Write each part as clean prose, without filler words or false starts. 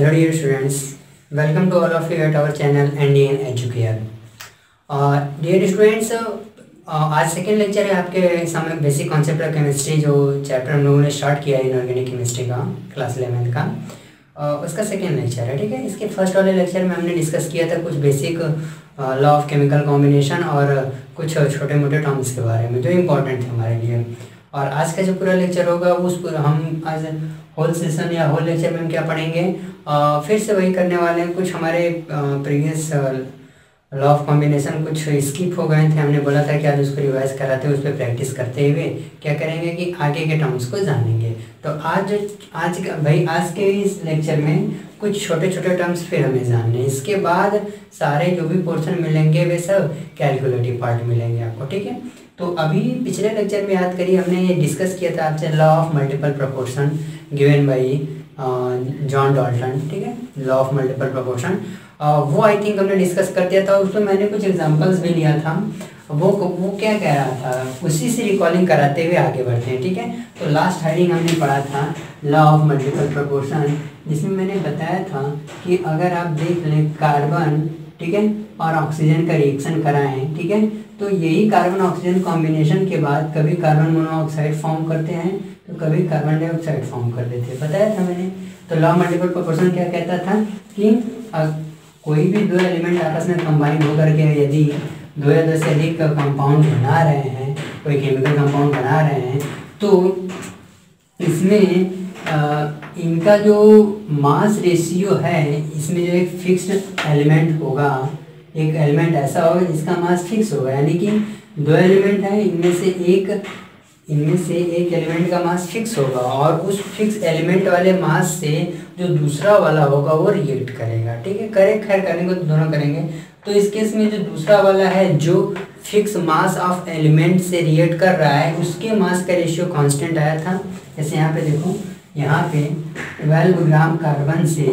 Hello dear students, welcome to all of you at our channel NDN Educare. Dear students, आज second lecture है आपके सामने basic concept of chemistry जो chapter हम लोगों ने स्टार्ट किया है इनऑर्गेनिक केमिस्ट्री का क्लास 11 का, उसका सेकेंड लेक्चर है। ठीक है, इसके फर्स्ट वाले लेक्चर में हमने डिस्कस किया था कुछ basic law of chemical combination और कुछ छोटे मोटे टर्म्स के बारे में जो इम्पोर्टेंट थे हमारे लिए। और आज का जो पूरा लेक्चर होगा उस हम आज होल सेशन या होल लेक्चर में हम क्या पढ़ेंगे, फिर से वही करने वाले हैं। कुछ हमारे प्रीवियस लॉ ऑफ कॉम्बिनेशन कुछ स्किप हो गए थे, हमने बोला था कि आज उसको रिवाइज कराते हुए उस पर प्रैक्टिस करते हुए क्या करेंगे कि आगे के टर्म्स को जानेंगे। तो आज के इस लेक्चर में कुछ छोटे छोटे टर्म्स फिर हमें जानने हैं। इसके बाद सारे जो भी पोर्शन मिलेंगे वे सब कैलकुलेटिव पार्ट मिलेंगे आपको। ठीक है, तो अभी पिछले लेक्चर में याद करिए हमने ये डिस्कस किया था आपसे law of multiple proportion given by John Dalton. ठीक है, लॉ ऑफ मल्टीपल प्रोपोर्शन वो आई थिंक हमने डिस्कस कर दिया था। उसमें मैंने कुछ एग्जांपल्स भी लिया था। वो क्या कह रहा था उसी से रिकॉलिंग कराते हुए आगे बढ़ते हैं। ठीक है, तो लास्ट हेडिंग हमने पढ़ा था लॉ ऑफ मल्टीपल प्रोपोर्शन, जिसमें मैंने बताया था कि अगर आप देख लें कार्बन, ठीक है, और ऑक्सीजन का रिएक्शन कराएं, ठीक है, तो यही कार्बन ऑक्सीजन कॉम्बिनेशन के बाद कभी कार्बन मोनोऑक्साइड फॉर्म करते हैं तो कभी कार्बन डाइऑक्साइड फॉर्म कर देते हैं, बताया था मैंने। तो लॉ मल्टीपल प्रोपोर्शन क्या कहता था कि कोई भी दो एलिमेंट आपस में कंबाइन होकर के यदि दो या दो से अधिक कंपाउंड बना रहे हैं, कोई केमिकल कंपाउंड बना रहे हैं, तो इसमें इनका जो मास रेशियो है, इसमें जो एक फिक्स्ड एलिमेंट होगा, एक एलिमेंट ऐसा होगा जिसका मास फिक्स होगा, यानी कि दो एलिमेंट हैं, इनमें से एक एलिमेंट का मास फिक्स होगा और उस फिक्स एलिमेंट वाले मास से जो दूसरा वाला होगा वो रिएक्ट करेगा। ठीक है, खैर करने को तो दोनों करेंगे। तो इस केस में जो दूसरा वाला है जो फिक्स मास ऑफ एलिमेंट से रिएक्ट कर रहा है उसके मास का रेशियो कांस्टेंट आया था। जैसे यहाँ पे देखो, यहाँ पे 12 ग्राम कार्बन से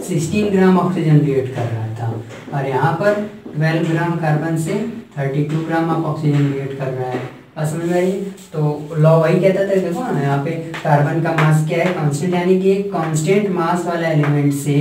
16 ग्राम ऑक्सीजन रिएक्ट कर रहा था और यहाँ पर 12 ग्राम कार्बन से 32 ग्राम ऑफ ऑक्सीजन रिएक्ट कर रहा है। और समझ में आ रही है? तो लॉ वही कहता था, देखो ना यहाँ पे कार्बन का मास क्या है, कांस्टेंट, यानी कि कांस्टेंट मास वाला एलिमेंट से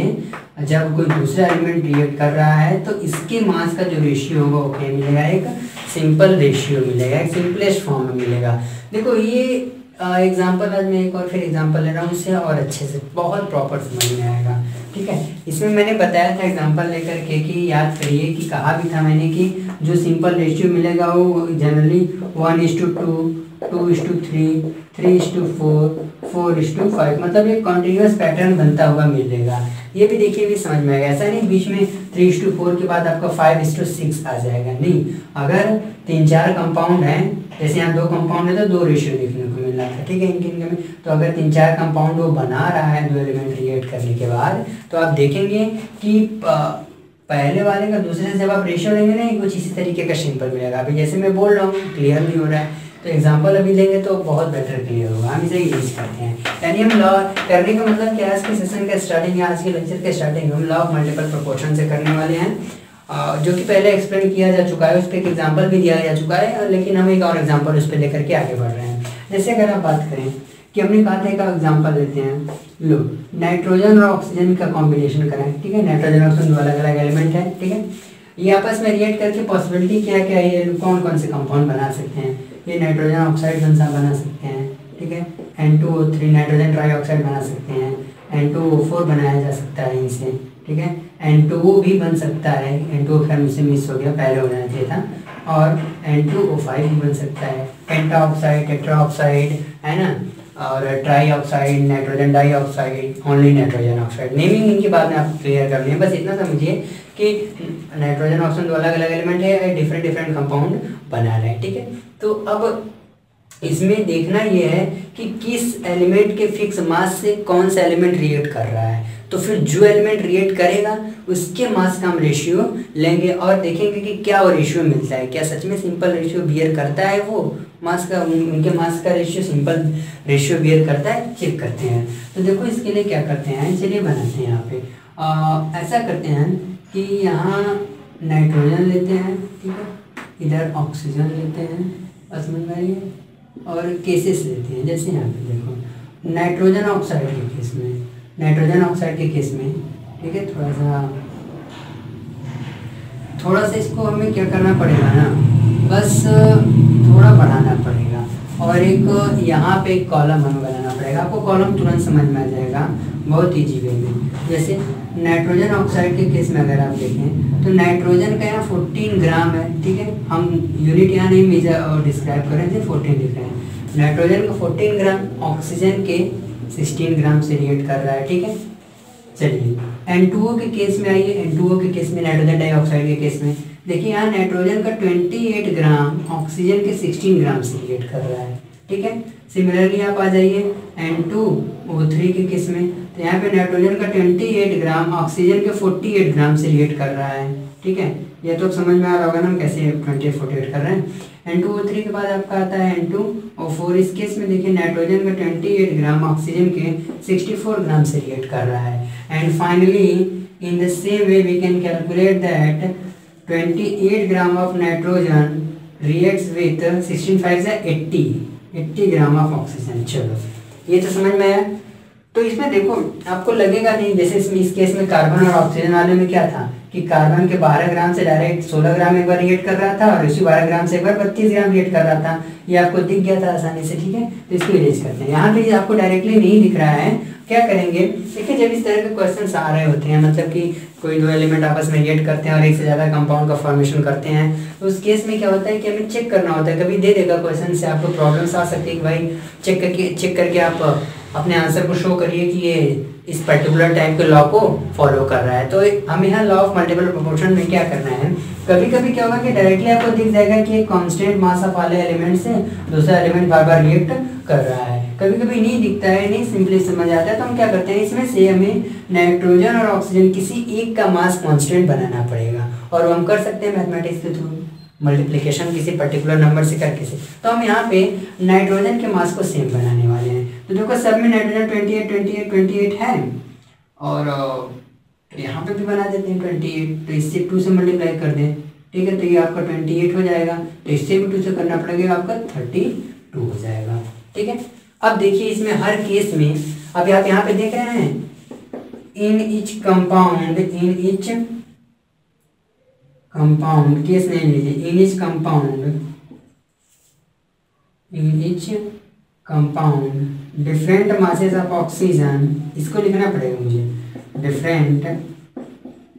जब कोई दूसरा एलिमेंट रिएक्ट कर रहा है तो इसके मास का जो रेशियो होगा वो क्या मिलेगा, एक सिंपल रेशियो मिलेगा, एक सिंपलेस्ट फॉर्म में मिलेगा। देखो ये एग्जाम्पल आज मैं एक और फिर एग्जाम्पल ले रहा हूँ, उससे और अच्छे से बहुत प्रॉपर समझ में आएगा। ठीक है, इसमें मैंने बताया था एग्जाम्पल लेकर के कि याद करिए कि कहा भी था मैंने कि जो सिंपल रेशियो मिलेगा वो जनरली 1:2, 2:3, 3:4, 4:5, मतलब एक कॉन्टिन्यूस पैटर्न बनता हुआ मिलेगा। ये भी देखिए भी समझ में आएगा, ऐसा नहीं बीच में 3:4 के बाद आपका 5:6 आ जाएगा, नहीं। अगर 3-4 कंपाउंड हैं, जैसे यहाँ 2 कंपाउंड है तो 2 रेशियो देखने को मिल रहा था। ठीक है, इनके में तो अगर 3-4 कंपाउंड वो बना रहा है 2 एलिमेंट रिएक्ट करने के बाद, तो आप देखेंगे कि पहले वाले का दूसरे से जब आप रेशियो लेंगे ना कुछ इसी तरीके का सिंपल मिलेगा। अभी जैसे मैं बोल रहा हूँ क्लियर नहीं हो रहा है, तो एग्जांपल अभी लेंगे तो बहुत बेटर क्लियर होगा। हम इसे यूज करते हैं, यानी हम लॉ करने का मतलब क्या है, आज के सेशन का स्टार्टिंग या आज के लेक्चर के स्टार्टिंग हम लॉ ऑफ मल्टीपल प्रोपोर्शन से करने वाले हैं, जो कि पहले एक्सप्लेन किया जा चुका है, उस पर एक एग्जाम्पल भी दिया जा चुका है, लेकिन हम एक और एग्जाम्पल उस पर लेकर के आगे बढ़ रहे हैं। जैसे अगर आप बात करें कि हमने कहा था एक एग्जाम्पल लेते हैं, लो नाइट्रोजन और ऑक्सीजन का कॉम्बिनेशन करें। ठीक है, नाइट्रोजन और ऑक्सीजन दो अलग अलग एलिमेंट है। ठीक है, ये आपस में रिएक्ट करके पॉसिबिलिटी क्या क्या है, ये कौन कौन से कंपाउंड बना सकते हैं, ये नाइट्रोजन ऑक्साइड बना सकते हैं। ठीक है, N2O3 नाइट्रोजन ट्राईऑक्साइड बना सकते हैं, N2O4 बनाया जा सकता है इनसे। ठीक है, N2O भी बन सकता है, N2O खैर मुझसे मिस हो गया, पहले हो जाना चाहिए था, और N2O5 भी बन सकता है, पेंटाऑक्साइड, टेट्राऑक्साइड, है ना, और trioxide, nitrogen dioxide, only nitrogen oxide. Naming इनकी बाद में आपको क्लियर करनी है, बस इतना समझिए कि नाइट्रोजन ऑक्सीजन दो अलग अलग एलिमेंट है, डिफरेंट कंपाउंड बना रहे हैं। ठीक है, तो अब इसमें देखना ये है कि किस एलिमेंट के फिक्स मास से कौन सा एलिमेंट रिएक्ट कर रहा है, तो फिर जो एलिमेंट रिएक्ट करेगा उसके मास का हम रेशियो लेंगे और देखेंगे कि क्या वो रेशियो मिलता है, क्या सच में सिंपल रेशियो बियर करता है, वो मास का उनके मास का रेशियो सिंपल रेशियो बियर करता है, चेक करते हैं। तो देखो इसके लिए क्या करते हैं, चलिए बनाते हैं। यहाँ पे ऐसा करते हैं कि यहाँ नाइट्रोजन लेते हैं, ठीक है, इधर ऑक्सीजन लेते हैं, समझ में आई है, और केसेस लेते हैं। जैसे यहाँ पे देखो नाइट्रोजन ऑक्साइड के केस में नाइट्रोजन ऑक्साइड के केस में, ठीक है, थोड़ा सा इसको हमें क्या करना पड़ेगा ना, बस थोड़ा बढ़ाना पड़ेगा और एक यहाँ पे एक कॉलम हमें बनाना पड़ेगा। आपको कॉलम तुरंत समझ में आ जाएगा बहुत ईजी वे में। जैसे नाइट्रोजन ऑक्साइड के केस में अगर आप देखें तो नाइट्रोजन का यहाँ 14 ग्राम है, ठीक है, हम यूनिट यहाँ नहीं मेजर और डिस्क्राइब कर रहे थे, 14 लिख रहे हैं। नाइट्रोजन का 14 ग्राम ऑक्सीजन के 16 ग्राम से रिएक्ट कर रहा है, ठीक है। चलिए N2O के केस में आइए, N2O के केस में, नाइट्रोजन डाइऑक्साइड के केस में देखिए यहाँ नाइट्रोजन का 28 ग्राम ऑक्सीजन के 16 ग्राम से रिएक्ट कर रहा है, ठीक है। सिमिलरली आप आ जाइए N2O3 के केस में, तो यहाँ पे नाइट्रोजन का 28 ग्राम ऑक्सीजन के 48 ग्राम से रिएक्ट कर रहा है, ठीक है। ये तो समझ में आ रहा होगा ना हम कैसे 28-48 कर रहे हैं। N2O3 के बाद आपका आता है N2O4। इस केस में देखिए नाइट्रोजन का 28 ग्राम ऑक्सीजन के 64 ग्राम से रिएक्ट कर रहा है। And finally in the same way we can calculate that 28 gram of nitrogen reacts with 16 5 80 gram of oxygen. चलो ये तो समझ में आया। तो इसमें देखो आपको लगेगा नहीं, जैसे इस केस में कार्बन और ऑक्सीजन वाले में क्या था कि कार्बन के 12 ग्राम से डायरेक्ट 16 ग्राम एक बार रिएक्ट कर रहा था और इसी 12 ग्राम से एक बार 32 ग्राम रिएक्ट कर रहा था। ये आपको दिख गया था आसानी से, ठीक है। तो इसको इरेज करते हैं। यहाँ पे आपको डायरेक्टली नहीं दिख रहा है, क्या करेंगे देखिए, जब इस तरह के क्वेश्चन आ रहे होते हैं, मतलब कि कोई दो एलिमेंट आपस में रिएक्ट करते हैं और एक से ज़्यादा कंपाउंड का फॉर्मेशन करते हैं, तो उस केस में क्या होता है कि हमें चेक करना होता है। कभी दे देगा क्वेश्चन से आपको प्रॉब्लम्स आ सकती है कि भाई चेक करके आप अपने आंसर को शो करिए कि ये इस पर्टिकुलर टाइप के लॉ को फॉलो कर रहा है। तो हमें यहाँ लॉ ऑफ मल्टीपल प्रोपोर्शन में क्या करना है, कभी कभी क्या होगा कि डायरेक्टली आपको दिख जाएगा कि एक कांस्टेंट मास ऑफ वाले एलिमेंट से दूसरा एलिमेंट बार बार रिएक्ट कर रहा है। कभी कभी नहीं दिखता है, नहीं सिंपली समझ आता है, तो हम क्या करते हैं इसमें से हमें नाइट्रोजन और ऑक्सीजन किसी एक का मास कांस्टेंट बनाना पड़ेगा और वो हम कर सकते हैं मैथमेटिक्स के थ्रू, मल्टीप्लिकेशन किसी पर्टिकुलर नंबर से करके से। तो हम यहाँ पे नाइट्रोजन के मास को सेम बनाने वाले हैं। तो देखो सब में नाइट्रोजन 28 है और यहाँ पे भी बना देते हैं 28, तो इससे 2 से मल्टीप्लाई कर दें, ठीक है। तो ये आपका 28 हो जाएगा, तो इससे भी 2 से करना पड़ेगा, आपका 32 हो जाएगा, ठीक है। अब देखिए इसमें हर केस में, अब आप यहाँ पे देख रहे हैं इन ईच कंपाउंड केस नहीं लीजिए, in each compound different masses of oxygen, इसको लिखना पड़ेगा मुझे, different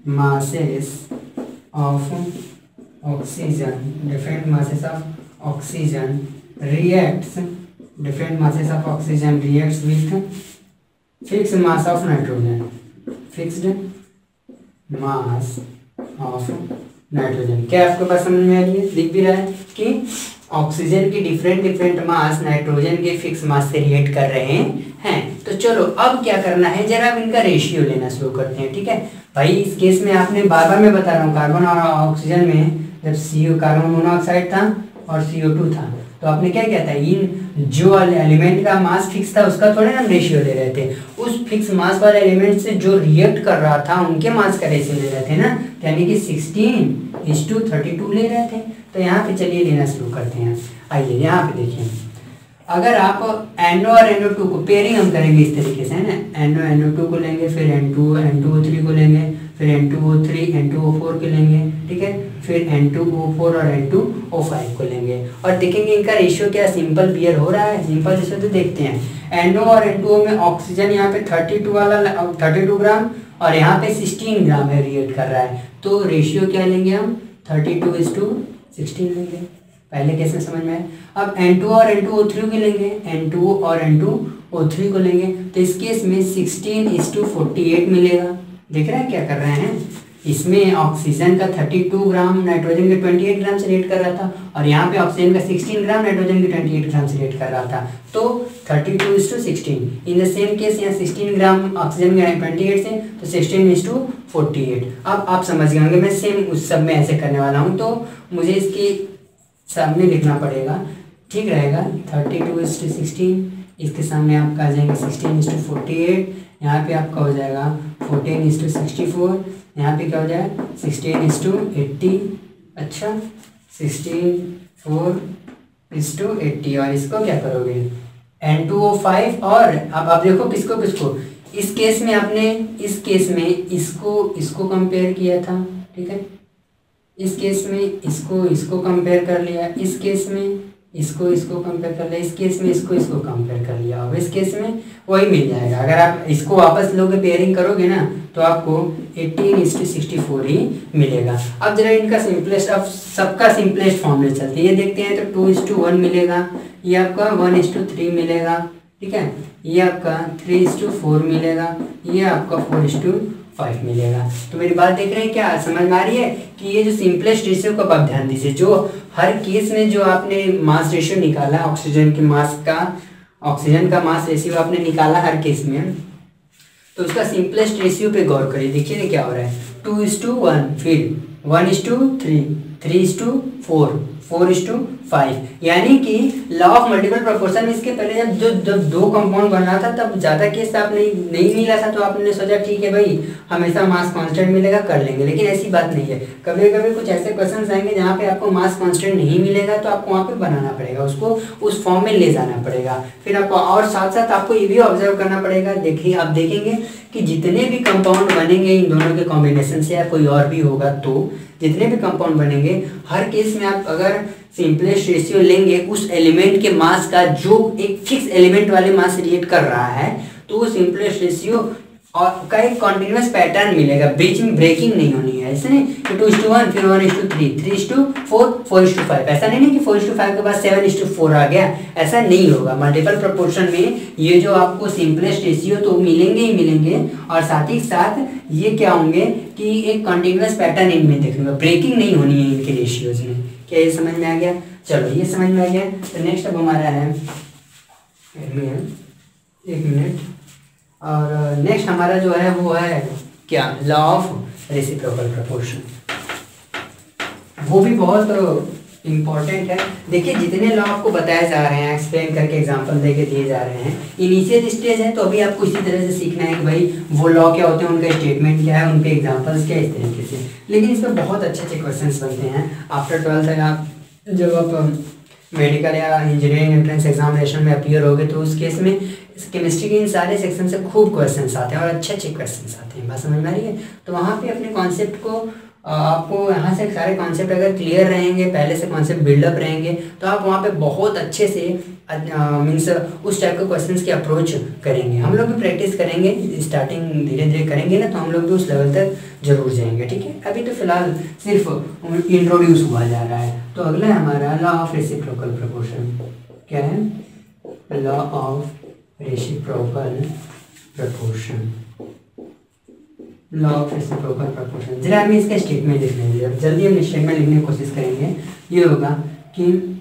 masses of oxygen reacts with fix mass of nitrogen, क्या आपके पास समझ में आ रही है? दिख भी रहा है कि ऑक्सीजन की डिफरेंट मास नाइट्रोजन के फिक्स मास से रिएक्ट कर रहे हैं। तो चलो अब क्या करना है, जरा अब इनका रेशियो लेना शुरू करते हैं, ठीक है भाई। इस केस में आपने बार मैं बता रहा हूँ, कार्बन और ऑक्सीजन में जब कार्बन मोनोऑक्साइड था और CO2 था, तो आपने क्या किया था, इन जो एलिमेंट का मास फिक्स था उसका थोड़े ना रेशियो ले रहे थे, उस फिक्स मास वाले एलिमेंट से जो रिएक्ट कर रहा था उनके मास का रेशियो ले रहे थे ना, यानी कि 16:32 ले रहे थे। तो यहाँ पे चलिए लेना शुरू करते हैं। आइए यहाँ पे देखिए, अगर आप NO और NO2 को पेयरिंग हम करेंगे इस तरीके से, है ना, NO NO2 को लेंगे, फिर N2O3 को लेंगे, फिर N2O3 N2O4 को लेंगे, ठीक है, फिर N2O4 और N2O5 को लेंगे और देखेंगे इनका रेशियो क्या सिंपल बियर हो रहा है। सिंपल रेशियो तो देखते हैं, NO और N2O में ऑक्सीजन यहाँ पे 32 ग्राम और यहाँ पे 16 ग्राम है रिएक्ट कर रहा है, तो रेशियो क्या लेंगे हम, 32:16 लेंगे। पहले कैसे समझ में है। अब N2 और N2O3 को लेंगे, N2 और N2O3 को लेंगे, तो इस केस में 16:48 मिलेगा। देख रहे हैं क्या कर रहे हैं, इसमें ऑक्सीजन का 32 ग्राम नाइट्रोजन के 28 ग्राम से रिएक्ट कर रहा था और यहाँ पे ऑक्सीजन का 16 ग्राम नाइट्रोजन के 28 ग्राम से रिएक्ट कर रहा था, तो 32:16। इन द सेम केस यहाँ 16 ग्राम ऑक्सीजन के 28 से, तो 16:48। अब आप समझ गए होंगे, मैं सेम उस सब में ऐसे करने वाला हूँ, तो मुझे इसके सामने लिखना पड़ेगा, ठीक रहेगा। 32:16, इसके सामने आपका आ जाएंगे 16:48, यहाँ पे आपका हो जाएगा 14:64, यहाँ पे क्या हो जाएगा 16:80, अच्छा 16:4:80, और इसको क्या करोगे N2O5 और अब आप देखो किसको इस केस में आपने इस केस में इसको कंपेयर किया था, ठीक है। इस केस में इसको कंपेयर कर लिया, इस केस में इसको कंपेयर कर लिया, इस केस में इसको कंपेयर कर लिया। अब इस केस में वही मिल जाएगा। अगर आप इसको वापस लोगे पेयरिंग करोगे ना तो आपको 18:64 ही मिलेगा। अब जरा इनका सिंपलेस्ट, अब सबका सिंपलेस्ट फॉर्मूला चलते हैं, ये देखते हैं तो 2:1 मिलेगा, ये आपका 1:3 मिलेगा, ठीक है। ये आपका 3:4 मिलेगा, ये आपका 4:5 मिलेगा। तो मेरी बात देख रहे हैं क्या, समझ में आ रही है कि ये जो सिंपलेस्ट रेशियो का आप ध्यान दीजिए, जो हर केस में जो आपने मास रेशियो निकाला ऑक्सीजन का मास रेशियो आपने निकाला हर केस में, तो उसका सिंपलेस्ट रेशियो पे गौर करिए। देखिए ना क्या हो रहा है, 2:1, फिर 1:3, 3:4, 4:5, यानी कि लॉ ऑफ मल्टीपल प्रोपोर्शन में इसके पहले जब दो कंपाउंड बना था तब ज़्यादा केस आप नहीं मिला था, तो आपने सोचा ठीक है भाई हमेशा मास कांस्टेंट मिलेगा, कर लेंगे। लेकिन ऐसी बात नहीं है, कभी कभी कुछ ऐसे क्वेश्चंस आएंगे जहाँ पे आपको मास कांस्टेंट नहीं मिलेगा, तो आपको वहाँ पे बनाना पड़ेगा, उसको उस फॉर्म में ले जाना पड़ेगा। फिर आपको और साथ साथ आपको ये भी ऑब्जर्व करना पड़ेगा। देखिए आप देखेंगे कि जितने भी कंपाउंड बनेंगे इन दोनों के कॉम्बिनेशन से, या कोई और भी होगा, तो जितने भी कंपाउंड बनेंगे हर केस में आप अगर सिंपलेस्ट रेशियो लेंगे उस एलिमेंट के मास का जो एक फिक्स एलिमेंट वाले मास से रिलेट कर रहा है, तो वो सिंपलेस्ट रेशियो और का एक कॉन्टिन्यूस पैटर्न मिलेगा, ब्रेकिंग नहीं होनी है। ऐसे नहीं कि 2:1 फिर 1:3, 3:4, 4:5, ऐसा नहीं कि 4:5 के बाद 7:4 आ गया, ऐसा नहीं होगा। मल्टीपल प्रोपोर्शन में ये जो आपको सिंपलेस्ट रेशियो तो मिलेंगे ही मिलेंगे, और साथ ही साथ ये क्या होंगे कि एक कॉन्टिन्यूस पैटर्न इनमें देखने को, ब्रेकिंग नहीं होनी है इनके रेशियोज में। क्या ये समझ में आ गया? चलो ये समझ में आ गया। तो नेक्स्ट अब हमारा है, एक मिनट, और नेक्स्ट हमारा जो है वो है क्या, लॉ ऑफ रेसिप्रोकल प्रोपोर्शन। वो भी बहुत इम्पॉर्टेंट है। देखिए जितने लॉ आपको बताए जा रहे हैं, एक्सप्लेन करके एग्जांपल देके दिए जा रहे हैं, इनिशियल स्टेज है, तो अभी आपको इसी तरह से सीखना है कि भाई वो लॉ क्या होते हैं, उनका स्टेटमेंट क्या है, उनके एग्जांपल्स क्या, इस तरीके से। लेकिन इसमें बहुत अच्छे अच्छे क्वेश्चंस बनते हैं। आफ्टर 12th आप जब आप मेडिकल या इंजीनियरिंग एंट्रेंस एग्जामिनेशन में अपीयर होगे, तो उस केस में केमिस्ट्री के इन सारे सेक्शन से खूब क्वेश्चंस आते हैं और अच्छे अच्छे क्वेश्चंस आते हैं। बात समझ में आ रही है? तो वहाँ पे अपने कॉन्सेप्ट को आपको यहाँ से सारे कॉन्सेप्ट अगर क्लियर रहेंगे, पहले से कॉन्सेप्ट बिल्डअप रहेंगे, तो आप वहाँ पे बहुत अच्छे से मीन्स उस टाइप के क्वेश्चंस की अप्रोच करेंगे। हम लोग भी प्रैक्टिस करेंगे, स्टार्टिंग धीरे धीरे करेंगे ना, तो हम लोग भी उस लेवल तक जरूर जाएंगे, ठीक है। अभी तो फिलहाल सिर्फ इंट्रोड्यूस हुआ जा रहा है। तो अगला है हमारा लॉ ऑफ रेसिप्रोकल प्रोपोर्शन। क्या है? Law of reciprocal proportion. Law of reciprocal proportion, जरा हमें इसका स्टेटमेंट लिख लेंगे। जल्दी हम स्टेटमेंट लिखने की कोशिश करेंगे। ये होगा कि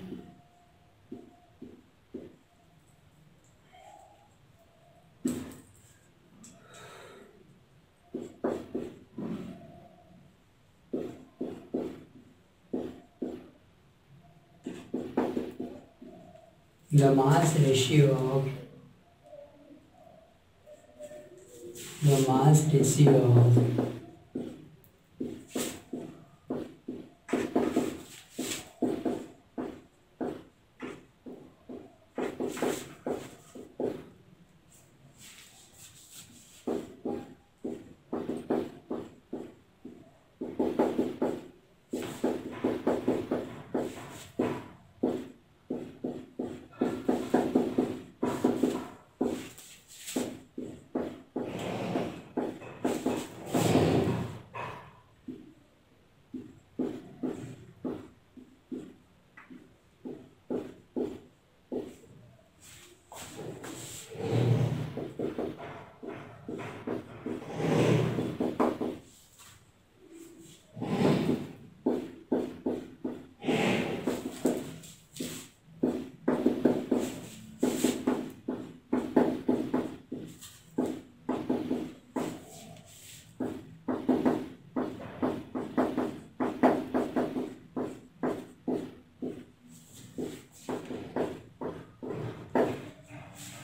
the mass ratio of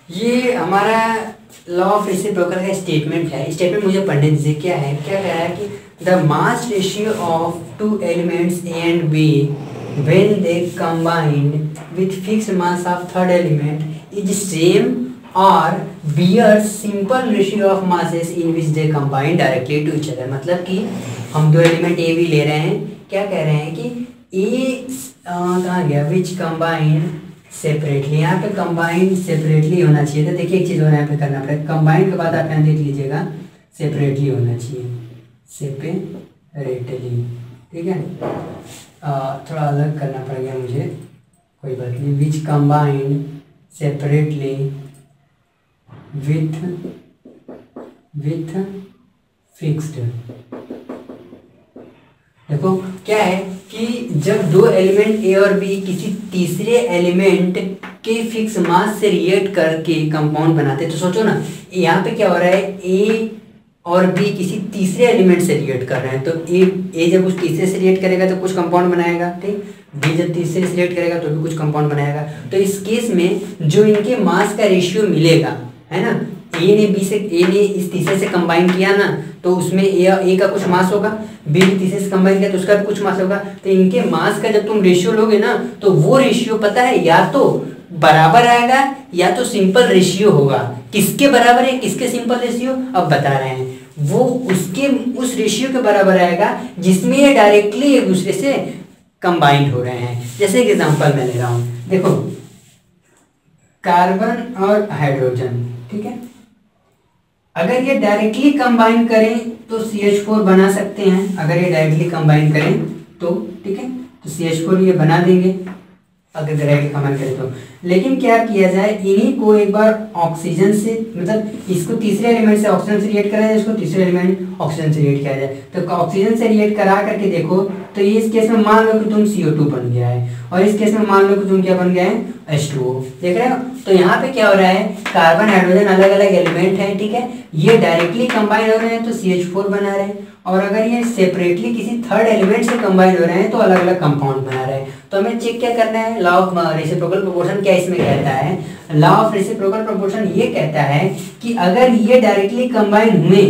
ये हमारा लॉ ऑफ रेसिप्रोकल का स्टेटमेंट है। स्टेटमेंट मुझे पढ़ने दीजिए। क्या है? क्या कह रहा है कि the mass ratio of two elements A and B when they combined with fixed mass of third element is same और bear simple ratio of masses in which they combine directly to each other. मतलब कि हम दो element ए भी ले रहे हैं, क्या कह रहे हैं कि ए कहाँ गया, विच कंबाइन सेपरेटली, यहाँ पे कंबाइन सेपरेटली होना चाहिए। तो देखिए एक चीज़ और यहाँ पे करना पड़ेगा, कंबाइन के बाद आप यहाँ देख लीजिएगा सेपरेटली होना चाहिए, सेपरेटली, ठीक है। थोड़ा अलग करना पड़ेगा मुझे, कोई बात नहीं। विच कंबाइन सेपरेटली विथ फिक्स्ड। देखो क्या है कि जब दो एलिमेंट ए और बी किसी तीसरे एलिमेंट के फिक्स मास से रिएक्ट करके कंपाउंड बनाते हैं, तो सोचो ना यहाँ पे क्या हो रहा है, ए और बी किसी तीसरे एलिमेंट से रिएक्ट कर रहे हैं। तो ए जब उस तीसरे से रिएक्ट करेगा तो कुछ कंपाउंड बनाएगा, ठीक। बी जब तीसरे से रिएक्ट करेगा तो भी कुछ कंपाउंड बनाएगा। तो इस केस में जो इनके मास का रेशियो मिलेगा, है ना, ए ने इस तीसरे से कंबाइन किया ना, तो उसमें ए का कुछ मास होगा, बी ने तीसरे से कंबाइन किया तो उसका भी कुछ मास होगा। तो इनके मास का जब तुम रेशियो लोगे ना, तो वो रेशियो पता है या तो बराबर आएगा या तो सिंपल रेशियो होगा। किसके बराबर है, किसके सिंपल रेशियो, अब बता रहे हैं। वो उसके उस रेशियो के बराबर आएगा जिसमें ये डायरेक्टली एक दूसरे से कंबाइंड हो रहे हैं। जैसे एक एग्जांपल मैं ले रहा हूँ, देखो कार्बन और हाइड्रोजन, ठीक है। अगर ये डायरेक्टली कंबाइन करें तो CH4 बना सकते हैं, अगर ये डायरेक्टली कंबाइन करें तो, ठीक है। तो CH4 ये बना देंगे अगर डायरेक्टली कंबाइन करें तो। लेकिन क्या किया जाए, इन्हीं को एक बार ऑक्सीजन से, मतलब इसको तीसरे एलिमेंट से ऑक्सीजन से रिएक्ट करा जाए, इसको तीसरे एलिमेंट ऑक्सीजन से रिएक्ट किया जाए। तो ऑक्सीजन से रिएक्ट करा करके देखो, तो ये इस केस में मान लो कि तुम CO2 बन गया है, और इस केस में मान लो कि तुम क्या बन गया है, H2O। देख रहे हो। तो यहाँ पे क्या हो रहा है, कार्बन हाइड्रोजन अलग अलग एलिमेंट है, ठीक है। ये डायरेक्टली कंबाइन हो रहे हैं तो CH4 बना रहे हैं, और अगर ये सेपरेटली किसी थर्ड एलिमेंट से कंबाइन हो रहे हैं तो अलग अलग कंपाउंड बना रहे हैं। तो हमें चेक क्या करना है, लॉ ऑफ रेसिप्रोकल प्रोपोर्शन क्या इसमें कहता है। लॉ ऑफ रेसिप्रोकल प्रोपोर्शन ये कहता है कि अगर ये डायरेक्टली कंबाइन हुए,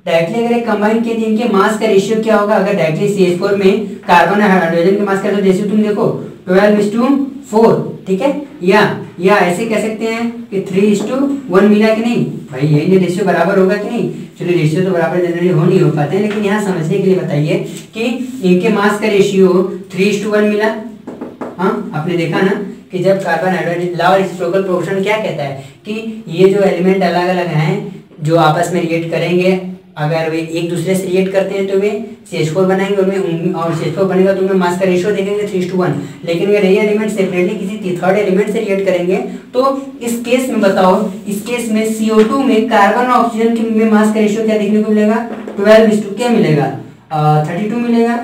डायरेक्टली अगर कंबाइन किए तो इनके मास का रेशियो क्या होगा। अगर डायरेक्टली CH4 में कार्बन और हाइड्रोजन के मास का, तो जैसे तुम देखो 12:4, ठीक है। या ऐसे कह सकते हैं कि 3:1 मिला कि नहीं, भाई यही रेशियो बराबर होगा कि नहीं। चलिए रेशियो तो बराबर जनरली हो नहीं हो पाते हैं, लेकिन यहाँ समझने के लिए बताइए कि इनके मास का रेशियो 3:1 मिला। हाँ, आपने देखा ना कि जब carbon hydrogen, law of reciprocal proportion क्या कहता है कि ये जो एलिमेंट अलग अलग हैं जो आपस में रिएक्ट करेंगे, अगर वे एक दूसरे से रिएक्ट करते हैं तो वे CH4 बनाएंगे, उनमें और CH4 बनेगा तो उनमें मास का रेशियो देखेंगे 3:1। लेकिन अगर ये एलिमेंट सेपरेटली किसी थर्ड एलिमेंट से रिएक्ट करेंगे तो इस केस में बताओ, इस केस में CO2 में कार्बन और ऑक्सीजन के में मास का रेशियो क्या देखने को मिलेगा, 12:2 क्या मिलेगा, 32 मिलेगा,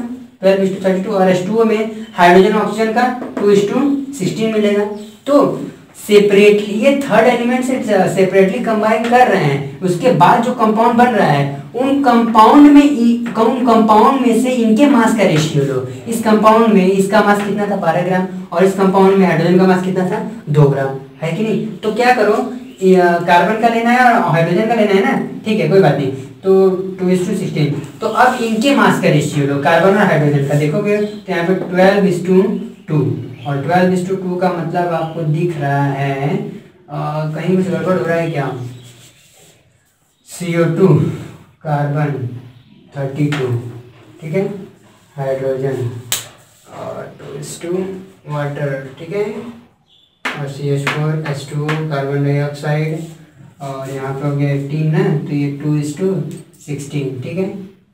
12:32। और H2O में हाइड्रोजन ऑक्सीजन का 2:16 मिलेगा। तो सेपरेटली ये थर्ड एलिमेंट से सेपरेटली कंबाइन कर रहे हैं, उसके बाद जो कंपाउंड बन रहा है उन कंपाउंड में से इनके मास का रेशियो लो। इस कंपाउंड में इसका मास कितना था, 12 ग्राम, और इस कंपाउंड में हाइड्रोजन का मास कितना था, 2 ग्राम, है कि नहीं। तो क्या करो, कार्बन का लेना है और हाइड्रोजन का लेना है ना, ठीक है, कोई बात नहीं। तो 2:16। तो अब इनके मास का रेशियो लो, कार्बन और हाइड्रोजन का। देखोगे तो यहाँ पे 12:2, और 12:2 का मतलब आपको दिख रहा है, कहीं कुछ गड़बड़ हो रहा है क्या, CO2 कार्बन 32, ठीक है, हाइड्रोजन और 2:2 वाटर, ठीक है, और CH4 H2O कार्बन डाइऑक्साइड, और यहाँ पे हो गया 18 ना, तो ये 2:16, ठीक है,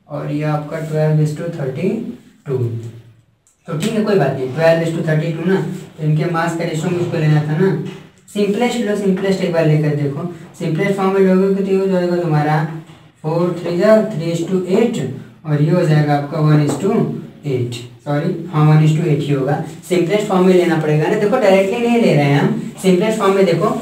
और ये आपका 12:32। तो ठीक है, कोई बात नहीं, 12:32 ना, तो इनके मास का रेशियो मुझको लेना था ना। सिंपलेस्ट लो, सिंपलेस्ट एक बार लेकर देखो, सिंपलेस्ट फॉर्म में लोगे तो ये हो जाएगा तुम्हारा 4 3 3:8, और ये हो जाएगा आपका 1:8, सॉरी हाँ 1:8 ही होगा। सिंपलेस्ट फॉर्म में लेना पड़ेगा ना, देखो डायरेक्टली नहीं ले रहे हैं हम, सिंपलेस्ट फॉर्म में देखो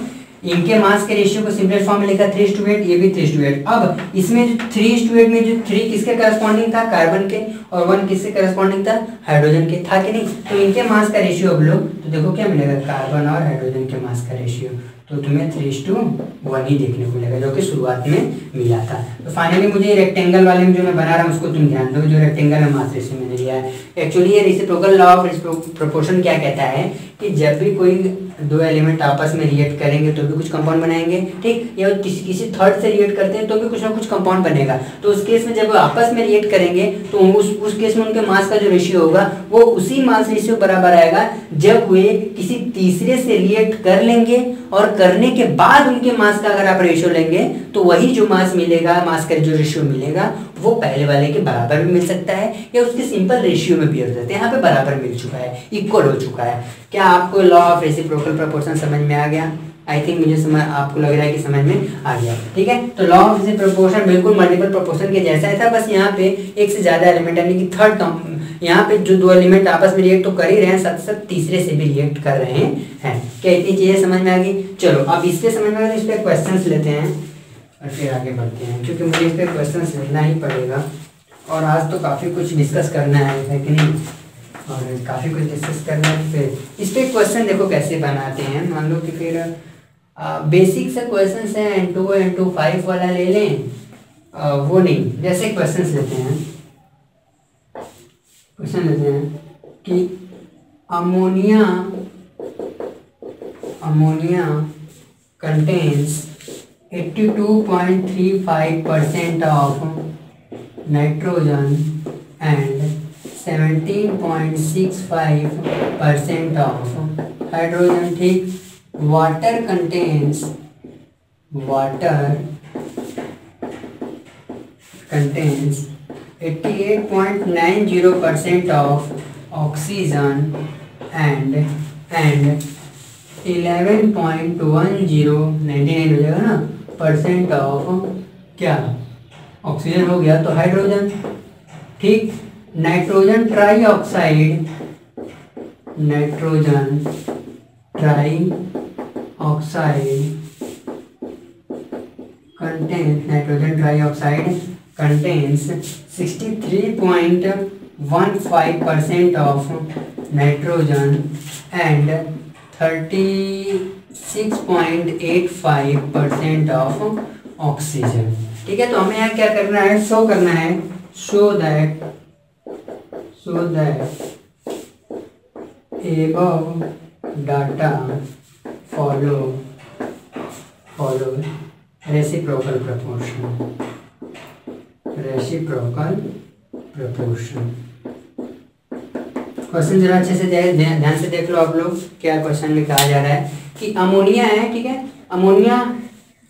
इनके मास के रेशियो को सिंपलेस्ट फॉर्म में लिखा 3:8, ये भी 3:8। अब इसमें जो 3:8 में जो 3 किसके करस्पॉन्डिंग था, कार्बन के, और 1 किसके करस्पॉन्डिंग था, हाइड्रोजन के, था कि नहीं। तो इनके मास का रेशियो अब लो तो देखो क्या मिलेगा, कार्बन और हाइड्रोजन के मास का रेशियो, तो तुम्हें 3:1 ही देखने को मिलेगा, जो कि शुरुआत में मिला था। तो फाइनली मुझे रेक्टेंगल वाले में जो मैं बना रहा हूँ उसको तुम ध्यान दो, जो रेक्टेंगल है मास रेशियो मैंने लिया है। एक्चुअली ये रेसिप्रोकल लॉ ऑफ प्रोपोर्शन क्या कहता है कि जब भी कोई दो एलिमेंट आपस में रिएक्ट करेंगे तो भी कुछ कंपाउंड बनाएंगे, ठीक, या किसी थर्ड से रिएक्ट करते हैं तो भी कुछ ना कुछ कंपाउंड बनेगा। तो उस केस में जब वो आपस में रिएक्ट करेंगे तो उस केस में उनके मास का जो रेशियो होगा वो उसी मास रेशियो बराबर आएगा जब वे किसी तीसरे से रिएक्ट कर लेंगे, और करने के बाद उनके मास का अगर आप रेशियो लेंगे तो वही जो मास मिलेगा, मास का जो रेशियो मिलेगा वो पहले वाले के बराबर भी मिल सकता है या उसके सिंपल रेशियो में भी हो सकता है। यहाँ पे बराबर मिल चुका है, इक्वल हो चुका है। क्या आपको लॉ ऑफ रेसिप्रोकल प्रोपोर्शन समझ में आ गया? आई थिंक मुझे आपको लग रहा है कि समझ में आ गया, ठीक है। तो लॉ ऑफ रेसिप्रोकल बिल्कुल मल्टीपल प्रोपोर्शन के जैसा है था, बस यहाँ पे एक से ज्यादा एलिमेंट यानी कि थर्ड यहाँ पे जो दो एलिमेंट आपस में रिएक्ट तो कर ही रहे हैं, साथ साथ तीसरे से भी रिएक्ट कर रहे हैं। क्या इतनी चीजें समझ में आ गई? चलो अब इससे समझ में आ गई, इस पर क्वेश्चंस लेते हैं और फिर आगे बढ़ते हैं, क्योंकि मुझे इस पर क्वेश्चंस लेना ही पड़ेगा और आज तो काफ़ी कुछ डिस्कस करना है कि नहीं, और काफ़ी कुछ डिस्कस करना है। फिर इस पर क्वेश्चन देखो कैसे बनाते हैं। मान लो कि फिर बेसिक से क्वेश्चन है, N2 N25 वाला ले लें, वो नहीं, जैसे क्वेश्चन लेते हैं कि ammonia contains 82.35% of nitrogen and 17.65% of hydrogen, ठीक। water contains 88.90% of oxygen and 11.10% of क्या, ऑक्सीजन हो गया तो हाइड्रोजन, ठीक। Nitrogen trioxide contains 63.15% of nitrogen and 36.85% of oxygen, ठीक है। तो हमें यहाँ क्या करना है, शो करना है, show that above data follow reciprocal proportion। Question जरा अच्छे से ध्यान से देख लो आप लोग, क्या क्वेश्चन में कहा जा रहा है कि अमोनिया है, ठीक है। अमोनिया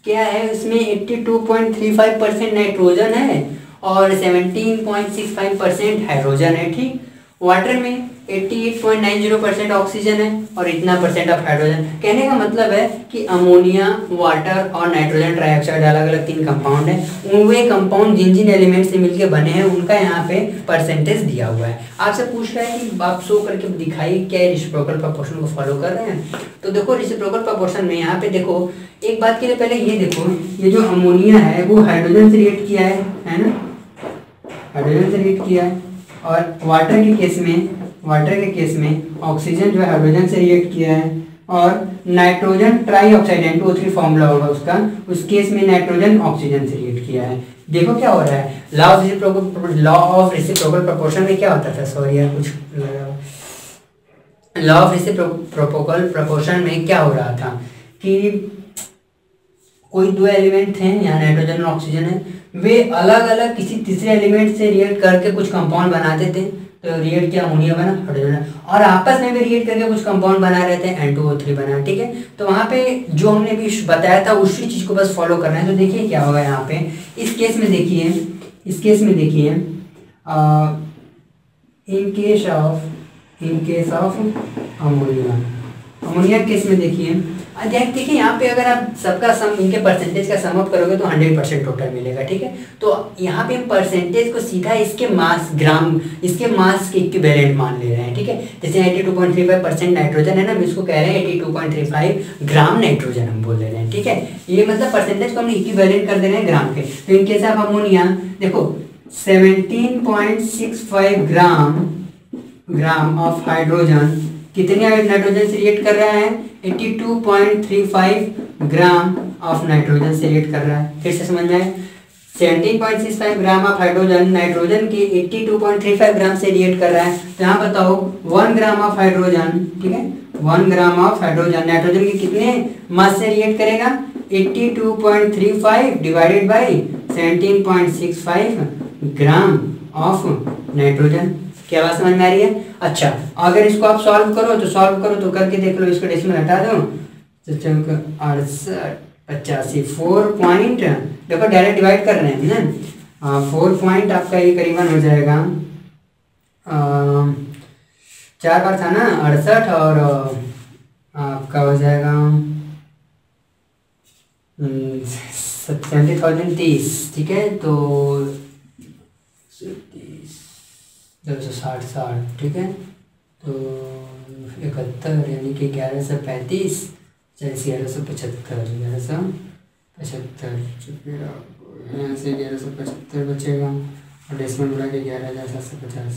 क्या है, उसमें 82.35% नाइट्रोजन है और 17.65% हाइड्रोजन है, ठीक। वाटर में 88.90% ऑक्सीजन है और इतना परसेंट ऑफ हाइड्रोजन। कहने का मतलब है कि अमोनिया, वाटर और नाइट्रोजन ट्राईऑक्साइड अलग अलग 3 कंपाउंड है, वे कंपाउंड जिन जिन एलिमेंट से मिलके बने हैं उनका यहाँ पे परसेंटेज दिया हुआ है। आपसे पूछ रहा है कि आप शो करके दिखाइए क्या रेसिप्रोकल प्रोपोर्शन को फॉलो कर रहे हैं। तो देखो रेसिप्रोकल प्रोपोर्शन में यहाँ पे देखो, एक बात के लिए पहले ये देखो, ये जो अमोनिया है वो हाइड्रोजन से रिएक्ट किया है ना, हाइड्रोजन से रिएक्ट किया है। और वाटर के केस में ऑक्सीजन जो है हाइड्रोजन से रिएक्ट किया है, और नाइट्रोजन ट्राईऑक्साइड N2O3 फॉर्मूला होगा उसका, उस केस में नाइट्रोजन ऑक्सीजन से रिएक्ट किया है। देखो क्या हो रहा है, लॉ ऑफ रेसिप्रोकल प्रोपोर्शन में क्या होता था, सॉरी यार कुछ लॉ ऑफ रेसिप्रोकल प्रोपोर्शन में क्या हो रहा था कि कोई दो एलिमेंट थे, यहाँ नाइट्रोजन और ऑक्सीजन है, वे अलग अलग किसी तीसरे एलिमेंट से रिएक्ट करके कुछ कंपाउंड बनाते थे। तो रिएक्ट किया, अमोनिया बना, हाइड्रोजन, और आपस में भी रिएक्ट करके कुछ कंपाउंड बना रहे थे, N2O3 बना, ठीक है। तो वहाँ पे जो हमने भी बताया था उसी चीज़ को बस फॉलो करना है। तो देखिए क्या होगा यहाँ पे, इस केस में देखिए in case of ammonia case में देखिए यहाँ पे अगर आप सबका सम, इनके परसेंटेज का सम अप करोगे तो 100% टोटल मिलेगा, ठीक है। तो यहाँ पे हम परसेंटेज को सीधा इसके मास के इक्विवेलेंट मान ले रहे हैं, ठीक है। जैसे 82.35% नाइट्रोजन है ना, हम इसको कह रहे हैं 82.35 ग्राम नाइट्रोजन हम बोल रहे हैं, ठीक है। ये मतलब परसेंटेज को हमने इक्विवेलेंट कर दे रहे हैं ग्राम के। तो इन केस ऑफ अमोनिया देखो 17.65 ग्राम ऑफ हाइड्रोजन कितने नाइट्रोजन से रिएक्ट कर रहा है, 82.35 ग्राम ऑफ नाइट्रोजन से रिएक्ट कर रहा है। फिर से समझ में आए, 17.65 ग्राम ऑफ हाइड्रोजन नाइट्रोजन के 82.35 ग्राम से रिएक्ट कर रहा है। तो यहाँ बताओ 1 ग्राम ऑफ हाइड्रोजन, ठीक है, 1 ग्राम ऑफ हाइड्रोजन, नाइट्रोजन के कितने मास से रिएक्ट करेगा? 82.35 divided by 17.65 gram of nitrogen. क्या बात समझ में आ रही है? अच्छा, अगर इसको आप सॉल्व करो तो करके देख लो, इसको डेसिमल हटा दो तो 68 4 पॉइंट, देखो डायरेक्ट डिवाइड कर रहे हैं ना, 4 पॉइंट आपका ये करीबन हो जाएगा 4 बार था ना 68 और आपका हो जाएगा 70,030, ठीक है, तो 260, ठीक है, तो 71 यानी कि 1135, 1175 यहाँ से 1175 बचेगा और डेसिमल बढ़ा के 11,750,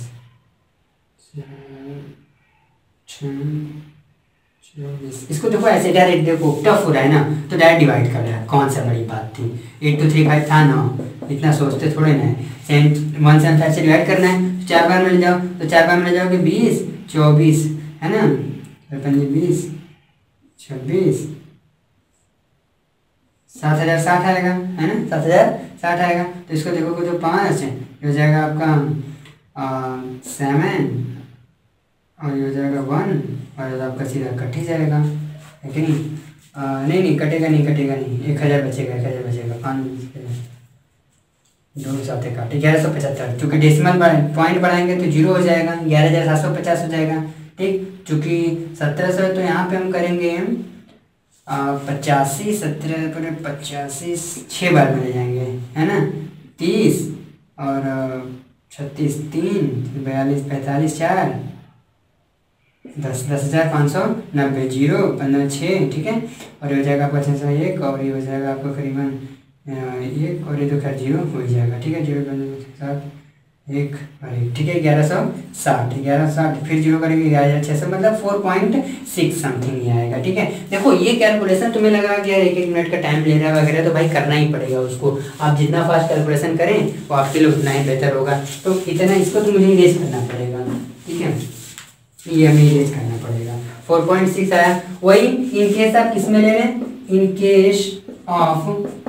24। इसको देखो ऐसे डायरेक्ट, देखो टफ हो रहा है ना तो डायरेक्ट डिवाइड कर रहा है, कौन सा बड़ी बात थी, 8235 था ना, इतना सोचते थोड़े ना है, 175 से डिवाइड करना है, 4 बार में ले जाओ तो 4 बार में ले जाओगे 20, 24 है ना, 20, 26, 7,060 आएगा, है ना, 7,060 आएगा। तो इसको देखोगे तो 5 हो जाएगा आपका 7 और ये हो जाएगा 1 और आपका सीधा कट ही जाएगा, है कि नहीं? नहीं कटेगा नहीं, 1000 बचेगा, 5 2 7 काटे 1175, चूँकि डेसिमल पॉइंट बढ़ाएंगे तो 0 हो जाएगा, 11,750 हो जाएगा, ठीक। चूँकि 1700 है तो यहाँ पे हम करेंगे 85, 17 6 बार में ले जाएंगे, है ना, 30 और 36 3 42 45 4 10,590 0 15 6, ठीक है, और ये हो जाएगा आपका 601 और ये हो जाएगा आपका करीबन 1 और ये तो खैर 0 हो जाएगा, ठीक है, 0 7 1 और 1, ठीक है, 1160 फिर 0 करेंगे 11,600, मतलब 4.6 समथिंग ही आएगा, ठीक है। देखो ये कैलकुलेशन तुम्हें लगा कि यार 1 मिनट का टाइम ले रहा है वगैरह, तो भाई करना ही पड़ेगा उसको, आप जितना फास्ट कैलकुलेशन करें वो आपके लिए उतना ही बेहतर होगा, तो इतना इसको तो मुझे इरेज करना पड़ेगा, ठीक है, ये हमें इरेज करना पड़ेगा। 4.6 आया, वही इन केस आप किस में ले लें, इन केस ऑफ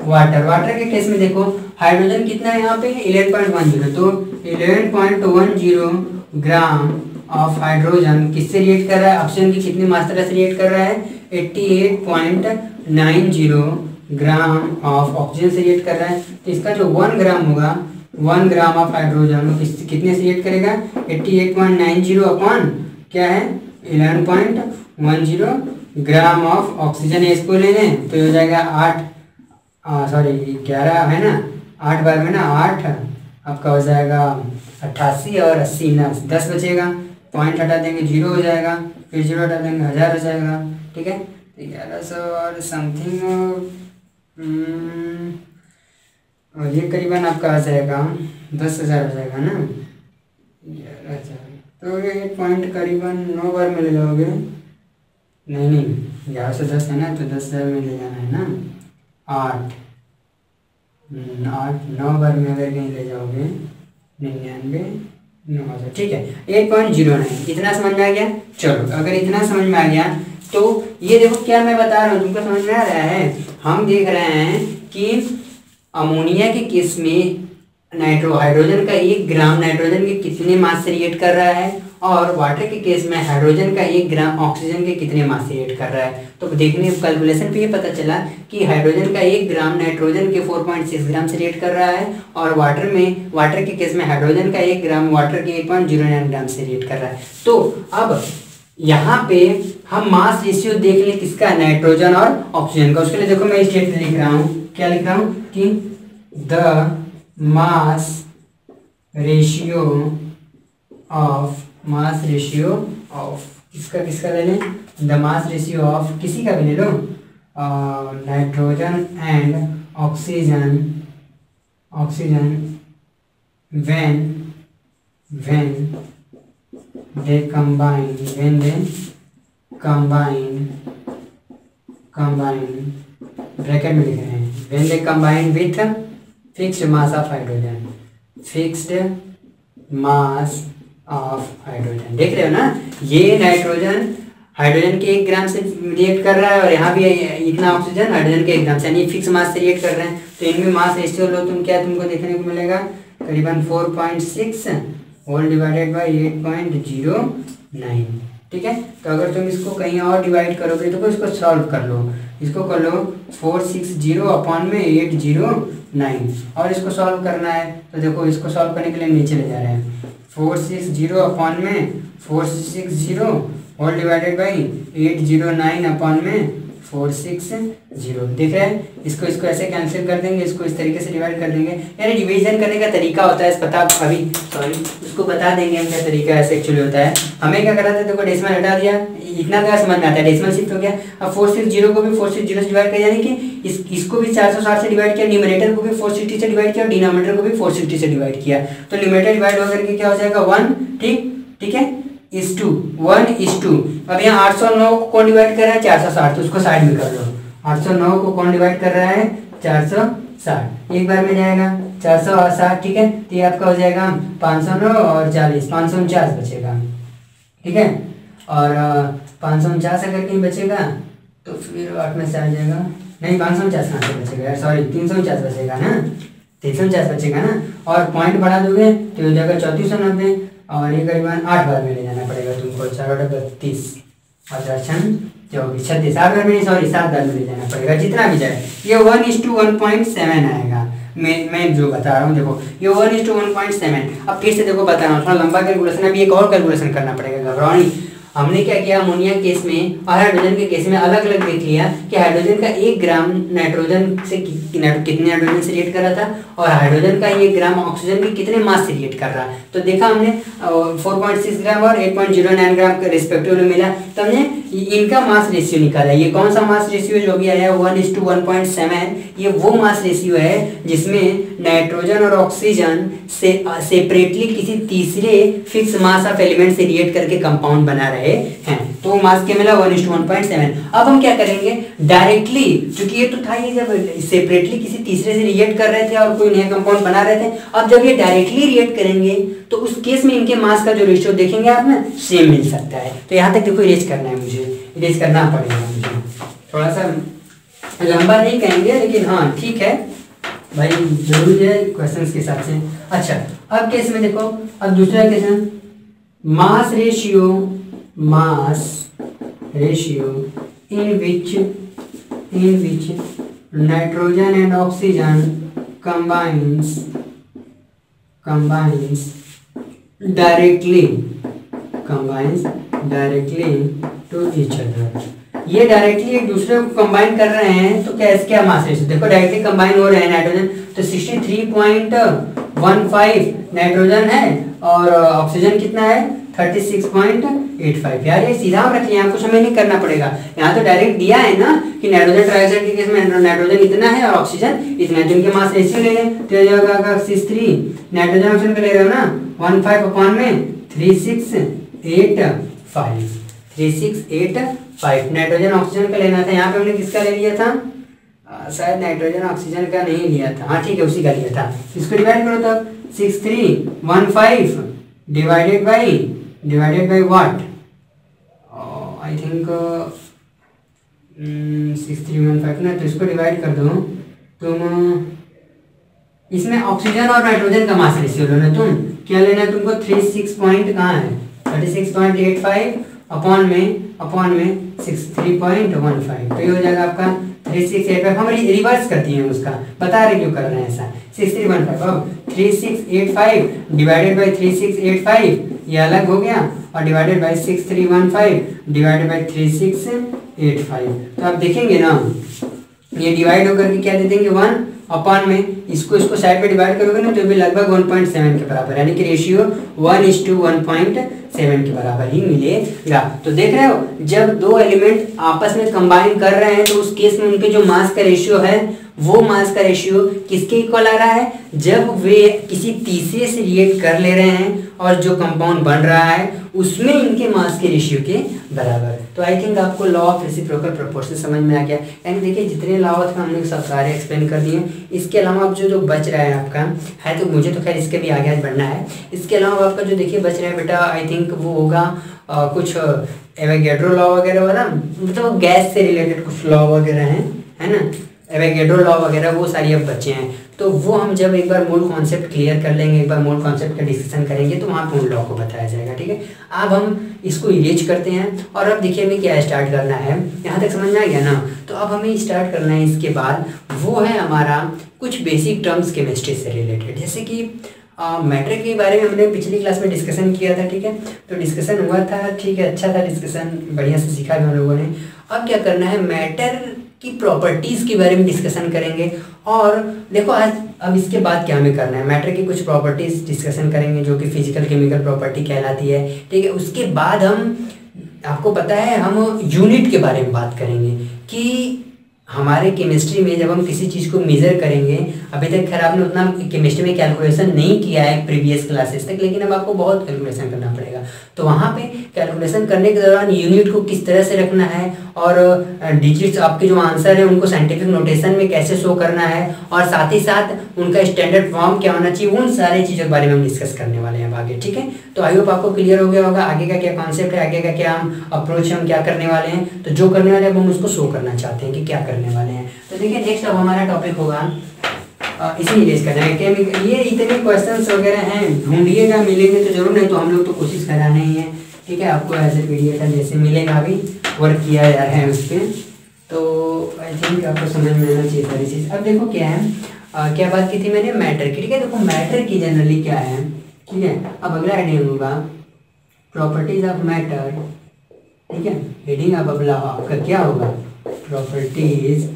वाटर के केस में देखो हाइड्रोजन कितना है यहाँ पे 11.10, तो 11.10 ग्राम ऑफ हाइड्रोजन किससे रिएक्ट कर रहा है, ऑक्सीजन की कितनी मात्रा से रिएक्ट कर रहा है, 88.90 ग्राम ऑफ ऑक्सीजन से रिएक्ट कर रहा है, तो इसका जो 1 ग्राम होगा, 1 ग्राम ऑफ हाइड्रोजन कितने से रिएक्ट करेगा, 88.90 अपॉन क्या है 11.10 ग्राम ऑफ ऑक्सीजन, इसको ले लें तो हो जाएगा 11 है ना, 8 बार में ना 8 आपका हो जाएगा 88 और 80 ना 10 बचेगा, पॉइंट हटा देंगे 0 हो जाएगा, फिर 0 हटा देंगे 1000 हो जाएगा, ठीक है, 1100 और समथिंग और ये करीबन आपका आ जाएगा 10,000 हो जाएगा ना, 11,000, तो ये पॉइंट करीबन 9 बार में ले जाओगे, नहीं 1110 है ना, तो 10,000 में ले जाना है ना, 9 बार में अगर कहीं ले जाओगे 99 9,000, ठीक है, 8.09, इतना समझ में आ गया। चलो अगर इतना समझ में आ गया तो ये देखो क्या मैं बता रहा हूँ तुमको समझ में आ रहा है, हम देख रहे हैं कि अमोनिया के केस में हाइड्रोजन का 1 ग्राम नाइट्रोजन के कितने मास से रिएक्ट कर रहा है, और वाटर के केस में हाइड्रोजन का 1 ग्राम ऑक्सीजन के कितने मास से रिएक्ट कर रहा है। तो देखने कैलकुलेशन पे ये पता चला कि हाइड्रोजन का 1 ग्राम नाइट्रोजन के 4.6 ग्राम से रिएक्ट कर रहा है, और वाटर के केस में हाइड्रोजन का 1 ग्राम वाटर के 1.09 ग्राम से रिएक्ट कर रहा है। तो अब यहाँ पे हम मास रेशियो देख लें किसका, नाइट्रोजन और ऑक्सीजन का। उसके लिए देखो मैं स्टेटमेंट लिख रहा हूँ, क्या लिख रहा हूँ कि द मास रेशियो ऑफ किसका ले लें, द मास रेशियो ऑफ किसी का भी ले लो, nitrogen and oxygen when they combine bracket में लिख रहे हैं, when they combine with fixed mass of hydrogen, देख रहे हो ना, ये नाइट्रोजन हाइड्रोजन के 1 ग्राम से रिएक्ट कर रहा है और यहाँ भी इतना ऑक्सीजन हाइड्रोजन के 1 ग्राम से, यानी फिक्स मास से रिएक्ट कर रहे हैं। तो इनमें मास रेशियो लो तुम क्या तुमको देखने को मिलेगा करीबन 4.6 होल डिवाइडेड बाई 8.09। ठीक है, तो अगर तुम इसको कहीं और डिवाइड करोगे तो इसको सॉल्व कर लो, इसको कर लो 460 अपॉन में 809 और इसको सॉल्व करना है। तो देखो इसको सॉल्व करने के लिए नीचे ले जा रहे हैं 460 अपॉन में 460 होल डिवाइडेड बाई 809 अपॉन में 460। देख रहे हैं, इसको ऐसे कैंसिल कर देंगे, इसको इस तरीके से डिवाइड कर देंगे। यानी डिवीजन करने का तरीका होता है, पता अभी उसको बता देंगे हम क्या तरीका ऐसे एक्चुअली होता है। हमें क्या करा था, देखो डेसिमल हटा दिया, इतना क्या समझ में आता है, डेसिमल शिफ्ट हो गया। अब 460 को भी 460 से डिवाइड किया, यानी कि इसको भी 460 से डिवाइड किया, न्यूमरेटर को भी 460 से डिवाइड किया और डिनोमिनेटर को भी 460 से डिवाइड किया। तो न्यूमरेटर डिवाइड होकर के क्या हो जाएगा 1। ठीक है, is 1:2। अब यहाँ 809 को कौन डिवाइड कर रहा है 460, तो उसको साइड में कर लो। 809 को कौन डिवाइड कर रहा है 460, एक बार में जाएगा 460। ठीक है, तो ये आपका हो जाएगा 509 और 40 549 बचेगा। ठीक है, और 549 अगर कहीं बचेगा तो फिर 8 में से आ जाएगा, नहीं 549 कहाँ से बचेगा यार, सॉरी 349 बचेगा ना, 349 बचेगा ना। और पॉइंट बढ़ा दोगे तो हो जाएगा 3490 और ये करीबन 8 बार में ले जाना पड़ेगा तुमको। 4/32 और 24 36 8 बार में नहीं, सॉरी 7 बार में ले जाना पड़ेगा, जितना भी जाए। ये 1:1.7 आएगा। मैं जो बता रहा हूँ देखो, ये 1:1.7। अब फिर से देखो बता रहा हूँ, थोड़ा लंबा कैलकुलेशन, अभी एक और कैलकुलेशन करना पड़ेगा, घबराओ नहीं। हमने क्या किया, अमोनिया केस में और हाइड्रोजन के केस में अलग अलग देख लिया कि हाइड्रोजन का 1 ग्राम नाइट्रोजन से कितने नाइट्रोजन से रिएक्ट कर रहा था और हाइड्रोजन का 1 ग्राम ऑक्सीजन के कितने मास से रिएक्ट कर रहा है। तो देखा हमने 4.6 ग्राम और 8.09 ग्राम रिस्पेक्टिवली मिला, तो हमने इनका मास रेशियो निकाला। ये कौन सा मास रेशियो जो भी आया 1:1.7, ये वो मास रेशियो है जिसमें नाइट्रोजन और ऑक्सीजन से सेपरेटली किसी तीसरे फिक्स मास ऑफ एलिमेंट से रिएक्ट करके कंपाउंड बना रहे हैं। तो मास क्या मिला 1:1.7। अब हम क्या करेंगे, डायरेक्टली, क्योंकि ये तो था ये जब सेपरेटली किसी तीसरे से रिएक्ट कर रहे थे और कोई नया कंपाउंड बना रहे थे, अब जब ये डायरेक्टली रिएक्ट करेंगे तो उस केस में इनके मास का जो रेशियो देखेंगे आप ना, सेम मिल सकता है। तो यहाँ तक देखो इरेज करना है, मुझे इरेज करना पड़ेगा, मुझे थोड़ा सा लंबा नहीं कहेंगे लेकिन हाँ ठीक है भाई, जरूरी है क्वेश्चंस के हिसाब से। अच्छा, अब केस में देखो, अब दूसरा केस है mass ratio in which nitrogen and oxygen combines directly to each other। ये डायरेक्टली एक दूसरे को कंबाइन कर रहे हैं, तो क्या मास रेशियो देखो, डायरेक्टली कंबाइन हो रहे हैं नाइट्रोजन, तो 63.15 नाइट्रोजन है और ऑक्सीजन कितना है 36.85। यार ये सीधा हम रखिए, यहाँ कुछ हमें नहीं करना पड़ेगा, यहाँ तो डायरेक्ट दिया है ना कि नाइट्रोजन ट्राइऑक्साइड के केस में नाइट्रोजन इतना है और ऑक्सीजन इतना है, तो इनके मास रेशियो ले लें तो ये होगा 63 नाइट्रोजन ऑक्सीजन का ले रहे हो ना 15 अपॉन में 3685 नाइट्रोजन ऑक्सीजन का लेना था। यहाँ पे हमने किसका ले लिया था, शायद नाइट्रोजन ऑक्सीजन का नहीं लिया था, हाँ ठीक है उसी का लिया था। इसको डिवाइड करो तब 6315 divided by what, I think 6315 ना, तो इसको डिवाइड कर दो तुम, इसमें ऑक्सीजन और नाइट्रोजन का मास रेशियो लो ना तुम, क्या लेना है तुमको 36 पॉइंट कहाँ है 36.85 अपॉन में 63.15, तो ये हो जाएगा आपका 3685। हम रिवर्स करती हैं उसका, बता रहे क्यों कर रहे हैं ऐसा, 6315 अब 3685 डिवाइडेड बाई 3685 ये अलग हो गया और डिवाइडेड बाई 6315 डिवाइडेड बाई 3685। तो आप देखेंगे ना ये डिवाइड होकर के क्या दे देंगे 1 अपॉन में, इसको साइड पे डिवाइड करोगे ना तो भी लगभग 1.7 के बराबर, यानी कि रेशियो 1:1.7 के बराबर ही मिलेगा। तो देख रहे हो, जब दो एलिमेंट आपस में कंबाइन कर रहे हैं तो उस केस में उनके जो मास का रेशियो है वो मास का रेशियो किसके इक्वल आ रहा है, जब वे किसी तीसरे से रिएक्ट कर ले रहे हैं और जो कंपाउंड बन रहा है उसमें इनके मास के रेशियो के बराबर। तो आई थिंक आपको लॉ ऑफ रेसिप्रोकल प्रोपोर्शन समझ में आ गया। यानी देखिए जितने लॉ थे हमने सब सारे एक्सप्लेन कर दिए। इसके अलावा अब जो बच रहा है आपका है, तो मुझे तो खैर इसके भी आगे आज बढ़ना है। इसके अलावा आपका जो देखिए बच रहा है बेटा, आई थिंक वो होगा कुछ एवोगैड्रो लॉ वगैरह वाला, मतलब गैस से रिलेटेड कुछ लॉ वगैरह हैं, है ना, एवोगैड्रो लॉ वगैरह, वो सारी अब बचे हैं। तो वो हम जब एक बार मूल कॉन्सेप्ट क्लियर कर लेंगे, एक बार मूल कॉन्सेप्ट का डिस्कशन करेंगे, तो वहाँ पर उन लॉ को बताया जाएगा। ठीक है, अब हम इसको इरेज करते हैं और अब देखिए हमें क्या स्टार्ट करना है। यहाँ तक समझ में आ गया ना। तो अब हमें स्टार्ट करना है इसके बाद, वो है हमारा कुछ बेसिक टर्म्स केमिस्ट्री से रिलेटेड। जैसे कि मैटर के बारे में हमने पिछली क्लास में डिस्कशन किया था। ठीक है, तो डिस्कशन हुआ था, ठीक है, अच्छा था डिस्कसन, बढ़िया से सीखा भी हम लोगों ने। अब क्या करना है, मैटर की प्रॉपर्टीज़ के बारे में डिस्कशन करेंगे। और देखो आज अब इसके बाद क्या हमें करना है, मैटर की कुछ प्रॉपर्टीज़ डिस्कशन करेंगे जो कि फिजिकल केमिकल प्रॉपर्टी कहलाती है। ठीक है, उसके बाद हम, आपको पता है, हम यूनिट के बारे में बात करेंगे कि हमारे केमिस्ट्री में जब हम किसी चीज़ को मेज़र करेंगे, अभी तक खैर आपने उतना केमिस्ट्री में कैलकुलेशन नहीं किया है प्रीवियस क्लासेस तक, लेकिन अब आपको बहुत कैलकुलेशन करना पड़ेगा। तो वहाँ पे कैलकुलेशन करने के दौरान यूनिट को किस तरह से रखना है और डिजिट्स आपके जो आंसर है उनको साइंटिफिक नोटेशन में कैसे शो करना है, और साथ ही साथ उनका स्टैंडर्ड फॉर्म क्या होना चाहिए, उन सारी चीज़ों के बारे में हम डिस्कस करने वाले हैं आगे। ठीक है, तो आई होप आपको क्लियर हो गया होगा आगे का क्या कॉन्सेप्ट है, आगे का क्या हम अप्रोच हम क्या करने वाले हैं। तो जो करने वाले हैं हम उसको शो करना चाहते हैं कि क्या करने वाले हैं। तो देखिए नेक्स्ट अब हमारा टॉपिक होगा, इसी रिलेट करना है केमिकल। ये इतने क्वेश्चंस वगैरह हैं, ढूंढिएगा, मिलेंगे तो जरूर, नहीं तो हम लोग तो कोशिश कराना ही है। ठीक है, आपको एज ए पीडीएफ जैसे मिलेगा, अभी वर्क किया जा रहा है उस पर, तो आई थिंक आपको समझ में आना चाहिए सारी चीज़। अब देखो क्या है, क्या बात की थी मैंने, मैटर की। ठीक है, देखो मैटर की जनरली क्या है। ठीक है, अब अगला हेडिंग होगा प्रॉपर्टीज ऑफ मैटर। ठीक है, हेडिंग अब अगला आपका क्या होगा, प्रॉपर्टीज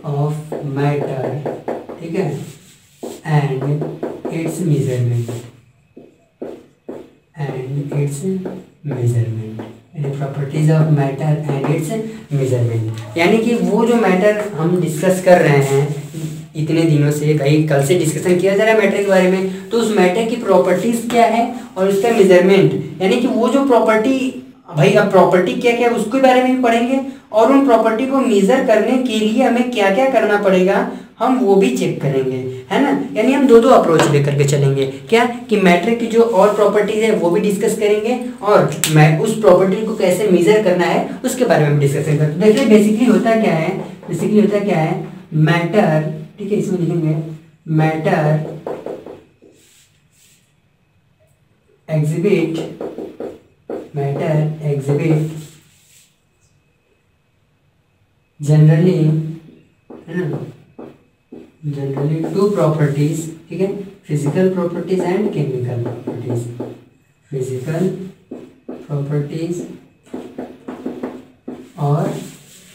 ऑफ मैटर। ठीक है, and it's measurement, and it's measurement, properties of matter and it's measurement. यानी कि वो जो मैटर हम डिस्कस कर रहे हैं इतने दिनों से, भाई कल से डिस्कशन किया जा रहा है मैटर के बारे में, तो उस मैटर की प्रॉपर्टीज क्या है और उसका मेजरमेंट, यानी कि वो जो प्रॉपर्टी, भाई अब प्रॉपर्टी क्या क्या है उसके बारे में भी पढ़ेंगे, और उन प्रॉपर्टी को मेजर करने के लिए हमें क्या क्या करना पड़ेगा हम वो भी चेक करेंगे, है ना। यानी हम दो अप्रोच लेकर के चलेंगे, क्या कि मैटर की जो और प्रॉपर्टीज है वो भी डिस्कस करेंगे, और मैं उस प्रॉपर्टी को कैसे मेजर करना है उसके बारे में डिस्कस करेंगे। देखिए बेसिकली होता क्या है, मैटर, ठीक है, इसमें लिखेंगे मैटर एग्जिबिट जनरली, है ना, जनरली टू प्रॉपर्टीज। ठीक है, physical properties and chemical properties, physical properties और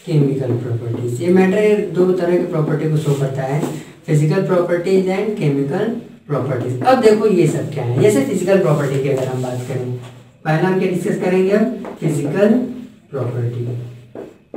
केमिकल प्रॉपर्टीज। ये मैटर दो तरह की प्रॉपर्टी को शो करता है, physical properties and chemical properties. अब देखो ये सब क्या है, जैसे फिजिकल प्रॉपर्टी की अगर हम बात करें, पहला हम क्या डिस्कस करेंगे, अब physical property.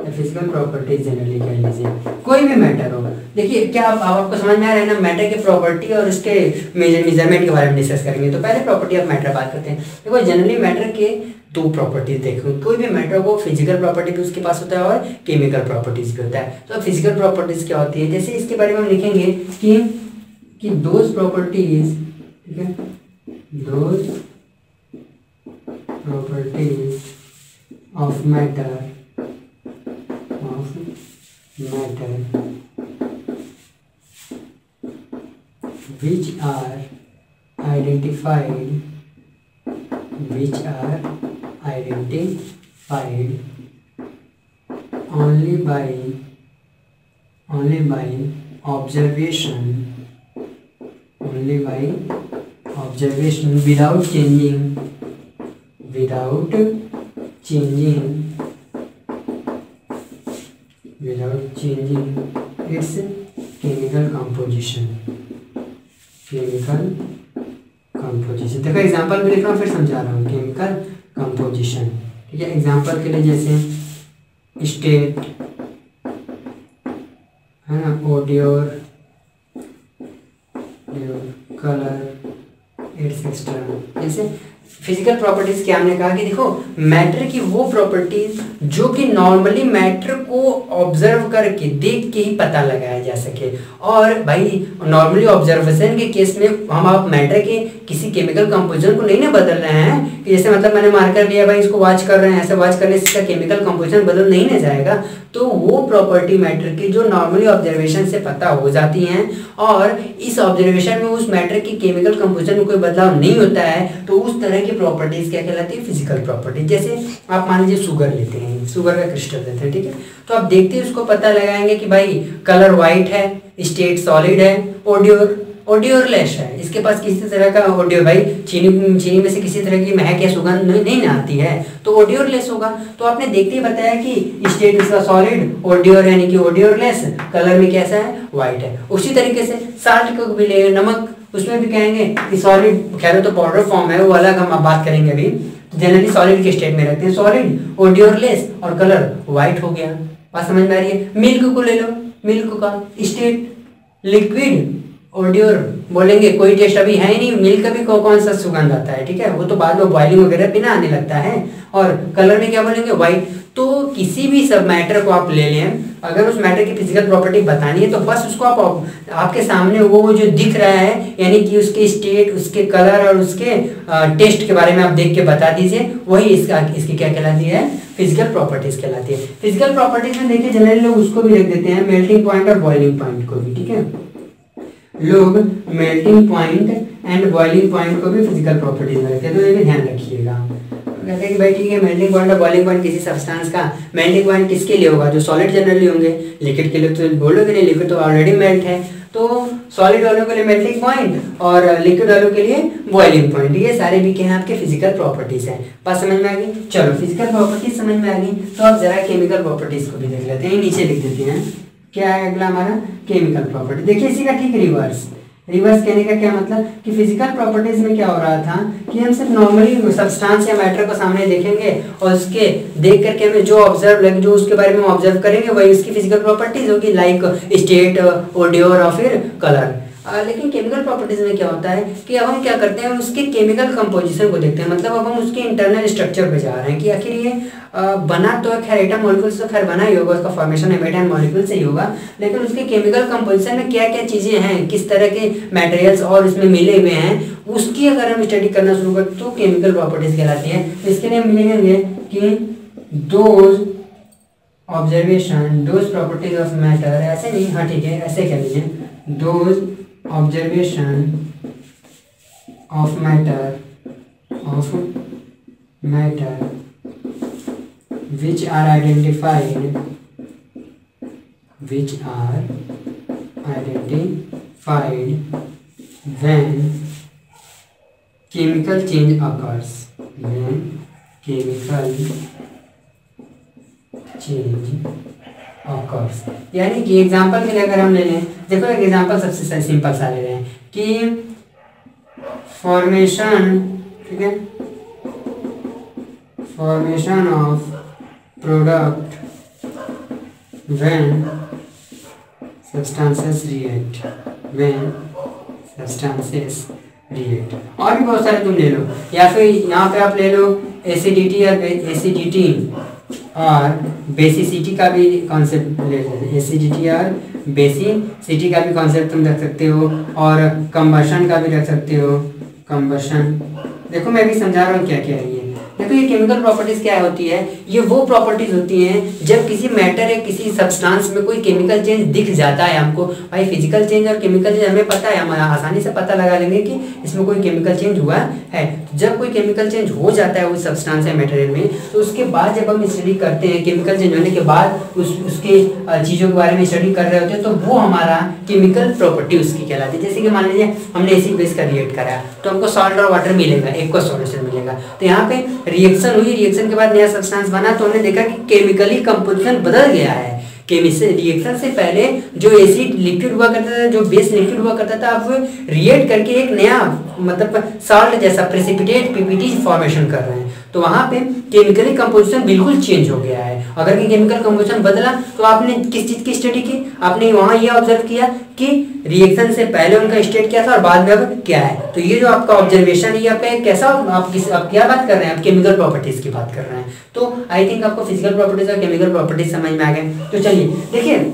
Physical properties generally कह लीजिए, कोई भी मैटर हो। देखिए क्या आपको समझ में आ रहा है ना, मैटर की प्रॉपर्टी और उसके मेजरमेंट के बारे में डिस्कस करेंगे। तो पहले प्रॉपर्टी ऑफ मैटर बात करते हैं। देखो जनरली मैटर के दो प्रॉपर्टीज देखो, कोई भी मैटर को फिजिकल प्रॉपर्टी भी उसके पास होता है और केमिकल प्रॉपर्टीज भी होता है। तो फिजिकल प्रॉपर्टीज क्या होती है, जैसे इसके बारे में हम लिखेंगे कि दोज प्रॉपर्टीज, ठीक है, those properties of matter which are identified only by observation, without changing its chemical composition। देखो एग्जांपल भी लिख रहा हूँ, फिर समझा रहा हूँ। केमिकल कंपोजिशन, ठीक है, एग्जांपल के लिए जैसे स्टेट है ना, ओडियोर, कलर एटसेट्रा। जैसे फिजिकल प्रॉपर्टीज क्या हमने कहा कि देखो मैटर की वो प्रॉपर्टीज जो कि नॉर्मली मैटर को ऑब्जर्व करके देख के ही पता लगाया जा सके। और भाई नॉर्मली ऑब्जर्वेशन के केस में हम आप मैटर के किसी केमिकल कंपोजिशन को नहीं ना बदल रहे हैं कि जैसे मतलब मैंने मार्कर लिया भाई इसको वॉच कर रहे हैं, ऐसे वॉच करने से इसका केमिकल कंपोजिशन बदल नहीं ना जाएगा। तो वो प्रॉपर्टी मैटर की जो नॉर्मली ऑब्जर्वेशन से पता हो जाती हैं और इस ऑब्जर्वेशन में उस मैटर की केमिकल कंपोजिशन में कोई बदलाव नहीं होता है, तो उस तरह की प्रॉपर्टीज क्या कहलाती है, फिजिकल प्रॉपर्टी। जैसे आप मान लीजिए शुगर लेते हैं, शुगर का क्रिस्टल लेते हैं, ठीक है, तो आप देखते हैं उसको पता लगाएंगे कि भाई कलर वाइट है, स्टेट सॉलिड है, ओडियोरलेस है, इसके पास किसी तरह का ओडियो भाई चीनी में से किसी तरह की महक या सुगंध नहीं ना आती है, तो ओडियोरलेस होगा। तो आपने देखते ही बताया कि स्टेट इसका सॉलिड, ओडियोर यानी कि ओडियोरलेस, कलर में कैसा है, वाइट है। उसी तरीके से साल्ट को भी ले, नमक, उसमें भी कहेंगे कि सॉलिड, खैर तो पाउडर फॉर्म है वो अलग हम बात करेंगे अभी, तो जनरली सॉलिड के स्टेट में रखते हैं, सॉलिड, ओडियोरलेस और कलर वाइट हो गया। बात समझ में आ रही है। मिल्क को ले लो, मिल्क का स्टेट लिक्विड, ओडियोर बोलेंगे कोई टेस्ट अभी है ही नहीं, मिल्क का भी कौन सा सुगंध आता है, ठीक है, वो तो बाद में बॉइलिंग वगैरह पे ना आने लगता है। और कलर में क्या बोलेंगे, वाइट। तो किसी भी सब मैटर को आप ले लें, अगर उस मैटर की फिजिकल प्रॉपर्टी बतानी है तो बस उसको आप आपके सामने वो जो दिख रहा है यानी कि उसके स्टेट, उसके कलर और उसके टेस्ट के बारे में आप देख के बता दीजिए, वही इसकी क्या कहलाती है, फिजिकल प्रॉपर्टीज कहलाती है। फिजिकल प्रॉपर्टीज में देखिए जनरली लोग उसको भी लिख देते हैं, मेल्टिंग पॉइंट और बॉइलिंग पॉइंट को भी, ठीक है, लोग melting point and boiling point को भी फिजिकल प्रॉपर्टीज में रखते हैं, तो ये भी ध्यान रखिएगा। कहते हैं कि भाई ठीक है मेल्टिंग पॉइंट और बॉइलिंग पॉइंट किसी सब्सटेंस का, मेल्टिंग पॉइंट किसके लिए होगा, जो सॉलिड जनरली होंगे, लिक्विड के लिए तो बोलोगे नहीं, लिक्विड तो ऑलरेडी मेल्ट है, तो सॉलिड वालों के लिए मेल्टिंग पॉइंट और लिक्विड वालों के लिए बॉइलिंग पॉइंट। ये सारे भी क्या हैं आपके फिजिकल प्रॉपर्टीज हैं। बात समझ में आ गई। चलो फिजिकल प्रॉपर्टीज समझ में आ गई, तो अब जरा केमिकल प्रॉपर्टीज को भी देख लेते हैं, नीचे लिख देते हैं। क्या है अगला हमारा, केमिकल प्रॉपर्टी। देखिए इसी का ठीक रिवर्स कहने का क्या मतलब कि फिजिकल प्रॉपर्टीज में क्या हो रहा था कि हम सिर्फ नॉर्मली सब्सटेंस या मैटर को सामने देखेंगे और उसके देख करके हमें जो ऑब्जर्व लगे, जो उसके बारे में ऑब्जर्व करेंगे वही उसकी फिजिकल प्रॉपर्टीज होगी, लाइक स्टेट, ओडियोर और फिर कलर। लेकिन केमिकल प्रॉपर्टीज में क्या होता है कि अब हम क्या करते हैं, उसके केमिकल कंपोजिशन को देखते हैं, मतलब अब हम उसके इंटरनल स्ट्रक्चर पे जा रहे हैं कि आखिर ये बना तो खैर एटम मॉलिक्यूल से खैर बना ही होगा, उसका फॉर्मेशन एटम मॉलिक्यूल से ही होगा, लेकिन उसके केमिकल कंपोजिशन में क्या क्या चीज़ें हैं, किस तरह के मटेरियल्स और इसमें मिले हुए हैं, उसकी अगर हम स्टडी करना शुरू करें तो केमिकल प्रॉपर्टीज कहलाती है। इसके लिए हम लिखेंगे कि those observation, those properties of matter, ऐसे नहीं, हाँ ठीक है ऐसे कह लीजिए, those observation of matter which are identified when chemical change occurs, यानी कि एग्जांपल के लिए अगर हम ले लें, देखो एक एग्जांपल सबसे सिंपल सा ले रहे हैं कि फॉर्मेशन, ठीक है, formation of product when substances react, और भी बहुत सारे तुम ले लो, या फिर यहाँ पे आप ले लो एसिडिटी और बेसिसिटी का भी कॉन्सेप्ट ले लेते हैं, एसिडिटी और बेसिसिटी का भी कॉन्सेप्ट तुम रख सकते हो, और कंबशन का भी रख सकते हो, कंबशन। देखो मैं भी समझा रहा हूँ क्या क्या है ये। देखो ये केमिकल प्रॉपर्टीज क्या होती है, ये वो प्रॉपर्टीज होती हैं जब किसी मैटर या किसी सब्सटेंस में कोई केमिकल चेंज दिख जाता है हमको। भाई फिजिकल चेंज और केमिकल चेंज हमें पता है, हम आसानी से पता लगा लेंगे कि इसमें कोई केमिकल चेंज हुआ है। जब कोई केमिकल चेंज हो जाता है उस सब्सटेंस या मटेरियल में, तो उसके बाद जब हम स्टडी करते हैं, केमिकल चेंज होने के बाद उसके चीज़ों के बारे में स्टडी कर रहे होते हैं, तो वो हमारा केमिकल प्रॉपर्टी उसकी कहलाती है। जैसे कि मान लीजिए हमने एसिड बेस का रिएक्ट करा तो हमको सॉल्ट और वाटर मिलेगा, एक सॉल्यूशन मिलेगा, तो यहाँ पे रिएक्शन हुई, रिएक्शन के बाद नया सब्सटेंस बना, तो हमने देखा कि केमिकली कंपोजिशन बदल गया है। रिएक्शन से पहले जो एसिड लिक्विड हुआ करता था, जो बेस लिक्विड हुआ करता था, अब रिएक्ट करके एक नया मतलब सॉल्ट जैसा प्रेसिपिटेट पीपीटी फॉर्मेशन कर रहे हैं। तो वहाँ पे केमिकली कंपोजिशन बिल्कुल चेंज हो गया है। अगर कि केमिकल कंपोजिशन बदला तो आपने किस चीज़ की स्टडी की, आपने वहाँ ये ऑब्जर्व किया कि रिएक्शन से पहले उनका स्टेट क्या था और बाद में अब क्या है। तो ये जो आपका ऑब्जर्वेशन ये आपका कैसा, आप क्या बात कर रहे हैं, आप केमिकल प्रॉपर्टीज की बात कर रहे हैं। तो आई थिंक आपको फिजिकल प्रॉपर्टीज और केमिकल प्रॉपर्टीज समझ में आ गए। तो चलिए देखिए,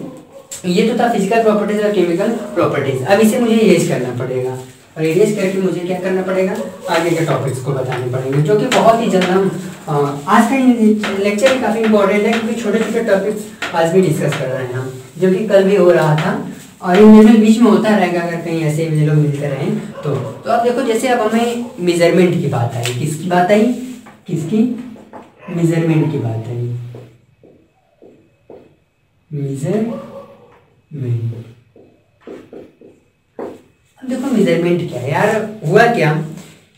ये तो था फिजिकल प्रॉपर्टीज और केमिकल प्रॉपर्टीज। अब इसे मुझे इरेज करना पड़ेगा, और इरेज करके मुझे क्या करना पड़ेगा, आगे के टॉपिक्स को बताने पड़ेंगे, जो कि बहुत ही जल्द हम आज का लेक्चर भी काफ़ी इंपॉर्टेंट है, क्योंकि छोटे छोटे टॉपिक्स आज भी डिस्कस कर रहे हैं हम, जो कि कल भी हो रहा था और इन बीच में होता रहेगा अगर कहीं ऐसे लोग मिलते रहें तो। अब देखो, जैसे अब हमें मेजरमेंट की बात आई, किसकी बात आई, किसकी, मेजरमेंट की बात आई, मेजरमेंट। अब देखो मेजरमेंट क्या है यार, हुआ क्या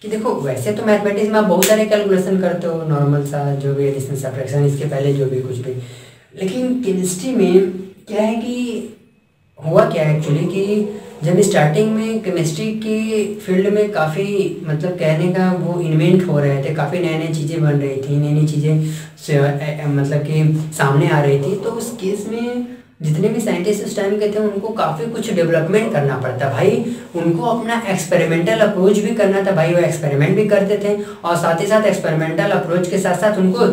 कि देखो, वैसे तो मैथमेटिक्स में आप बहुत सारे कैलकुलेशन करते हो, नॉर्मल सा जो भी एडिशन सब्ट्रैक्शन, इसके पहले जो भी कुछ भी, लेकिन केमिस्ट्री में क्या है कि हुआ क्या एक्चुअली कि जब स्टार्टिंग में केमिस्ट्री की फील्ड में काफ़ी मतलब कहने का वो इन्वेंट हो रहे थे, काफ़ी नई नई चीज़ें बन रही थी, नई नई चीज़ें मतलब कि सामने आ रही थी। तो उस केस में जितने भी साइंटिस्ट उस टाइम के थे उनको काफ़ी कुछ डेवलपमेंट करना पड़ता भाई, उनको अपना एक्सपेरिमेंटल अप्रोच भी करना था भाई, वो एक्सपेरिमेंट भी करते थे और साथ ही साथ एक्सपेरिमेंटल अप्रोच के साथ साथ उनको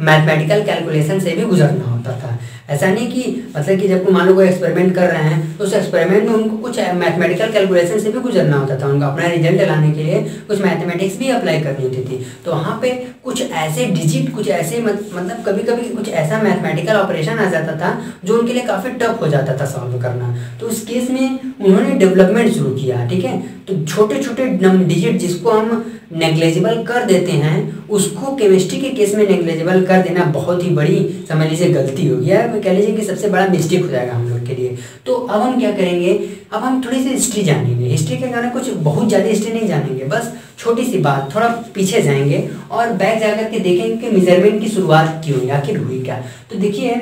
मैथमेटिकल कैलकुलेशन से भी गुजरना होता था। ऐसा नहीं कि मतलब कि जब मान लो कोई एक्सपेरिमेंट कर रहे हैं तो उस एक्सपेरिमेंट में उनको कुछ मैथमेटिकल कैलकुलेशन से भी गुजरना होता था, उनको अपना रिजल्ट लाने के लिए कुछ मैथमेटिक्स भी अप्लाई करनी होती थी। तो वहाँ पे कुछ ऐसे डिजिट, कुछ ऐसे मतलब कभी कभी कुछ ऐसा मैथमेटिकल ऑपरेशन आ जाता था जो उनके लिए काफ़ी टफ हो जाता था सॉल्व करना। तो उस केस में उन्होंने डेवलपमेंट शुरू किया, ठीक है। तो छोटे छोटे डिजिट जिसको हम नेग्लेजिबल कर देते हैं, उसको केमिस्ट्री के केस में नेग्लेजिबल कर देना बहुत ही बड़ी, समझ लीजिए, गलती हो गया, कह लीजिए कि सबसे बड़ा मिस्टेक हो जाएगा हम लोग के लिए। तो अब हम क्या करेंगे, अब हम थोड़ी सी हिस्ट्री जानेंगे। हिस्ट्री के कारण कुछ बहुत ज़्यादा हिस्ट्री नहीं जानेंगे, बस छोटी सी बात, थोड़ा पीछे जाएंगे और बैक जा करके देखेंगे कि मेजरमेंट की शुरुआत क्यों हुई, आखिर हुई क्या। तो देखिए,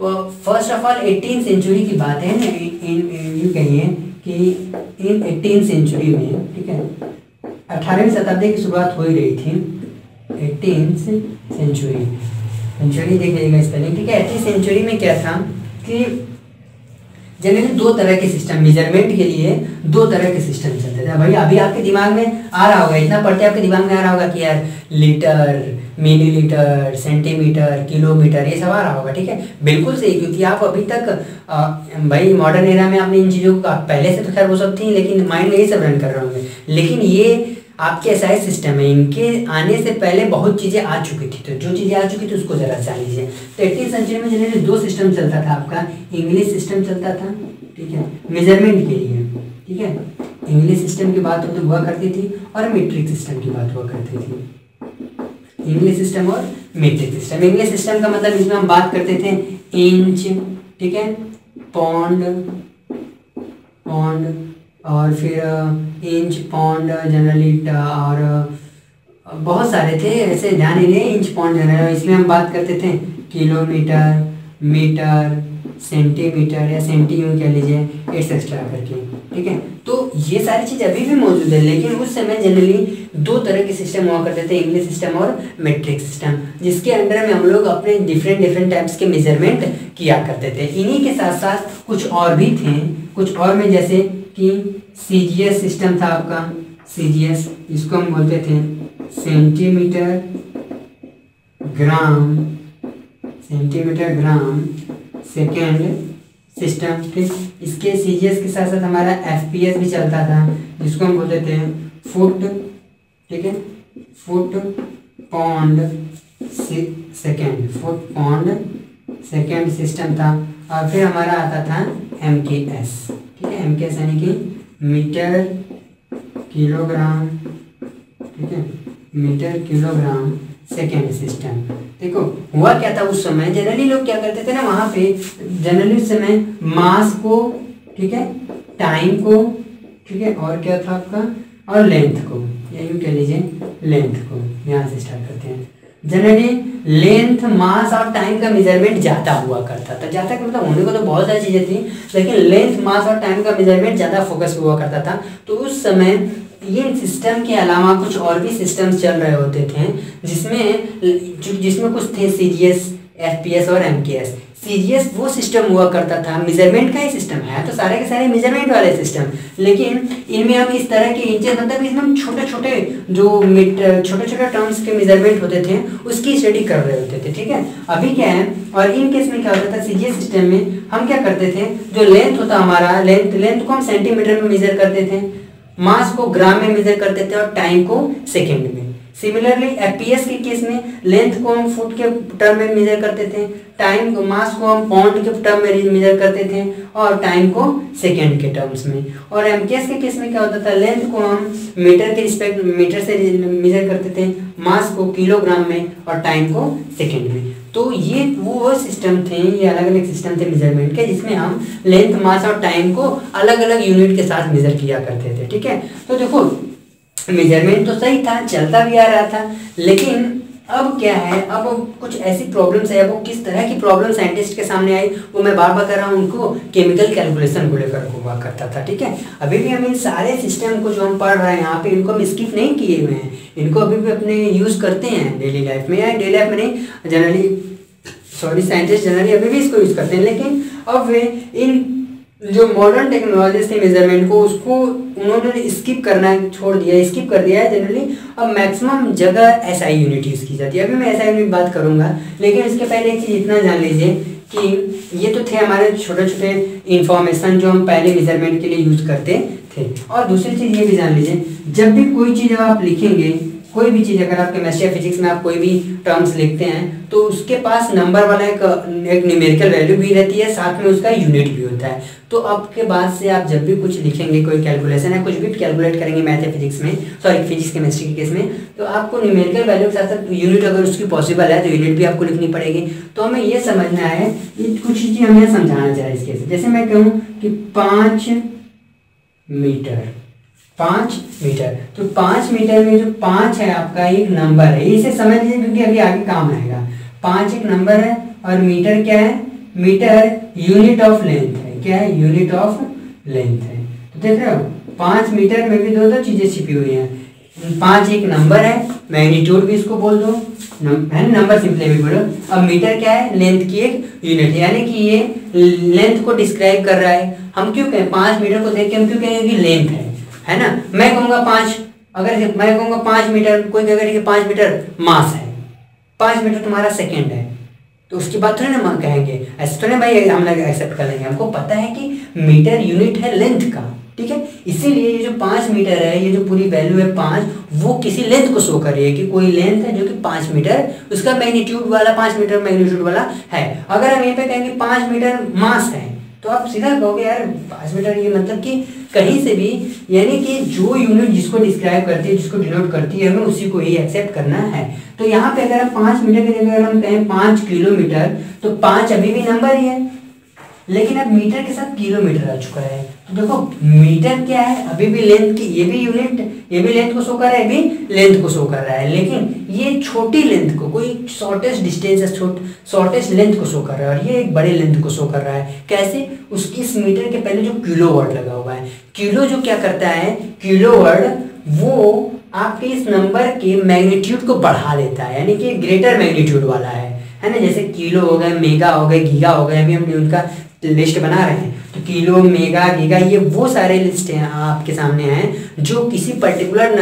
फर्स्ट ऑफ ऑल 18वीं सेंचुरी की बात है, यूँ कहिए कि इन 18वीं सेंचुरी में, ठीक है, 18वीं शताब्दी की शुरुआत हो ही रही थी। 18वीं सेंचुरी देख लीजिएगा स्पेलिंग, ठीक है। 18वीं सेंचुरी में क्या था कि जनरली दो तरह के सिस्टम, मेजरमेंट के लिए दो तरह के सिस्टम चलते थे भाई। अभी आपके दिमाग में आ रहा होगा, इतना पढ़ते आपके दिमाग में आ रहा होगा कि यार लीटर, मिलीलीटर, सेंटीमीटर, किलोमीटर, ये सब आ रहा होगा, ठीक है। बिल्कुल सही, क्योंकि आप अभी तक भाई मॉडर्न एरा में आपने इन चीज़ों को, पहले से तो खैर वो सब थी, लेकिन माइंड में ये सब रन कर रहे होंगे। लेकिन ये आपके ऐसा सिस्टम है, इनके आने से पहले बहुत चीज़ें आ चुकी थी। तो जो चीज़ें आ चुकी थी उसको ज़रा जान लीजिए। तो 18वीं सेंचुरी में जनरली दो सिस्टम चलता था आपका, इंग्लिश सिस्टम चलता था, ठीक है, मेजरमेंट के लिए, ठीक है। इंग्लिश सिस्टम की बात तो हुआ करती थी और मीट्रिक सिस्टम की बात हुआ करती थी। इंग्लिश सिस्टम और मीट्रिक सिस्टम। इंग्लिश सिस्टम का मतलब इसमें हम बात करते थे इंच, ठीक है, पौंड और फिर इंच, पौंड जनरली, और बहुत सारे थे ऐसे, ध्यान ही नहीं, इंच, पौंड जनरली। इसमें हम बात करते थे किलोमीटर, मीटर, सेंटीमीटर या सेंटी यूँ कह लीजिए, एक्सेट्रा करके, ठीक है। तो ये सारी चीज़ अभी भी मौजूद है, लेकिन उस समय जनरली दो तरह के सिस्टम हुआ करते थे, इंग्लिश सिस्टम और मेट्रिक सिस्टम, जिसके अंडर में हम लोग अपने डिफरेंट टाइप्स के मेजरमेंट किया करते थे। इन्हीं के साथ साथ कुछ और भी थे, कुछ और में जैसे कि सीजीएस सिस्टम था आपका, सीजीएस जिसको हम बोलते थे सेंटीमीटर ग्राम सेकेंड सिस्टम, ठीक। इसके सीजीएस के साथ साथ हमारा एफपीएस भी चलता था, जिसको हम बोलते थे फुट, ठीक है, फुट पौंड सेकेंड सिस्टम था। और फिर हमारा आता था एमकेएस, ठीक है, एमकेएस यानी कि मीटर किलोग्राम, ठीक है, मीटर किलोग्राम सेकेंड सिस्टम। देखो हुआ क्या था उस समय, जनरली लोग क्या करते थे ना, वहाँ पे जनरली उस समय मास को, ठीक है, टाइम को, ठीक है, और क्या था आपका, और लेंथ को, या यूँ कह लीजिए लेंथ को, यहाँ से स्टार्ट करते हैं। जनरली लेंथ, मास और टाइम का मेजरमेंट ज़्यादा हुआ करता था। ज़्यादा का मतलब होने को तो बहुत सारी चीज़ें थी, लेकिन लेंथ, मास और टाइम का मेजरमेंट ज़्यादा फोकस हुआ करता था। तो उस समय ये सिस्टम के अलावा कुछ और भी सिस्टम्स चल रहे होते थे जिसमें कुछ थे सीजीएस, एफपीएस और एमकेएस। सीजीएस वो सिस्टम हुआ करता था, मेजरमेंट का ही सिस्टम है, तो सारे के सारे मेजरमेंट वाले सिस्टम, लेकिन इनमें हम इस तरह के इंचेस मतलब इसमें छोटे छोटे जो छोटे छोटे टर्म्स के मेजरमेंट होते थे उसकी स्टडी कर रहे होते थे। ठीक है, अभी क्या है, और इन केस में क्या होता था, सीजीएस सिस्टम में हम क्या करते थे, जो लेंथ होता हमारा, लेंथ को हम सेंटीमीटर में मेजर करते थे, मास को ग्राम में मेजर करते थे और टाइम को सेकेंड में। सिमिलरली एफपीएस के केस में लेंथ को हम फुट के टर्म में मेजर करते थे, टाइम को, मास को हम पाउंड के टर्म में मेजर करते थे और टाइम को सेकंड के टर्म्स में। और एमकेएस के केस में क्या होता था, लेंथ को हम मीटर के रिस्पेक्ट मीटर से मेजर करते थे, मास को किलोग्राम में और टाइम को सेकंड में। तो ये वो सिस्टम थे, ये अलग अलग सिस्टम थे मेजरमेंट के, जिसमें हम लेंथ, मास और टाइम को अलग अलग यूनिट के साथ मेजर किया करते थे। ठीक है, तो देखो मेजरमेंट तो सही था, चलता भी आ रहा था, लेकिन अब क्या है, अब कुछ ऐसी प्रॉब्लम्स है, वो किस तरह की प्रॉब्लम साइंटिस्ट के सामने आई वो मैं बार बार कर रहा हूँ, उनको केमिकल कैलकुलेशन को लेकर हुआ करता था। ठीक है, अभी भी हम इन सारे सिस्टम को जो हम पढ़ रहे हैं यहाँ पे, इनको हम स्किप नहीं किए हुए हैं, इनको अभी भी अपने यूज़ करते हैं डेली लाइफ में, या डेली लाइफ में नहीं, जनरली साइंटिस्ट जनरली अभी भी इसको यूज़ करते हैं, लेकिन अब वे इन जो मॉडर्न टेक्नोलॉजीज थे मेजरमेंट को, उसको उन्होंने स्किप करना छोड़ दिया, स्किप कर दिया है जनरली। अब मैक्सिमम जगह एसआई यूनिट यूज़ की जाती है, अभी मैं एसआई यूनिट बात करूंगा, लेकिन इसके पहले एक चीज़ इतना जान लीजिए कि ये तो थे हमारे छोटे छोटे इंफॉर्मेशन जो हम पहले मेजरमेंट के लिए यूज़ करते थे। और दूसरी चीज़ ये भी जान लीजिए, जब भी कोई चीज़ आप लिखेंगे, कोई भी चीज़ अगर आप केमिस्ट्री या फिजिक्स में आप कोई भी टर्म्स लिखते हैं तो उसके पास नंबर वाला एक न्यूमेरिकल वैल्यू भी रहती है, साथ में उसका यूनिट भी होता है। तो अब के बाद से आप जब भी कुछ लिखेंगे, कोई कैलकुलेशन है, कुछ भी कैलकुलेट करेंगे मैथ या फिजिक्स में, सॉरी फिजिक्स केमिस्ट्री के केस में, तो आपको न्यूमेरिकल वैल्यू के साथ साथ यूनिट अगर उसकी पॉसिबल है तो यूनिट भी आपको लिखनी पड़ेगी। तो हमें ये समझना है, ये कुछ चीज़ें हमें समझाना चाहिए इसके से। जैसे मैं कहूँ कि 5 मीटर, 5 मीटर, तो 5 मीटर में जो 5 है आपका एक नंबर है, इसे समझ लीजिए क्योंकि अभी आगे काम आएगा। 5 एक नंबर है और मीटर क्या है, मीटर यूनिट ऑफ लेंथ है, क्या है, यूनिट ऑफ लेंथ है। तो देख रहे हो 5 मीटर में भी दो चीजें छिपी हुई हैं। 5 एक नंबर है, मैग्नीट्यूड भी इसको बोल दो, है नंबर सिंपली भी बोलो। अब मीटर क्या है, लेंथ की एक यूनिट, यानी कि ये लेंथ को डिस्क्राइब कर रहा है। हम क्यों कहें 5 मीटर को देख के हम क्यों कहेंगे कि लेंथ है ना। मैं कहूँगा 5, अगर मैं कहूँगा 5 मीटर, कोई कहेगा कि 5 मीटर मास है, 5 मीटर तुम्हारा सेकेंड है, तो उसकी बात थोड़ी ना कहेंगे, ऐसे थोड़ी भाई हम लोग एक्सेप्ट कर लेंगे। हमको पता है कि मीटर यूनिट है लेंथ का, ठीक है। इसीलिए ये जो 5 मीटर है, ये जो पूरी वैल्यू है 5, वो किसी लेंथ को शो कर रही है कि कोई लेंथ है जो कि 5 मीटर, उसका मैग्नीट्यूड वाला 5 मीटर मैग्नीट्यूड वाला है। अगर हम यहीं पे कहेंगे 5 मीटर मास है, तो आप सीधा कहोगे यार 5 मीटर, ये मतलब कि कहीं से भी, यानी कि जो यूनिट जिसको डिस्क्राइब करती है, जिसको डिनोट करती है, हमें उसी को ही एक्सेप्ट करना है। तो यहाँ पे अगर हम 5 मीटर की जगह अगर हम कहें 5 किलोमीटर, तो 5 अभी भी नंबर ही है, लेकिन अब मीटर के साथ किलोमीटर आ चुका है। तो देखो मीटर क्या है, अभी भी लेंथ की, ये भी यूनिट, ये भी लेंथ को शो कर रहा है, ये भी लेंथ को शो कर रहा है, लेकिन ये छोटी लेंथ को, कोई शॉर्टेस्ट डिस्टेंस या शॉर्टेस्ट लेंथ को शो कर रहा है, और ये एक बड़े लेंथ को शो कर रहा है। कैसे, उसकी इस मीटर के पहले जो किलो वर्ड लगा हुआ है, किलो जो क्या करता है, किलो वर्ड वो आपके इस नंबर के मैग्नीट्यूड को बढ़ा देता है, यानी कि ग्रेटर मैग्नीट्यूड वाला है ना। जैसे किलो हो गए, मेगा हो गए, गीगा हो गए, अभी हम उनका लिस्ट बना रहे हैं। तो किलो, मेगा, गीगा, ये वो सारे लिस्ट हैं आपके सामने हैं जो किसी पर्टिकुलर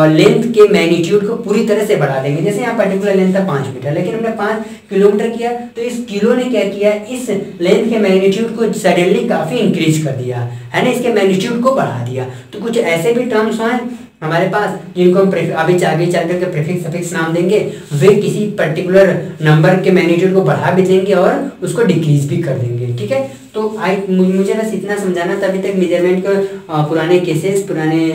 लेंथ के मैग्नीट्यूड को पूरी तरह से बढ़ा देंगे। जैसे यहाँ पर्टिकुलर लेंथ था 5 मीटर, लेकिन हमने 5 किलोमीटर किया, तो इस किलो ने क्या किया, इस लेंथ के मैग्नीट्यूड को सडनली काफ़ी इंक्रीज कर दिया है ना, इसके मैग्नीट्यूड को बढ़ा दिया। तो कुछ ऐसे भी टर्म्स हैं हमारे पास जिनको हम अभी आगे चल करके प्रीफिक्स सफिक्स नाम देंगे, वे किसी पर्टिकुलर नंबर के मैग्नीट्यूड को बढ़ा भी देंगे और उसको डिक्रीज भी कर देंगे, ठीक है। तो मुझे बस इतना समझाना था अभी तक मेजरमेंट के पुराने केसेस, पुराने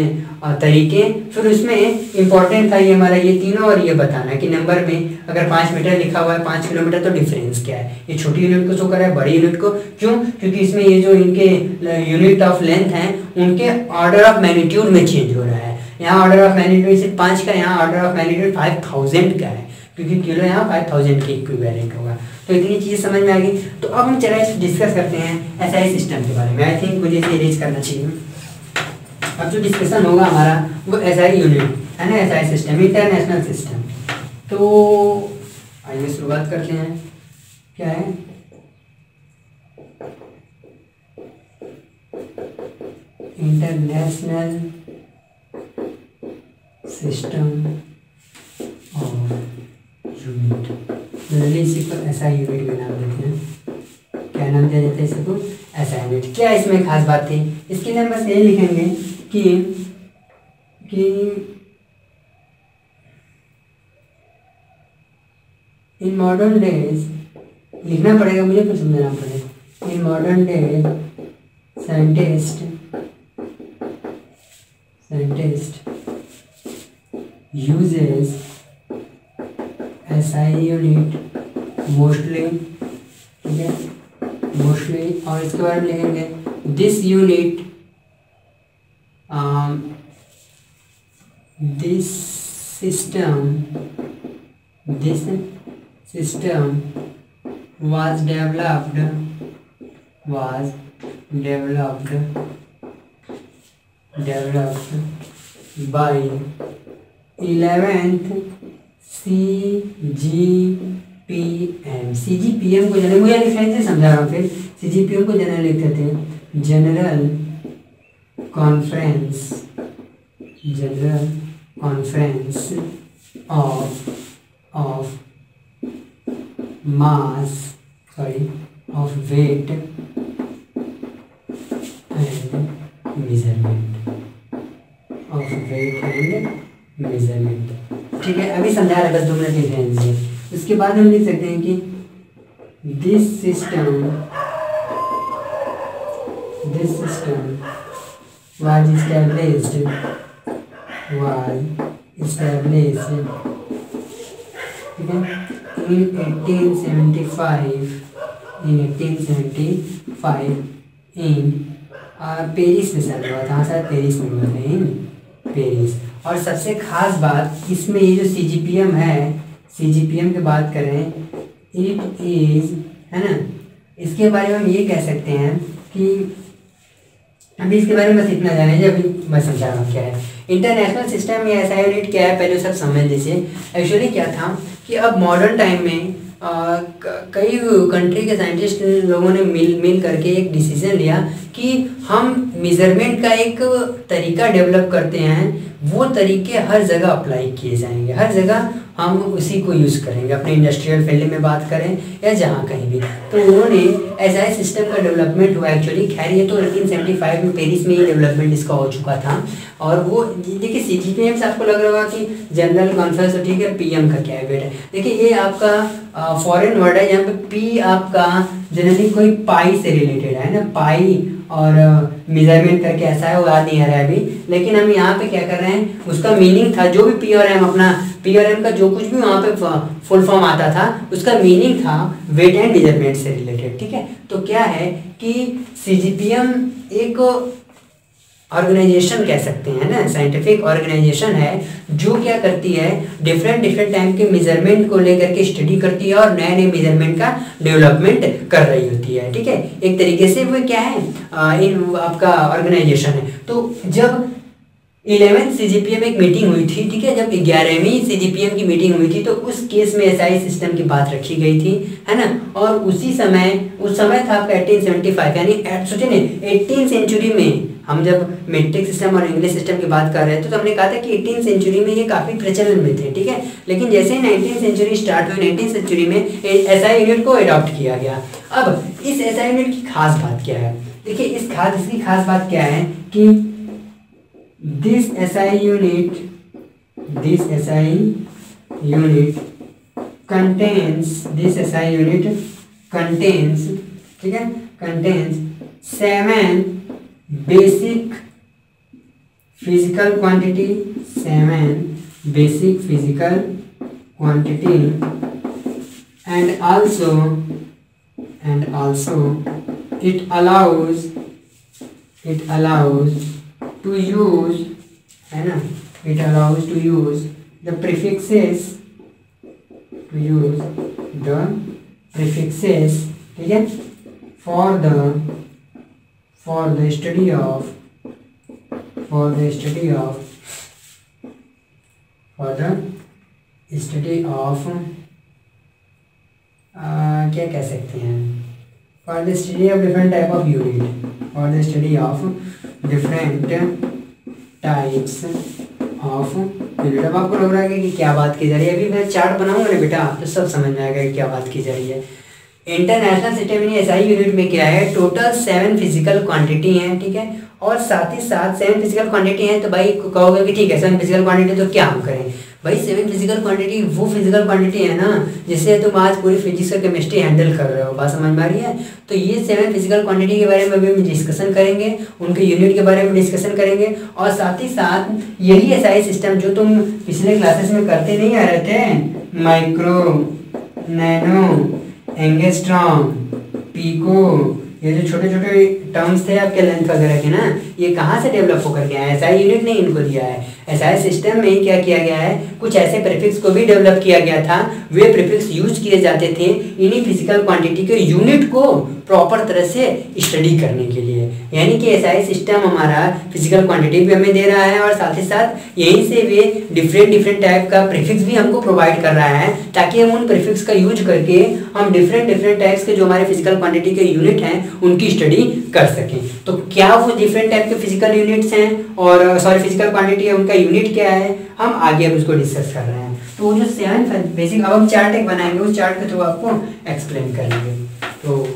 तरीके, फिर उसमें इम्पॉर्टेंट था ये हमारा ये तीनों, और ये बताना कि नंबर में अगर 5 मीटर लिखा हुआ है, 5 किलोमीटर, तो डिफरेंस क्या है, ये छोटी यूनिट को शो कर रहा है, बड़ी यूनिट को, क्यों, क्योंकि इसमें ये जो इनके यूनिट ऑफ लेंथ हैं उनके ऑर्डर ऑफ मैग्नीट्यूड में चेंज हो रहा है। यहाँ ऑर्डर ऑफ मैग्नीट्यूड सिर्फ 5 का, यहाँ ऑर्डर ऑफ मैग्नीट्यूड 5000 का है, क्योंकि किलो यहाँ 5000 के इक्विवेलेंट होगा। तो इतनी चीज़ें समझ में आ गई। तो अब हम चला डिस्कस करते हैं एसआई सिस्टम के बारे में। आई थिंक मुझे इसे इरेज करना चाहिए। अब जो डिस्कशन होगा हमारा वो एसआई यूनिट है ना, एसआई सिस्टम, इंटरनेशनल सिस्टम। तो आइए शुरुआत करते हैं। क्या है international system of unit, generally इसी को एसआई यूनिट का नाम देते हैं। क्या नाम दिया जाता है इसको? SI unit. क्या इसमें खास बात थी? इसके लिए हम बस यही लिखेंगे कि इन मॉडर्न डेज, लिखना पड़ेगा मुझे, फिर समझाना पड़ेगा। In modern days scientist uses SI unit mostly, ठीक है, mostly, और इसके बारे में लिखेंगे this system was developed by 11th CGPM। CGPM को जनरल, मुझे लिखने से समझा रहा हूँ, फिर CGPM को जनरल लिखते थे general conference of weight and measurement. ठीक है, अभी समझा रहा है, बस 2 मिनट लिख रहे हैं। उसके बाद हम लिख सकते हैं कि दिस सिस्टम was established ठीक है in 1875 इन पेरिस में शायद हुआ था, शायद पेरिस में हुआ था, इन पेरिस। और सबसे खास बात इसमें ये जो CGPM है, CGPM की बात करें, इट इज, है ना, इसके बारे में हम ये कह सकते हैं कि अभी इसके बारे में बस इतना जाने, अभी मैं समझा रहा हूँ क्या है इंटरनेशनल सिस्टम या एसआई यूनिट क्या है, पहले सब समझ लीजिए। एक्चुअली क्या था कि अब मॉडर्न टाइम में कई कंट्री के साइंटिस्ट लोगों ने मिल करके एक डिसीजन लिया कि हम मेजरमेंट का एक तरीका डेवलप करते हैं, वो तरीके हर जगह अप्लाई किए जाएंगे, हर जगह हम उसी को यूज़ करेंगे, अपने इंडस्ट्रियल फील्ड में बात करें या जहाँ कहीं भी। तो उन्होंने एसआई सिस्टम का डेवलपमेंट हुआ एक्चुअली। खैर ये तो 1875 में पेरिस में ही डेवलपमेंट इसका हो चुका था। और वो देखिए CGPM से आपको लग रहा होगा कि जनरल कॉन्फ्रेंस, ठीक है, PM का क्या है बेटा, देखिए ये आपका फॉरेन वर्ड है, यहाँ पे P आपका जनरली कोई पाई से रिलेटेड है ना, पाई और मेजरमेंट करके ऐसा है, वो याद नहीं आ रहा है अभी, लेकिन हम यहाँ पे क्या कर रहे हैं, उसका मीनिंग था जो भी P और M, अपना P और M का जो कुछ भी वहाँ पे फुल फॉर्म आता था, उसका मीनिंग था वेट एंड मेजरमेंट से रिलेटेड। ठीक है, तो क्या है कि CGPM एक ऑर्गेनाइजेशन कह सकते हैं ना, साइंटिफिक ऑर्गेनाइजेशन है जो क्या करती है, डिफरेंट टाइम के मेजरमेंट को लेकर के स्टडी करती है और नए मेजरमेंट का डेवलपमेंट कर रही होती है। ठीक है, एक तरीके से वो क्या है, इन आपका ऑर्गेनाइजेशन है। तो जब 11th CGPM एक मीटिंग हुई थी, ठीक है, जब 11वीं CGPM की मीटिंग हुई थी, तो उस केस में एसआई सिस्टम की बात रखी गई थी, है ना। और उस समय था आपका 1875, यानी सोचिए ना 18th सेंचुरी में हम जब मेट्रिक सिस्टम और इंग्लिश सिस्टम की बात कर रहे थे, तो हमने कहा था कि 18th सेंचुरी में ये काफ़ी प्रचलन में थे। ठीक है, लेकिन जैसे ही 19th सेंचुरी स्टार्ट हुई, 19th सेंचुरी में एसआई यूनिट को अडॉप्ट किया गया। अब इस एसआई यूनिट की खास बात क्या है, देखिए इसकी खास बात क्या है कि this SI unit contains ठीक है, contains 7 basic physical quantity and also it allows to use, है ना, it allows to use the prefixes, ठीक है, for the study of for the study of क्या कह सकते हैं, for the study of different type of unit, for the study of different types of unit. अब आपको लग रहा है कि क्या बात की जा रही है, अभी मैं चार्ट बनाऊंगा ना बेटा तो सब समझ में आएगा कि क्या बात की जा रही है। इंटरनेशनल सिस्टम यानी एसआई यूनिट में क्या है, टोटल 7 फिजिकल क्वांटिटी हैं, ठीक है, और साथ ही साथ 7 फिजिकल क्वांटिटी हैं। तो भाई कहोगे कि ठीक है 7 फिजिकल क्वांटिटी तो क्या हम करें, भाई 7 फिजिकल क्वांटिटी वो फिजिकल क्वांटिटी है ना जिससे तुम आज पूरी फिजिक्स और केमिस्ट्री हैंडल कर रहे हो, बात समझ में आ रही है। तो ये 7 फिजिकल क्वांटिटी के बारे में अभी हम डिस्कशन करेंगे, उनके यूनिट के बारे में डिस्कशन करेंगे, और साथ ही साथ यही एसआई सिस्टम जो तुम पिछले क्लासेस में करते नहीं आ रहे थे, माइक्रो, नैनो, एंगस्ट्रॉम, पीको, ये जो छोटे छोटे टर्म्स थे आपके लेंथ वगैरह के ना, ये कहाँ से डेवलप होकर गया है, एसआई यूनिट ने इनको दिया है। एसआई सिस्टम में क्या किया गया है, कुछ ऐसे प्रीफिक्स को भी डेवलप किया गया था, वे प्रीफिक्स यूज किए जाते थे इन्हीं फिजिकल क्वांटिटी के यूनिट को प्रॉपर तरह से स्टडी करने के लिए। यानी कि एसआई सिस्टम हमारा फिजिकल क्वांटिटी भी हमें दे रहा है और साथ ही साथ यहीं से वे डिफरेंट टाइप का प्रीफिक्स भी हमको प्रोवाइड कर रहा है, ताकि हम उन प्रीफिक्स का यूज करके हम डिफरेंट टाइप्स के जो हमारे फिजिकल क्वांटिटी के यूनिट हैं उनकी स्टडी कर सकें। तो क्या वो डिफरेंट टाइप के फिजिकल यूनिट्स हैं और फिजिकल क्वांटिटी है, उनका यूनिट क्या है, हम आगे अब उसको डिस्कस कर रहे हैं। तो वो जो 7 बेसिक, अब हम चार्ट एक बनाएंगे, उस चार्ट के थ्रू आपको एक्सप्लेन करेंगे। तो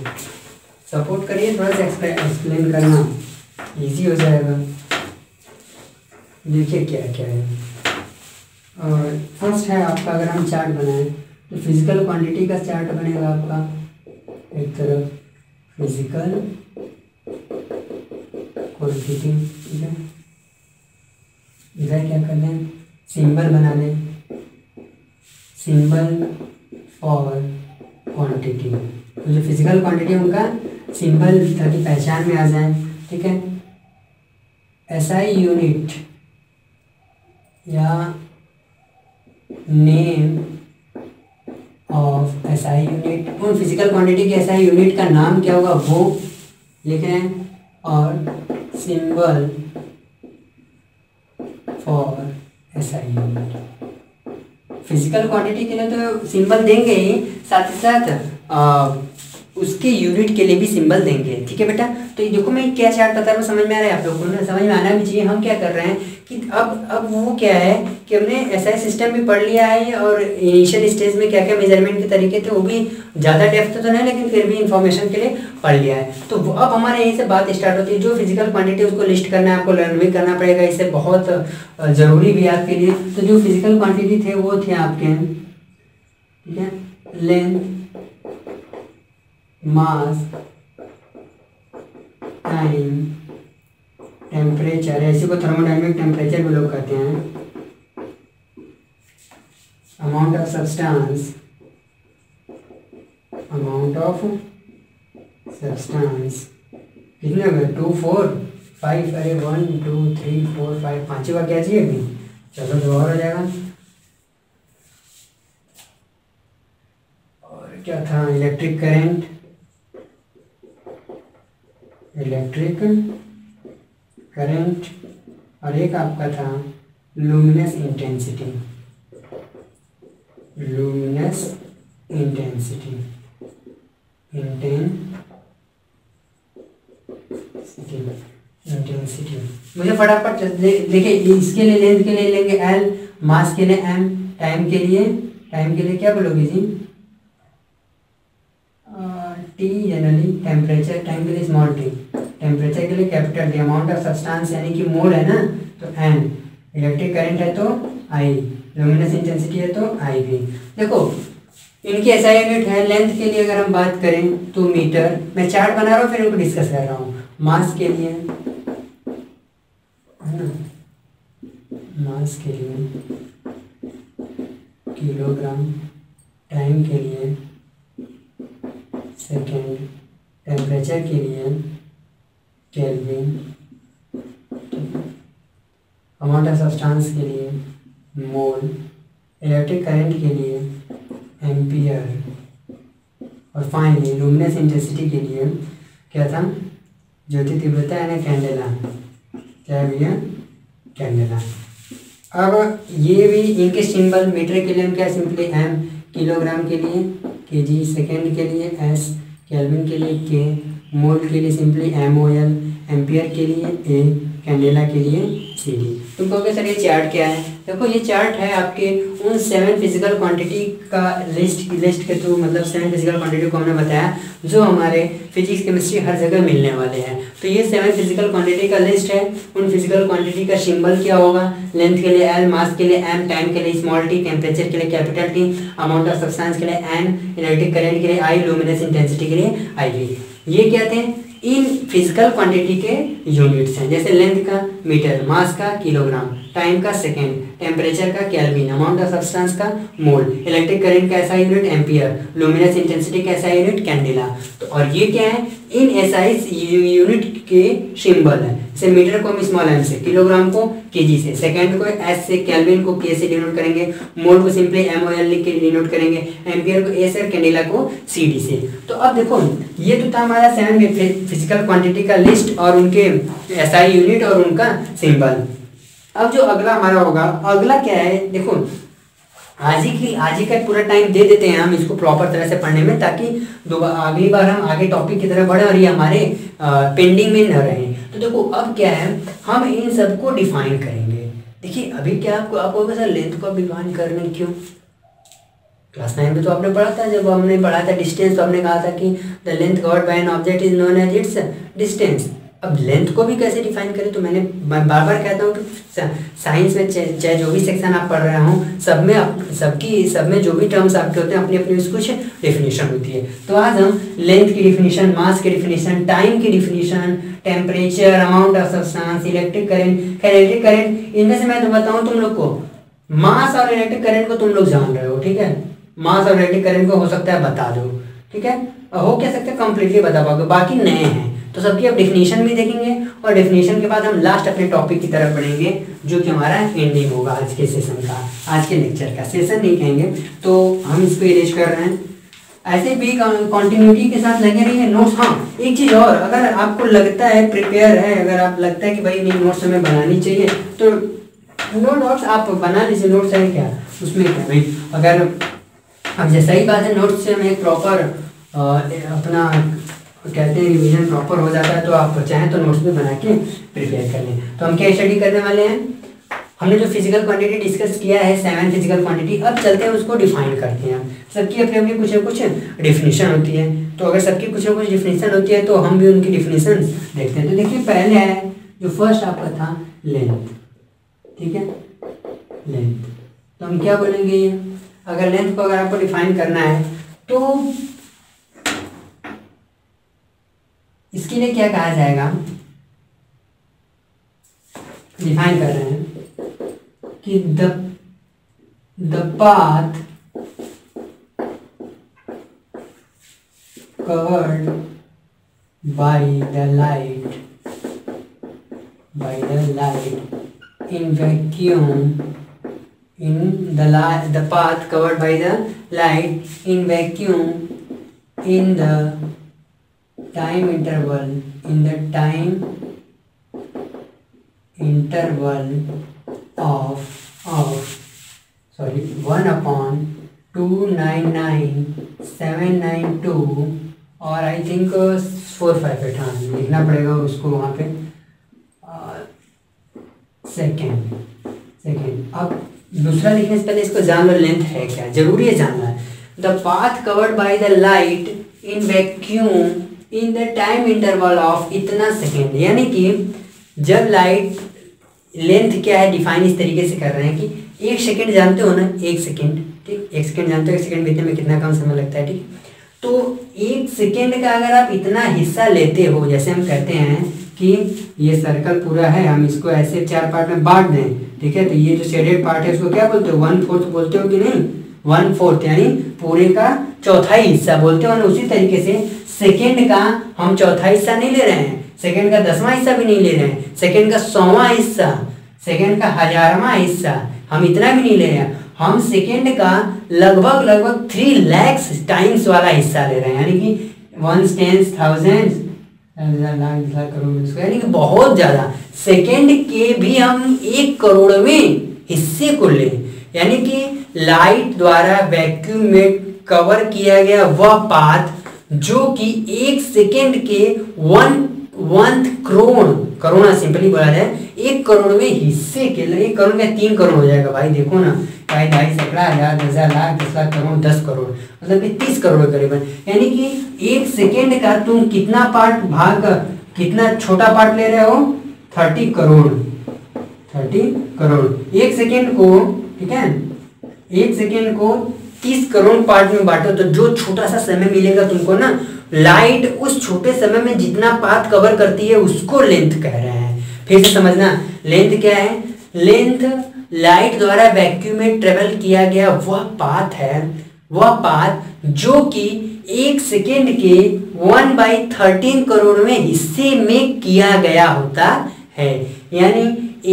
सपोर्ट करिए, थोड़ा सा एक्सप्लेन करना इजी हो जाएगा। देखिए क्या क्या है। और फर्स्ट है आपका, अगर हम चार्ट बनाएं तो फिजिकल क्वांटिटी का चार्ट बनेगा आपका, एक तरफ फिजिकल क्वांटिटी, ठीक है, इधर क्या कर लें, सिंबल बना लें, सिंबल फॉर क्वांटिटी। तो जो फिजिकल क्वांटिटी है उनका सिंबल ताकि पहचान में आ जाए, ठीक है। एसआई यूनिट या नेम ऑफ एसआई यूनिट, उन फिजिकल क्वांटिटी के एसआई यूनिट का नाम क्या होगा वो लिख रहे हैं, और symbol for SI unit. Physical quantity के लिए तो सिंबल देंगे ही, साथ ही साथ उसके यूनिट के लिए भी सिंबल देंगे, ठीक है बेटा। तो ये देखो मैं क्या चार्ट बता रहा हूँ, समझ में आ रहा है आप लोगों को ना, समझ में आना भी चाहिए। हम क्या कर रहे हैं कि अब वो क्या है कि हमने एसआई सिस्टम भी पढ़ लिया है और इनिशियल स्टेज में क्या क्या मेजरमेंट के तरीके थे वो भी ज़्यादा डेप्थ तो नहीं, लेकिन फिर भी इन्फॉर्मेशन के लिए पढ़ लिया है। तो अब हमारे यहीं से बात स्टार्ट होती है, जो फिजिकल क्वांटिटी उसको लिस्ट करना है, आपको लर्न भी करना पड़ेगा, इससे बहुत ज़रूरी भी है आपके लिए। तो जो फिजिकल क्वांटिटी थे वो थे आपके, ठीक है, लेंथ, मास, टाइम, टेम्परेचर, ऐसे को थर्मोडायनेमिक टेम्परेचर भी लोग कहते हैं, अमाउंट ऑफ सब्सटेंस, कितने हो गए, 2 4 5, अरे 1 2 3 4 5, पाँचों का क्या चाहिए अभी, चलो 2 और हो जाएगा। और क्या था, इलेक्ट्रिक करंट, और एक आपका था लुमिनस इंटेंसिटी, मुझे फटाफट देखिए, इसके लिए लेंथ के लिए लेंगे L, मास के लिए M, टाइम के लिए क्या बोलोगे जी, T जनरली, टेम्परेचर टाइम के लिए स्मॉल t, टेम्परेचर के लिए capital T, amount of substance यानी कि मोल है ना तो N, इलेक्ट्रिक करंट है तो I, लुमिनस इंटेंसिटी है तो I भी। देखो इनकी ऐसा यूनिट है, लेंथ के लिए अगर हम बात करें तो मीटर, मैं चार्ट बना रहा हूँ फिर उनको डिस्कस कर रहा हूँ। मास के लिए है ना, मास के लिए किलोग्राम, टाइम के लिए सेकेंड, टेम्परेचर के लिए केल्विन, अमाउंट ऑफ सब्सटेंस के लिए मोल, इलेक्ट्रिक करंट के लिए एम्पियर, और फाइनली लुमिनस इंटेंसिटी के लिए क्या था, ज्योति तीव्रता यानी कैंडेला, क्या है भैया, कैंडेला। अब ये भी इनके सिंबल, मीटर के लिए हम क्या सिंपली एम, किलोग्राम के लिए केजी, सेकेंड के लिए एस, केल्विन के लिए के, मोल के लिए सिंपली MOL, एम्पियर के लिए ए, कैंडेला के लिए CD। तुम कहोगे सर ये चार्ट क्या है? देखो ये चार्ट है आपके उन 7 फिजिकल क्वांटिटी का लिस्ट के थ्रू, मतलब 7 फिजिकल क्वांटिटी को हमने बताया जो हमारे फिजिक्स केमिस्ट्री हर जगह मिलने वाले हैं। तो ये 7 फिजिकल क्वांटिटी का लिस्ट है। उन फिजिकल क्वांटिटी का सिंबल क्या होगा? लेंथ के लिए L, मास के लिए M, टाइम के लिए स्मॉल t, टेम्परेचर के लिए capital T, amount of substance के लिए N, इलेक्ट्रिक करंट के लिए I, लुमिनस इंटेंसिटी के लिए IV। ये क्या थे? इन फिजिकल क्वांटिटी के यूनिट्स हैं, जैसे लेंथ का मीटर, मास का किलोग्राम, टाइम का सेकेंड, टेम्परेचर का केल्विन, अमाउंट ऑफ सब्सटेंस का मोल, इलेक्ट्रिक करंट का ऐसा यूनिट एम्पियर, लुमिनस इंटेंसिटी का ऐसा यूनिट कैंडेला। तो और ये क्या है? इन एसआई यूनिट के सिंबल है। जैसे मीटर को हम स्मॉल m से, किलोग्राम को kg से, सेकेंड को s से, केल्विन को k से डिनोट करेंगे, मोल को सिंपली MOL लिख के डिनोट करेंगे, एम्पियर को a से और कैंडेला को CD से। तो अब देखो ये तो था हमारा 7 फिजिकल क्वांटिटी का लिस्ट और उनके एसआई यूनिट और उनका सिंबल। अब जो अगला हमारा होगा, अगला क्या है? देखो आज ही का पूरा टाइम दे देते हैं हम इसको प्रॉपर तरह से पढ़ने में, ताकि अगली बार हम आगे टॉपिक की तरफ बढ़े और ये हमारे पेंडिंग में न रहे। तो देखो अब क्या है, हम इन सबको डिफाइन करेंगे। देखिए अभी क्या आपको सर लेंथ को डिफाइन करने क्यों? क्लास 9 में तो आपने पढ़ा था, जब हमने पढ़ा था डिस्टेंस, तो हमने कहा था कि the length covered by an object is known as its distance. अब लेंथ को भी कैसे डिफाइन करें? तो मैं बार बार कहता हूँ कि साइंस में चाहे जो भी सेक्शन आप पढ़ रहे हो, सब में जो भी टर्म्स आपके होते हैं अपनी अपनी कुछ डेफिनेशन होती है। तो आज हम लेंथ की डिफिनेशन, मास की डिफिनेशन, टाइम की definition, temperature, amount of substance, electric current, इनमें से मैं तो बताऊँ तुम लोग को, मास और इलेक्ट्रिक करंट को तुम लोग जान रहे हो, ठीक है? मास और इलेक्ट्रिक करंट को हो सकता है बता दो, ठीक है? हो क्या सकता है कंप्लीटली बता पाओगे, बाकी नए हैं तो सबकी अब डेफिनेशन भी देखेंगे और डेफिनेशन के बाद हम लास्ट अपने टॉपिक की तरफ बढ़ेंगे, जो कि हमारा एंडिंग होगा आज के सेशन का, आज के लेक्चर का। सेशन नहीं कहेंगे, तो हम इसको इरेज कर रहे हैं। ऐसे भी कंटिन्यूटी के साथ लगे रहिए। नोट्स, हाँ एक चीज़ और, अगर आपको लगता है प्रिपेयर है, अगर आप लगता है कि भाई नहीं नोट्स हमें बनानी चाहिए, तो नोट्स आप बना लीजिए। नोट्स है क्या, उसमें क्या भाई, अगर अब जैसा ही बात है नोट्स से हमें प्रॉपर अपना कहते हैं रिवीजन प्रॉपर हो जाता है, तो आप चाहें तो नोट्स भी बना के प्रिपेयर कर लें। तो हम क्या स्टडी करने वाले हैं? हमने जो फिजिकल क्वांटिटी डिस्कस किया है 7 फिजिकल क्वांटिटी, अब चलते हैं उसको डिफाइन करते हैं। सबकी अपनी अपनी कुछ ना कुछ डिफिनीशन होती है, तो अगर सबकी कुछ ना कुछ डिफिनीशन होती है तो हम भी उनकी डिफिनीशन देखते हैं। तो देखिए पहले है जो फर्स्ट आपका था लेंथ, ठीक है? लेंथ तो हम क्या बोलेंगे, अगर लेंथ को अगर आपको डिफाइन करना है तो इसके लिए क्या कहा जाएगा? डिफाइन कर रहे हैं कि the path covered by the light in vacuum, the path covered by the light in vacuum in the time interval, of 1/299,792 और आई थिंक 458, हाँ लिखना पड़ेगा उसको वहाँ पे, सेकेंड। अब दूसरा लिखने से पहले इसको जान लो लेंथ है क्या, जरूरी है जानना है। The path covered by the light in vacuum in the time interval of इतना सेकेंड, यानी कि जब लाइट, लेंथ क्या है डिफाइन इस तरीके से कर रहे हैं कि 1 सेकेंड जानते हो ना, 1 सेकेंड, ठीक, 1 सेकेंड जानते हो, 1 सेकेंड बीतने में कितना कम समय लगता है, ठीक। तो 1 सेकेंड का अगर आप इतना हिस्सा लेते हो, जैसे हम कहते हैं कि ये सर्कल पूरा है, हम इसको ऐसे 4 पार्ट में बांट दें, ठीक है, तो ये जो शेडेड पार्ट है उसको क्या बोलते हो, 1/4 बोलते हो कि नहीं, 1/4 यानी पूरे का चौथाई हिस्सा बोलते हो ना। उसी तरीके से सेकेंड का हम चौथा हिस्सा नहीं ले रहे हैं, सेकेंड का 10वां हिस्सा भी नहीं ले रहे हैं, सेकेंड का 100वां हिस्सा, सेकेंड का 1000वां हिस्सा, हम इतना भी नहीं ले रहे हैं, हम सेकेंड का लगभग 3 लाख टाइम्स वाला हिस्सा ले रहे हैं, यानी कि 1/10,000 लाख 10 लाख करोड़, यानी कि बहुत ज़्यादा। सेकेंड के भी हम 1 करोड़वें हिस्से को लें, यानी कि लाइट द्वारा वैक्यूम में कवर किया गया वह पाथ जो कि 1 सेकेंड के 1 करोड़, करोड़ सिंपली बोला जाए 1 करोड़वें हिस्से के लिए, 1 करोड़ में 3 करोड़ हो जाएगा भाई, देखो ना, 2.5 सैकड़ा हज़ार 10,000 लाख 10 लाख करोड़ 10 करोड़, मतलब कि 30 करोड़ करीबन। यानी कि 1 सेकेंड का तुम कितना पार्ट भाग, कितना छोटा पार्ट ले रहे हो, 30 करोड़, 30 करोड़ 1 सेकेंड को, ठीक है, 1 सेकेंड को 30 करोड़ पार्ट में बांटो तो जो छोटा सा समय मिलेगा तुमको ना, लाइट उस छोटे समय में जितना पाथ कवर करती है उसको लेंथ कह रहे हैं। फिर से समझना, लेंथ क्या है, लेंथ लाइट द्वारा वैक्यूम में ट्रेवल किया गया वह पाथ है, वह पाथ जो कि 1 सेकेंड के 1/13 करोड़वें हिस्से में किया गया होता है। यानी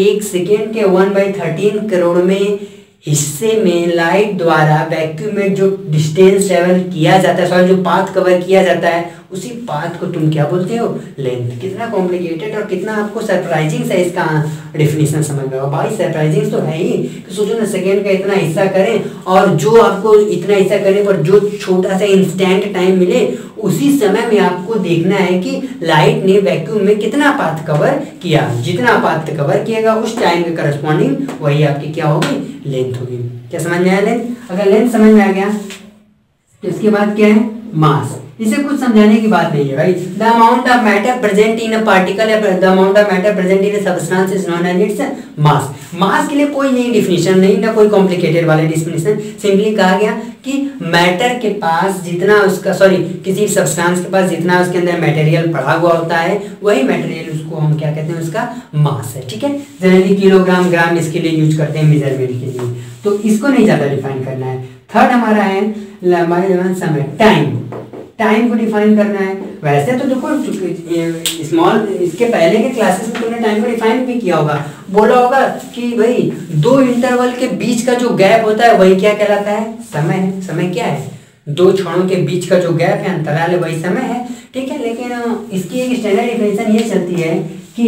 1 सेकेंड के 1/13 करोड़वें हिस्से में लाइट द्वारा वैक्यूम में जो डिस्टेंस ट्रेवल किया जाता है, सॉरी जो पाथ कवर किया जाता है, उसी पाथ को तुम क्या बोलते हो, लेंथ। कितना कॉम्प्लिकेटेड और कितना आपको सरप्राइजिंग से इसका डेफिनेशन समझ में आएगा भाई। सरप्राइजिंग तो है ही कि सोचो ना, सेकेंड का इतना हिस्सा करें और जो आपको इतना हिस्सा करने पर जो छोटा सा इंस्टेंट टाइम मिले, उसी समय में आपको देखना है कि लाइट ने वैक्यूम में कितना पाथ कवर किया। जितना पाथ कवर किएगा उस टाइम के करस्पॉन्डिंग वही आपकी क्या होगी, लेंथ होगी। क्या समझ में आया लेंथ? अगर लेंथ समझ में आ गया तो इसके बाद क्या है, मास। इसे कुछ समझाने की बात नहीं है भाई। The amount of matter present in a particle, the amount of matter present in a substance is known as its mass. Mass के लिए कोई नई डिफिनेशन नहीं, ना कोई कॉम्प्लिकेटेड वाले डिफिनेशन। सिंपली कहा गया कि मैटर के पास जितना उसका, सॉरी किसी सब्सटेंस के पास जितना उसके अंदर मटेरियल पड़ा हुआ होता है, वही मटेरियल उसको हम क्या कहते हैं, उसका मास है। ठीक है, जनरली किलोग्राम ग्राम इसके लिए यूज करते हैं मेजरमेंट के लिए, तो इसको नहीं ज्यादा डिफाइन करना है। थर्ड हमारा है लंबाई समय, टाइम। टाइम को डिफाइन करना है। वैसे तो देखो स्मॉल, इसके पहले के क्लासेस में तुमने टाइम को डिफाइन भी किया होगा, बोला होगा कि भाई 2 इंटरवल के बीच का जो गैप होता है वही क्या कहलाता है, समय है। समय क्या है, 2 क्षणों के बीच का जो गैप है, अंतराल है, वही समय है। ठीक है, लेकिन इसकी एक स्टैंडर्ड डिफिनेशन ये चलती है कि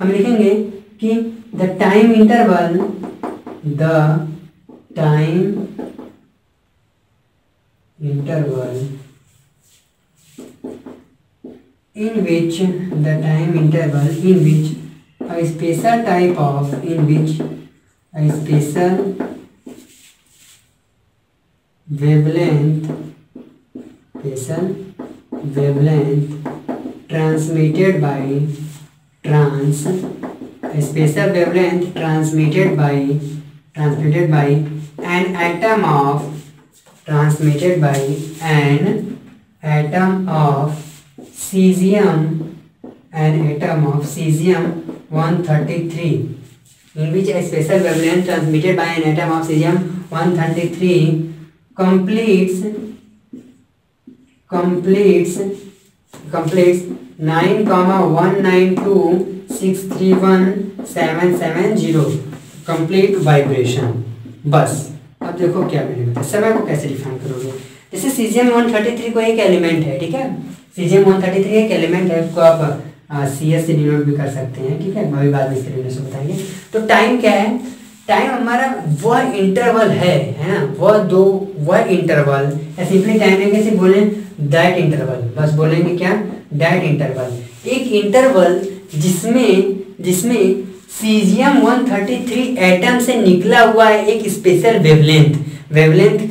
हम लिखेंगे कि the time interval, the time interval in which the time interval in which a special type of, in which a special wavelength transmitted by a special wavelength transmitted by an atom of cesium, an atom of cesium 133, in which a special wavelength transmitted by an atom of cesium 133 completes 9,192,631,770 complete vibration। बस अब देखो क्या मिलेगा, समय को कैसे define करोगे। जैसे सीजियम 133 को एक एलिमेंट है, ठीक है, सीजियम 133 एक एलिमेंट है, उसको आप CS से डिनोट भी कर सकते हैं। ठीक है, अभी बाद में इसके डिनोशन बताएंगे। तो टाइम क्या है, टाइम हमारा वह इंटरवल है ना, वह इंटरवल, या सिंपली टाइम है कैसे बोले, दैट इंटरवल, बस बोलेंगे क्या, दैट इंटरवल। एक इंटरवल जिसमें सीजियम 133 एटम से निकला हुआ है एक स्पेशल वेवलेंथ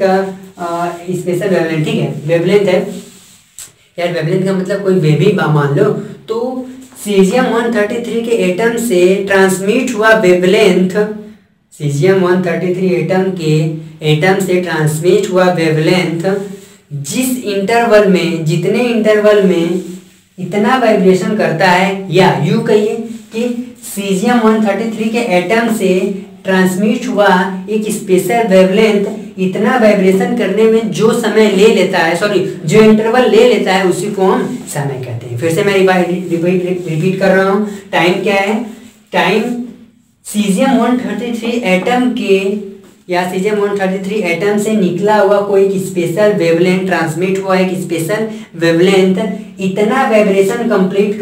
का स्पेशल वेवलेंथ। ठीक है, वेवलेंथ है यार, वेवलेंथ का मतलब कोई वेव ही मान लो। तो सीजियम 133 के एटम से ट्रांसमिट हुआ वेवलेंथ, सीजियम 133 एटम से ट्रांसमिट हुआ वेवलेंथ जिस इंटरवल में, जितने इंटरवल में इतना वाइब्रेशन करता है, या यूँ कहिए कि सीजियम 133 के एटम से ट्रांसमिट हुआ एक स्पेशल वेवलेंथ इतना वाइब्रेशन करने में जो समय ले लेता है, सॉरी जो इंटरवल ले लेता है, उसी को हम समय कहते हैं। फिर से मैं रिपीट कर रहा हूँ, टाइम क्या है, टाइम सीजियम 133 एटम के या सीजियम 133 एटम से निकला हुआ कोई एक स्पेशल वेवलेंथ ट्रांसमिट हुआ है, एक स्पेशल वेवलेंथ, इतना वाइब्रेशन कंप्लीट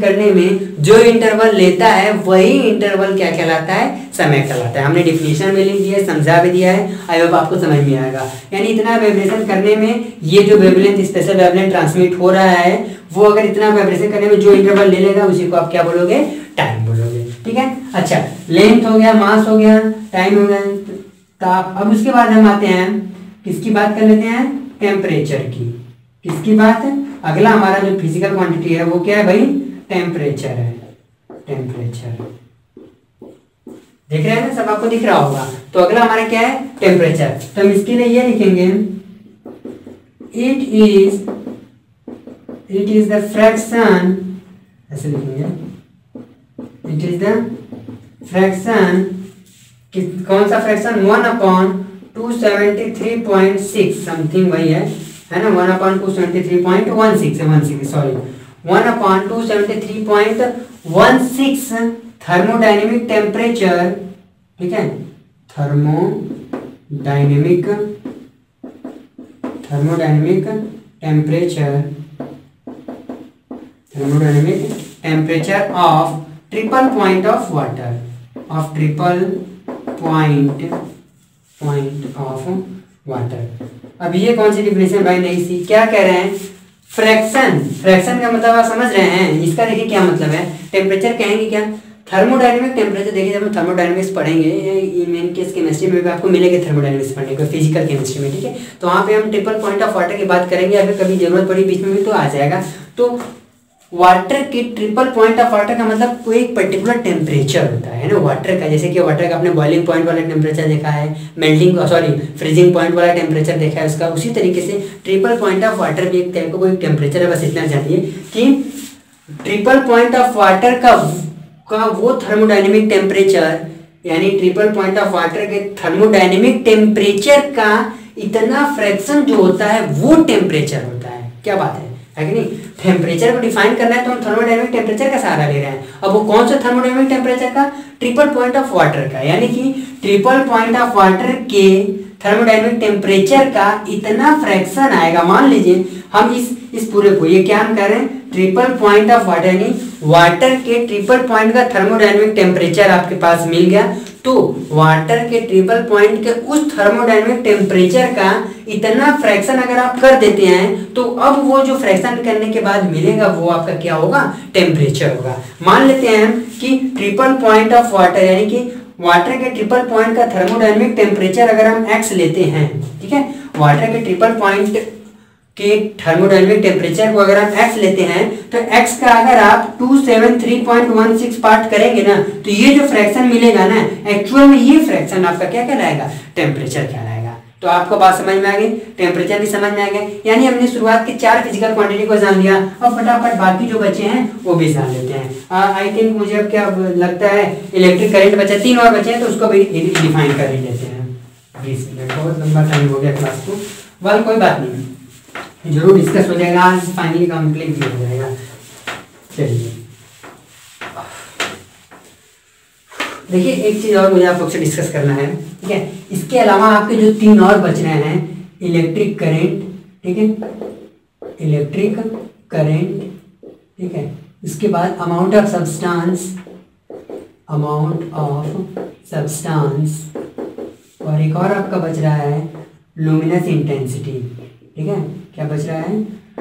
करने में जो इंटरवल लेता है वही इंटरवल क्या कहलाता है, समय कहलाता है। हमने डिफिनेशन में लिख दिया है, समझा भी दिया है, आई होप आपको समझ में आएगा। यानी इतना वाइब्रेशन करने में ये जो वेवलेंथ स्पेशल वेवलेंथ ट्रांसमिट हो रहा है वो अगर इतना वाइब्रेशन करने में जो इंटरवल ले लेगा उसी को आप क्या बोलोगे, टाइम बोलोगे। ठीक है, अच्छा लेंथ हो गया, मास हो गया, टाइम हो गया, ताप। अब उसके बाद हम आते हैं किसकी बात कर लेते हैं, टेम्परेचर की। किसकी बात है, अगला हमारा जो फिजिकल क्वांटिटी है वो क्या है भाई, टेम्परेचर है। टेम्परेचर देख रहे हैं ना, सब आपको दिख रहा होगा। तो अगला हमारा क्या है, टेम्परेचर। तो हम इसके लिए ये लिखेंगे, इट इज द फ्रैक्शन, ऐसे लिखेंगे, इट इज द फ्रैक्शन, कौन सा फ्रैक्शन, 1/273.6 समथिंग वही है ना, 1/273.16 सॉरी 1/273.16 थर्मोडायनेमिक टेम्परेचर। ठीक है, thermodynamic temperature of triple point of water, अब ये कौन सी डिफिनेशन भाई नहीं सी, क्या कह रहे हैं, फ्रैक्शन का मतलब आप समझ रहे हैं। इसका देखिए क्या मतलब है, टेम्परेचर कहेंगे क्या, थर्मोडायनेमिक टेम्परेचर। देखिए जब हम थर्मोडायनेमिक्स पढ़ेंगे, मेन केस केमिस्ट्री में भी आपको मिलेगा थर्मोडायनेमिक्स पढ़ने को, फिजिकल केमिस्ट्री में। ठीक है, तो वहाँ पे हम ट्रिपल पॉइंट ऑफ वाटर की बात करेंगे, अगर कभी जरूरत पड़ी बीच में भी तो आ जाएगा। तो वाटर की ट्रिपल पॉइंट ऑफ वाटर का मतलब कोई एक पर्टिकुलर टेम्परेचर होता है ना वाटर का, जैसे कि वाटर का आपने बॉइलिंग पॉइंट वाला टेम्परेचर देखा है, फ्रीजिंग पॉइंट वाला टेम्परेचर देखा है उसका। उसी तरीके से ट्रिपल पॉइंट ऑफ वाटर भी एक टाइप का कोई टेम्परेचर है। बस इतना जानिए कि ट्रिपल पॉइंट ऑफ वाटर का वो थर्मोडायनेमिक टेम्परेचर, यानी ट्रिपल पॉइंट ऑफ वाटर के थर्मोडायनेमिक टेम्परेचर का इतना फ्रैक्शन जो होता है वो टेम्परेचर होता है। क्या बात है कि नहीं, टेम्परेचर को डिफाइन करना है तो हम थर्मोडायनेमिक टेम्परेचर का सहारा ले रहे हैं। अब वो कौन सा थर्मोडायनेमिक टेम्परेचर का, ट्रिपल पॉइंट ऑफ वाटर का, यानी कि ट्रिपल पॉइंट ऑफ वाटर के थर्मोडायनेमिक टेम्परेचर का इतना फ्रैक्शन आएगा। मान लीजिए हम इस पूरे को, ये क्या हम कह रहे हैं, ट्रिपल पॉइंट ऑफ वाटर, यानी वाटर के ट्रिपल पॉइंट का थर्मोडायनेमिक टेम्परेचर आपके पास मिल गया। तो वाटर के ट्रिपल पॉइंट के उस थर्मोडायनेमिक टेम्परेचर का इतना फ्रैक्शन अगर आप कर देते हैं तो अब वो जो फ्रैक्शन करने के बाद मिलेगा वो आपका क्या होगा, टेम्परेचर होगा। मान लेते हैं कि ट्रिपल पॉइंट ऑफ वाटर, यानी कि वाटर के ट्रिपल पॉइंट का थर्मोडायनेमिक टेम्परेचर अगर हम x लेते हैं, ठीक है, वाटर के ट्रिपल पॉइंट के थर्मोडायनेमिक टेम्परेचर को अगर आप x लेते हैं तो x का अगर आप 273.16 पार्ट करेंगे ना तो ये जो फ्रैक्शन मिलेगा ना, एक्चुअल में ये फ्रैक्शन आपका क्या कहलाएगा, टेम्परेचर कहलाएगा। तो आपको बात समझ में आ गई, टेम्परेचर भी समझ में आ गया। यानी हमने शुरुआत के 4 फिजिकल क्वांटिटी को जान लिया और फटाफट बाकी जो बचे हैं वो भी जान लेते हैं। आई थिंक मुझे अब क्या लगता है, इलेक्ट्रिक करंट बचा, 3 और बचे हैं तो उसको भी डिफाइन कर ही लेते हैं। 20 मिनट बहुत लंबा टाइम हो गया क्लास को, वाल कोई बात नहीं, जरूर डिस्कस हो जाएगा, आज फाइनली कंप्लीट भी हो जाएगा। चलिए देखिए, एक चीज़ और मुझे आप लोग से डिस्कस करना है, ठीक है। इसके अलावा आपके जो 3 और बच रहे हैं, इलेक्ट्रिक करंट, ठीक है, इलेक्ट्रिक करंट, ठीक है, इसके बाद अमाउंट ऑफ सब्सटेंस, और एक और आपका बच रहा है लुमिनस इंटेंसिटी, ठीक है, क्या बच रहा है,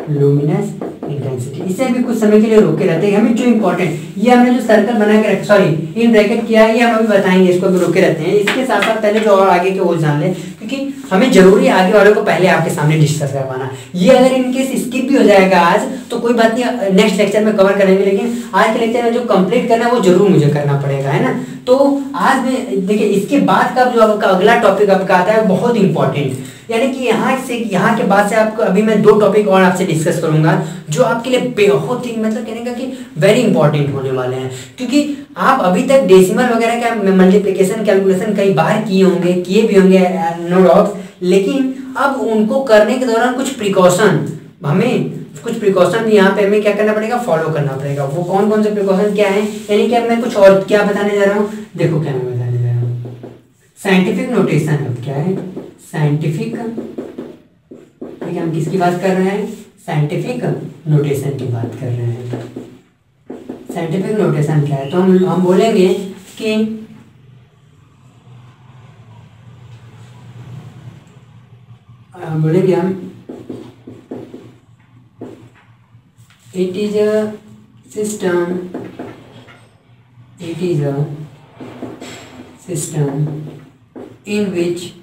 लुमिनस इंटेंसिटी। इसे भी कुछ समय के लिए रोके रहते हैं, हमें जो इंपॉर्टेंट, ये हमने जो सर्कल बना के रखा, सॉरी इन ब्रैकेट किया है, ये हम अभी बताएंगे, इसको भी रोके रहते हैं। इसके साथ साथ पहले जो और आगे के वो जान लें, क्योंकि हमें जरूरी है आगे वालों को पहले आपके सामने डिस्कस कर पाना। ये अगर इनकेस स्किप भी हो जाएगा आज तो कोई बात नहीं, नेक्स्ट लेक्चर में कवर करेंगे, लेकिन आज के लेक्चर में जो कंप्लीट करना है वो जरूर मुझे करना पड़ेगा, है ना। तो आज में देखिए, इसके बाद का जो आपका अगला टॉपिक आपका आता है बहुत इंपॉर्टेंट, यानी कि यहाँ के बाद से आपको अभी मैं 2 टॉपिक और आपसे डिस्कस करूंगा जो आपके लिए बहुत ही मतलब कहने का कि वेरी इंपॉर्टेंट होने वाले हैं। क्योंकि आप अभी तक डेसिमल वगैरह का मल्टीप्लिकेशन कैलकुलेशन कई बार किए भी होंगे, नो डाउट, लेकिन अब उनको करने के दौरान कुछ प्रिकॉशन भी यहाँ पे हमें क्या करना पड़ेगा, फॉलो करना पड़ेगा। वो कौन कौन से प्रिकॉशन क्या है, यानी कि अब मैं कुछ और क्या बताने जा रहा हूँ, देखो क्या मैं बताने जा रहा हूँ। साइंटिफिक नोटेशन अब क्या है, साइंटिफिक, ठीक है, हम किसकी बात कर रहे हैं, साइंटिफिक नोटेशन की बात कर रहे हैं। साइंटिफिक नोटेशन क्या है, तो हम बोलेंगे कि बोलेंगे हम it is a system, it is a system in which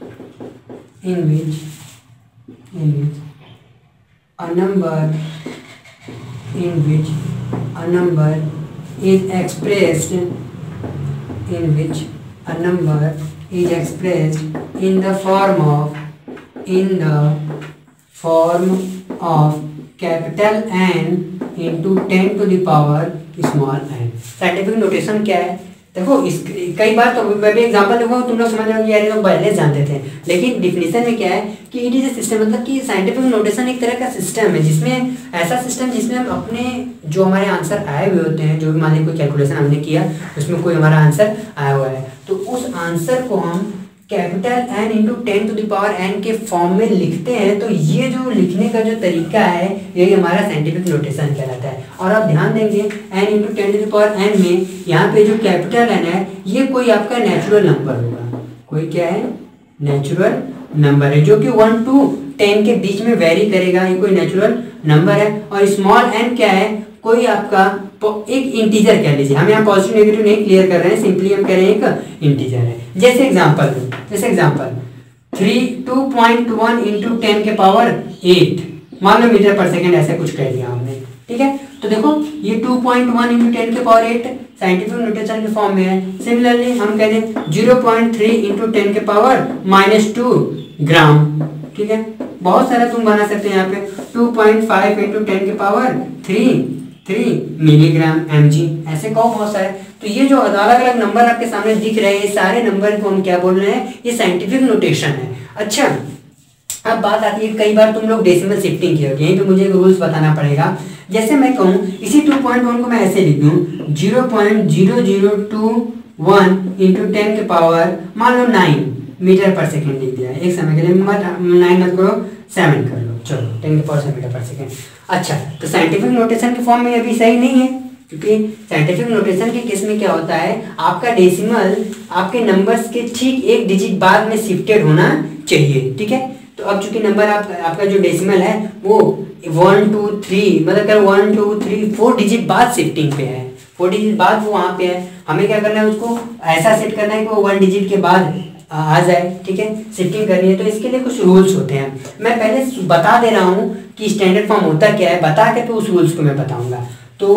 a number is expressed in the form of capital N into 10 to the power small n। Scientific notation क्या है, देखो इस कई बार तो मैं भी एग्जांपल देखो तुम लोग समझ रहे हो यार ये लोग पहले जानते थे, लेकिन डिफिनेशन में क्या है कि इट इज ए सिस्टम, मतलब कि साइंटिफिक नोटेशन एक तरह का सिस्टम है जिसमें ऐसा सिस्टम जिसमें हम अपने जो हमारे आंसर आए हुए होते हैं, जो भी मान लीजिए कोई कैलकुलेशन हमने किया उसमें कोई हमारा आंसर आया हुआ है, तो उस आंसर को हम capital N into 10 to the power n के फॉर्म में लिखते हैं। तो ये जो लिखने का जो तरीका है यही हमारा साइंटिफिक नोटेशन कहलाता है। और आप ध्यान देंगे n into 10 to the power n में यहाँ पे जो कैपिटल N है ये कोई आपका नेचुरल नंबर होगा, कोई क्या है, नेचुरल नंबर है जो कि 1 to 10 के बीच में वेरी करेगा, ये कोई नेचुरल नंबर है। और स्मॉल n क्या है, कोई आपका एक इंटीजर कह लीजिए, हम यहाँ पॉजिटिव नेगेटिव नहीं क्लियर कर रहे हैं, सिंपली हम कह रहे हैं एक इंटीजर है। जैसे एग्जांपल 2.1 इंटू 10 के पावर 8 मान लो मीटर पर सेकेंड ऐसे कुछ कह दिया हमने, ठीक है। तो देखो ये 2.1 इंटू 10 के पावर 8 साइंटिफिक नोटेशन के फॉर्म में है। सिमिलरली हम कह दें 0.3 इंटू 10 के पावर -2 ग्राम, ठीक है। बहुत सारा तुम बना सकते हैं यहाँ पे 2.5 इंटू 10 के पावर 3 मिलीग्राम mg, ऐसे कहो बहुत सारे। तो ये जो अलग अलग नंबर आपके सामने दिख रहे हैं ये सारे नंबर को हम क्या बोल रहे हैं, ये साइंटिफिक नोटेशन है। अच्छा अब बात आती है, कई बार तुम लोग डेसिमल शिफ्टिंग की होगी, यहीं पे मुझे एक रूल्स बताना पड़ेगा। जैसे मैं कहूँ इसी 2.1 को मैं ऐसे लिख दूँ 0.0021 इंटू 10 के पावर मान लो 9 मीटर पर सेकेंड लिख दिया, एक समय के लिए 9 मत करो 7 कर लो, चलो 10 के पावर 7 मीटर पर सेकेंड। अच्छा तो साइंटिफिक नोटेशन के फॉर्म में ये भी सही नहीं है, क्योंकि साइंटिफिक नोटेशन के केस में क्या होता है, आपका डेसिमल आपके नंबर्स के ठीक एक डिजिट बाद में शिफ्टेड होना चाहिए, ठीक है। तो अब चूंकि नंबर आपका जो डेसिमल है वो 1 2 3 मतलब अगर 1 2 3 4 डिजिट बाद शिफ्टिंग पे है, 4 डिजिट बाद वो वहाँ पे है, हमें क्या करना है उसको ऐसा सेट करना है कि वो 1 डिजिट के बाद आ जाए, ठीक है, शिफ्टिंग करनी है। तो इसके लिए कुछ रूल्स होते हैं, मैं पहले बता दे रहा हूँ कि स्टैंडर्ड फॉर्म होता क्या है, बता के तो उस रूल्स को मैं बताऊंगा। तो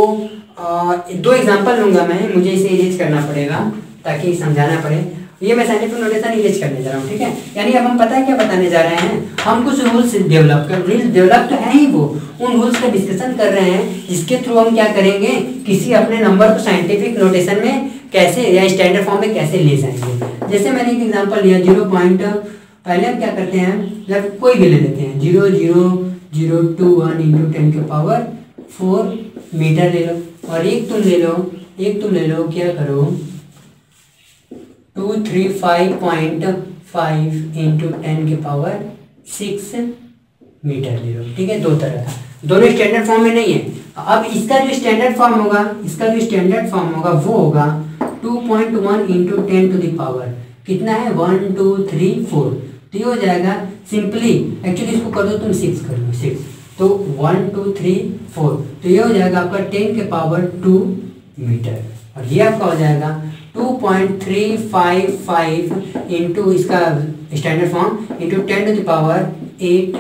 2 एग्जांपल लूंगा मैं, मुझे इसे इरेज करना पड़ेगा ताकि समझाना पड़े। ये मैं साइंटिफिक नोटेशन इरेज करने जा रहा हूँ, ठीक है। यानी अब हम पता है क्या बताने जा रहे हैं, हम कुछ रूल्स डेवलप तो है ही, वो उन रूल्स का डिस्कशन कर रहे हैं जिसके थ्रू हम क्या करेंगे, किसी अपने नंबर को साइंटिफिक नोटेशन में कैसे या स्टैंडर्ड फॉर्म में कैसे ले जाएंगे। जैसे मैंने एक एग्जांपल लिया 0. पहले हम क्या करते हैं, मतलब कोई भी ले लेते हैं 0.0021 इंटू 10 के पावर 4 मीटर ले लो, और एक तुम ले लो क्या करो 235.5 इंटू 10 के पावर 6 मीटर ले लो, ठीक है। 2 तरह का, दोनों स्टैंडर्ड फॉर्म में नहीं है। अब इसका जो स्टैंडर्ड फॉर्म होगा वो होगा 2.1 इंटू 10 टू द पावर कितना है 1 2 3 4, तो ये हो जाएगा सिंपली, एक्चुअली इसको कर दो तुम 6 कर लो 6, तो 1 2 3 4, तो ये हो जाएगा आपका 10 के पावर 2 मीटर, और ये आपका हो जाएगा 2.355 इंटू इसका standard form into 10 to the power 8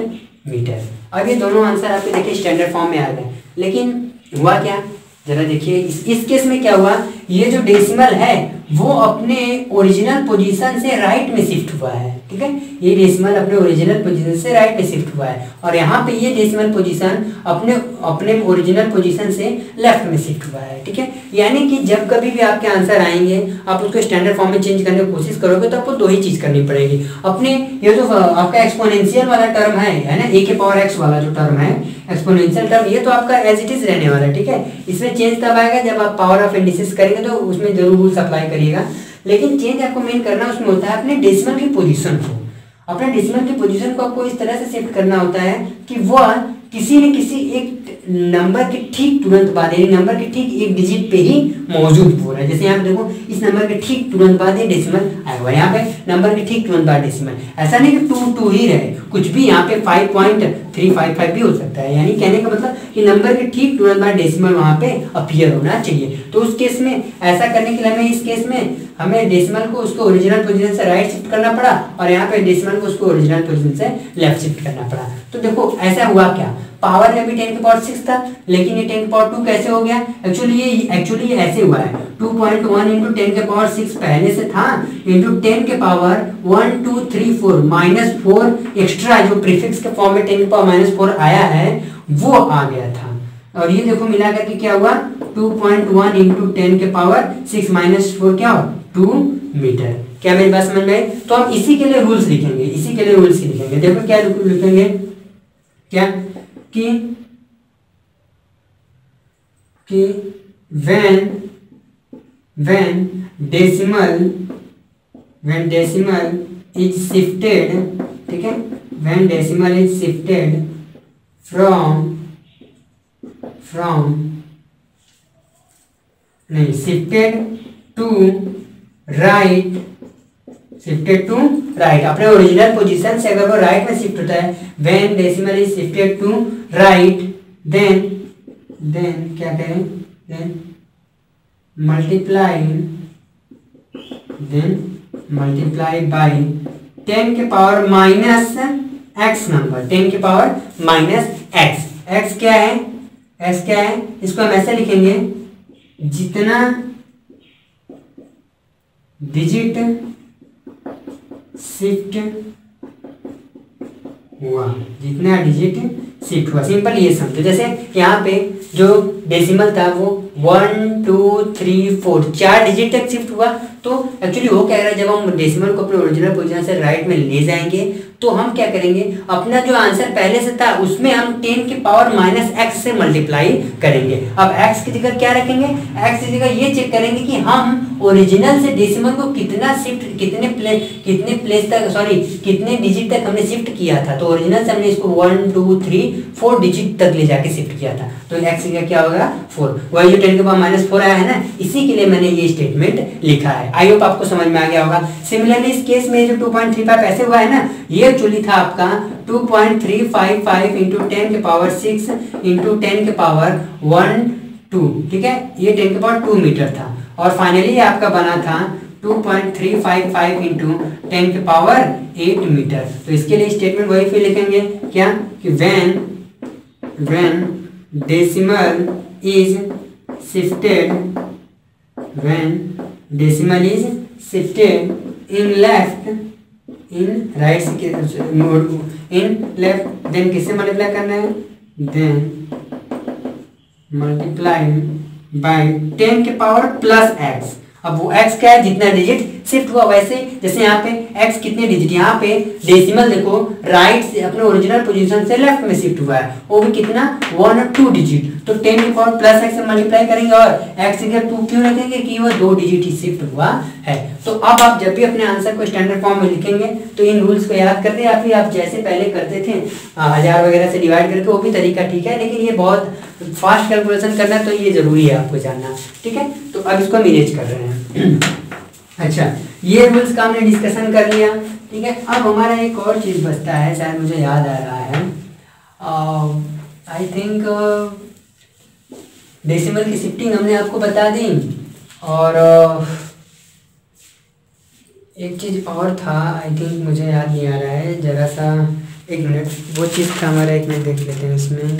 metre. अब ये दोनों आंसर आपके देखिए स्टैंडर्ड फॉर्म में आ गए, लेकिन हुआ क्या, जरा देखिए इस केस में क्या हुआ, ये जो डेसिमल है वो अपने ओरिजिनल पोजीशन से राइट में शिफ्ट हुआ है, ठीक है। ये डेसिमल अपने ओरिजिनल पोजीशन से राइट में शिफ्ट हुआ है, और यहाँ पे ये डेसिमल पोजीशन अपने ओरिजिनल पोजीशन से लेफ्ट में शिफ्ट हुआ है, ठीक है। यानी कि जब कभी भी आपके आंसर आएंगे आप उसको स्टैंडर्ड फॉर्म में चेंज करने की कोशिश करोगे तो आपको 2 ही चीज़ करनी पड़ेगी। अपने ये जो आपका एक्सपोनेंशियल वाला टर्म है ना, a के पावर x वाला जो टर्म है एक्सपोनेंशियल टर्म, ये तो आपका एज इट इज रहने वाला है, ठीक है। इसमें चेंज तब आएगा जब आप पावर ऑफ इंडिसेस करेंगे, तो उसमें जरूर रूल्स अप्लाई करिएगा। लेकिन चेंज आपको मेन करना उसमें होता है अपने डेसिमल की पोजीशन को। अपने डेसिमल की पोजीशन को आपको इस तरह से शिफ्ट करना होता है कि वह किसी न किसी एक नंबर के ठीक तुरंत बाद, यानी नंबर के ठीक एक डिजिट पे ही मौजूद हो रहा है। जैसे यहाँ पे देखो, इस नंबर के ठीक तुरंत बाद ये डेसिमल आया हुआ है, यहाँ पे नंबर के ठीक तुरंत बाद डेसिमल। ऐसा नहीं कि 2 ही रहे, कुछ भी यहाँ पे 5.355 भी हो सकता है। यानी कहने का मतलब कि नंबर के ठीक तुरंत बाद डेसिमल वहाँ पे अपीयर होना चाहिए। तो उस केस में ऐसा करने के लिए हमें इस केस में हमें डेसिमल को उसको ओरिजिनल पोजीशन से राइट शिफ्ट करना पड़ा, और यहाँ पे डेसिमल को उसको ओरिजिनल पोजीशन से लेफ्ट शिफ्ट करना पड़ा। तो देखो ऐसा हुआ क्या, पावर में भी 10 की पावर 6 था, लेकिन ये 10 की पावर 2 कैसे हो गया? एक्चुअली ये ऐसे हुआ है, 2.1 इंटू 10 के पावर 6 पहले से था, इंटू 10 के पावर 1 2 3 4 माइनस 4 एक्स्ट्रा जो प्रीफिक्स के फॉर्म में 10 के पावर माइनस 4 आया है वो आ गया था। और ये देखो मिला करके क्या हुआ, 2.1 इंटू 10 के पावर 6 माइनस 4 क्या हो, 2 मीटर। क्या मेरी बात समझ में आई? तो हम इसी के लिए रूल्स लिखेंगे, इसी के लिए रूल्स लिखेंगे। देखो क्या लिखेंगे, क्या कि when decimal is shifted, ठीक है, when decimal is shifted from shifted to right, अपने ओरिजिनल पोजीशन से अगर वो राइट में शिफ्ट होता है, when decimal is shifted to right, then क्या करें, then multiply by 10 के पावर माइनस x नंबर, 10 के पावर माइनस x क्या है, इसको हम ऐसे लिखेंगे, जितना डिजिट शिफ्ट हुआ, सिंपल ये समझो। जैसे यहाँ पे जो डेसिमल था वो 1 2 3 4 4 डिजिट तक शिफ्ट हुआ। तो एक्चुअली वो कह रहा है, जब हम डेसिमल को अपने ओरिजिनल पोजीशन से राइट में ले जाएंगे तो हम क्या करेंगे, अपना जो आंसर पहले से था उसमें हम 10 की पावर माइनस एक्स से मल्टीप्लाई करेंगे। अब एक्स की जगह क्या रखेंगे, एक्स की जगह ये चेक करेंगे कि हम ओरिजिनल से डेसिमल को कितना शिफ्ट, कितने डिजिट तक हमने शिफ्ट किया था। तो ओरिजिनल से हमने इसको 1 2 3 4 डिजिट तक ले जाके शिफ्ट किया था, तो एक्स की जगह क्या होगा 4। वही जो 10 के पावर माइनस 4 आया है ना, इसी के लिए मैंने ये स्टेटमेंट लिखा है। आई होप आपको समझ में आ गया होगा। सिमिलरली इस केस में जो 2.35 ऐसे हुआ है ना, ये एक्चुअली था आपका 2.355 इंटू 10 के पावर 6 इंटू 10 के पावर 1 2, ठीक है, ये 10 के पावर 2 मीटर था। और फाइनली आपका बना था 2.355 इंटू 10 के पावर 8 मीटर। तो इसके लिए स्टेटमेंट वही फिर लिखेंगे, क्या कि when decimal is shifted in left then किससे मल्टीप्लाई करना है, then multiply by 10 के पावर प्लस x। अब वो x क्या है, जितना डिजिट शिफ्ट हुआ। वैसे जैसे यहाँ पे x कितने डिजिट, यहाँ पे डेसिमल देखो राइट से अपने ओरिजिनल पोजीशन से लेफ्ट में शिफ्ट हुआ है, वो भी कितना 1 और 2 डिजिट। तो 10 की पावर प्लस x से मल्टीप्लाई करेंगे और x की जगह 2 क्यों रखेंगे कि वो 2 डिजिट ही शिफ्ट हुआ है। तो अब आप जब भी अपने आंसर को स्टैंडर्ड फॉर्म में लिखेंगे तो इन रूल्स को याद करते, या फिर आप जैसे पहले करते थे 1000 वगैरह से डिवाइड करके, वो भी तरीका ठीक है, लेकिन ये बहुत फास्ट कैलकुलेशन करना तो ये जरूरी है आपको जानना, ठीक है। तो अब इसको हम इरेज कर रहे हैं। अच्छा, ये रूल्स का हमने डिस्कशन कर लिया, ठीक है। अब हमारा एक और चीज़ बचता है, शायद मुझे याद आ रहा है, आई थिंक डेसिमल की शिफ्टिंग हमने आपको बता दी, और एक चीज़ और था, आई थिंक मुझे याद नहीं आ रहा है, ज़रा सा एक मिनट, वो चीज़ था हमारा, एक मिनट देख लेते हैं इसमें।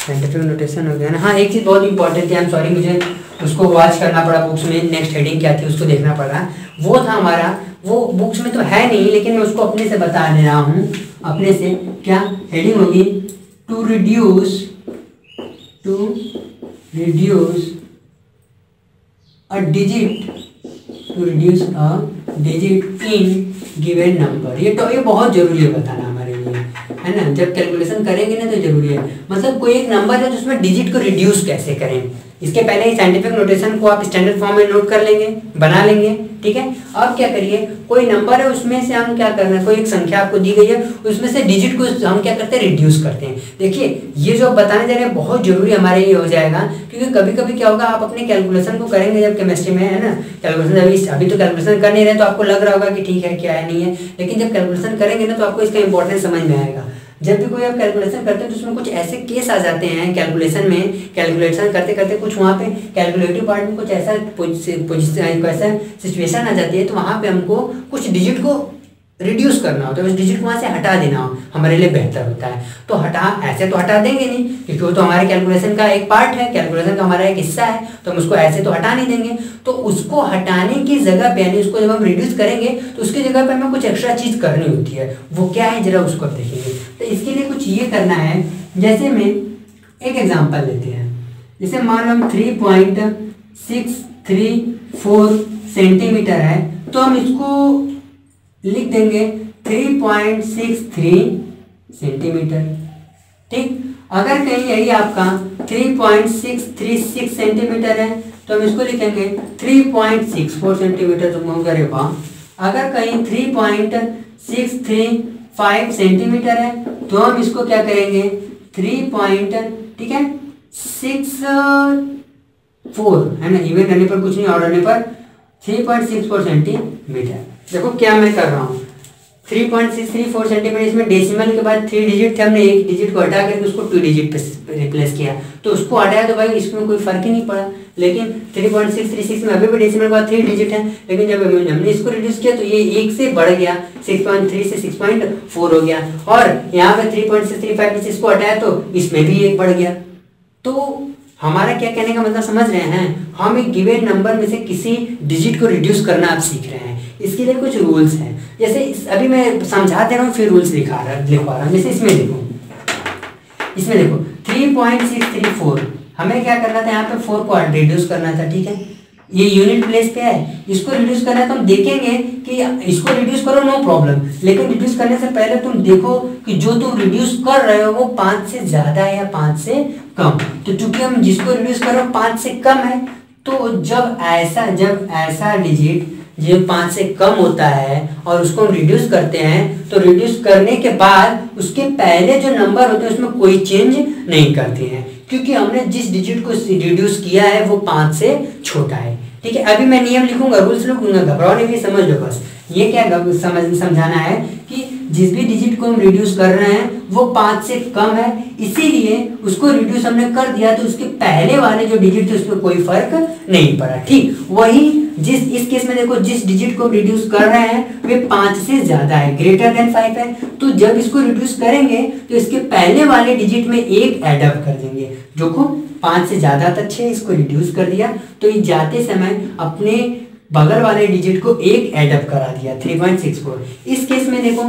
साइंटिफिक नोटेशन हो गया ना, हाँ एक चीज़ बहुत इंपॉर्टेंट थी, आई एम सॉरी, मुझे उसको वॉच करना पड़ा, बुक्स में नेक्स्ट हेडिंग क्या थी उसको देखना पड़ा। वो था हमारा, वो बुक्स में तो है नहीं, लेकिन मैं उसको अपने से बता दे रहा हूँ, अपने से। क्या हेडिंग होगी, to reduce a digit in given number. ये बहुत जरूरी है बताना हमारे लिए, है ना। जब कैलकुलेशन करेंगे ना तो जरूरी है, मतलब कोई एक नंबर है तो उसमें डिजिट को रिड्यूस कैसे करें, इसके पहले ही साइंटिफिक नोटेशन को आप स्टैंडर्ड फॉर्म में नोट कर लेंगे, बना लेंगे, ठीक है। अब क्या करिए, कोई नंबर है उसमें से हम क्या करना है, कोई एक संख्या आपको दी गई है, उसमें से डिजिट को हम क्या करते हैं, रिड्यूस करते हैं। देखिए ये जो बताने जा रहे हैं बहुत जरूरी हमारे लिए हो जाएगा, क्योंकि कभी कभी क्या होगा, आप अपने कैलकुलेशन को करेंगे जब केमिस्ट्री में, है ना, कैलकुलेशन अभी तो कैलकुलेशन कर नहीं रहे तो आपको लग रहा होगा कि ठीक है क्या है नहीं है, लेकिन जब कैलकुलेशन करेंगे ना तो आपको इसका इंपॉर्टेंस समझ में आएगा। जब भी कोई आप कैलकुलेशन करते हैं तो उसमें कुछ ऐसे केस आ जाते हैं कैलकुलेशन में, कैलकुलेशन करते करते कुछ वहाँ पे कैलकुलेटिव पार्ट में कुछ ऐसा ऐसा सिचुएशन आ जाती है, तो वहाँ पे हमको कुछ डिजिट को रिड्यूस करना होता है, उस डिजिट को वहाँ से हटा देना हमारे लिए बेहतर होता है। तो ऐसे तो हटा देंगे नहीं, क्योंकि वो तो हमारे कैलकुलेशन का एक पार्ट है, कैलकुलेशन का हमारा एक हिस्सा है, तो हम उसको ऐसे तो हटा नहीं देंगे। तो उसको हटाने की जगह पे, यानी उसको जब हम रिड्यूस करेंगे तो उसकी जगह पे हमें कुछ एक्स्ट्रा चीज़ करनी होती है। वो क्या है जरा उसको देखेंगे। तो इसके लिए कुछ ये करना है, जैसे में एक एग्जाम्पल लेते हैं, जैसे मान लो हम 3.634 सेंटीमीटर है, तो हम इसको लिख देंगे 3.63 सेंटीमीटर, ठीक। अगर कहीं यही आपका 3.636 सेंटीमीटर है तो हम इसको लिखेंगे 3.64 सेंटीमीटर। तो हम करें वाह। अगर कहीं 3.635 सेंटीमीटर है तो हम इसको क्या करेंगे ठीक है 64, है ना, इवन रहने पर कुछ नहीं, ऑड रहने पर 3.64 सेंटीमीटर। देखो क्या मैं कर रहा हूँ, 3.634 सेंटीमीटर, इसमें डेसिमल के बाद 3 डिजिट थे, हमने एक डिजिट को हटा करके उसको 2 डिजिट पे रिप्लेस किया, तो उसको हटाया तो भाई इसमें कोई फर्क ही नहीं पड़ा। लेकिन 3.636 में अभी भी डेसिमल के बाद 3 डिजिट है, लेकिन जब हमने इसको रिड्यूस किया तो ये 1 से बढ़ गया, 6.3 से 6.4 हो गया, और यहाँ पे 3.635 में से इसको हटाया तो इसमें भी 1 बढ़ गया। तो हमारा क्या कहने का मतलब समझ रहे हैं, हम एक गिवन नंबर में से किसी डिजिट को रिड्यूस करना आप सीख रहे हैं। इसके लिए कुछ रूल्स हैं, जैसे अभी मैं समझा दे रहा हूँ फिर रूल्स लिखवा रहा हूँ। जैसे इसमें देखो 3.634 हमें क्या करना था, यहाँ पे 4 को रिड्यूस करना था, ठीक है। ये यूनिट प्लेस पे है, इसको रिड्यूस करना है तो हम देखेंगे कि इसको रिड्यूस करो नो प्रॉब्लम, लेकिन रिड्यूस करने से पहले तुम देखो कि जो तुम रिड्यूस कर रहे हो वो 5 से ज्यादा है या 5 से कम। तो चूंकि हम जिसको रिड्यूस कर रहे हो 5 से कम है, तो जब ऐसा डिजिट जो 5 से कम होता है और उसको हम रिड्यूस करते हैं, तो रिड्यूस करने के बाद उसके पहले जो नंबर होते हैं उसमें कोई चेंज नहीं करते हैं, क्योंकि हमने जिस डिजिट को रिड्यूस किया है वो 5 से छोटा है, ठीक है। अभी मैं नियम लिखूंगा, रूल्स लिखूंगा, घबराओ नहीं, समझ लो बस। ये क्या समझाना है कि जिस भी डिजिट को हम रिड्यूस कर रहे हैं वो 5 से कम है, इसीलिए उसको रिड्यूस हमने कर दिया, तो उसके पहले वाले जो डिजिट थे उसमें कोई फर्क नहीं पड़ा, ठीक। वही इस केस में देखो, जिस डिजिट को रिड्यूस कर रहे हैं वे 5 से ज्यादा है, ग्रेटर देन 5 है, तो जब इसको रिड्यूस करेंगे तो इसके पहले वाले डिजिट में 1 ऐड अप कर देंगे, जो को 5 से ज्यादा तक है, इसको रिड्यूस कर दिया, तो ये जाते समय अपने बगल वाले डिजिट को 1 ऐड अप करा दिया, 3.64। इस केस में देखो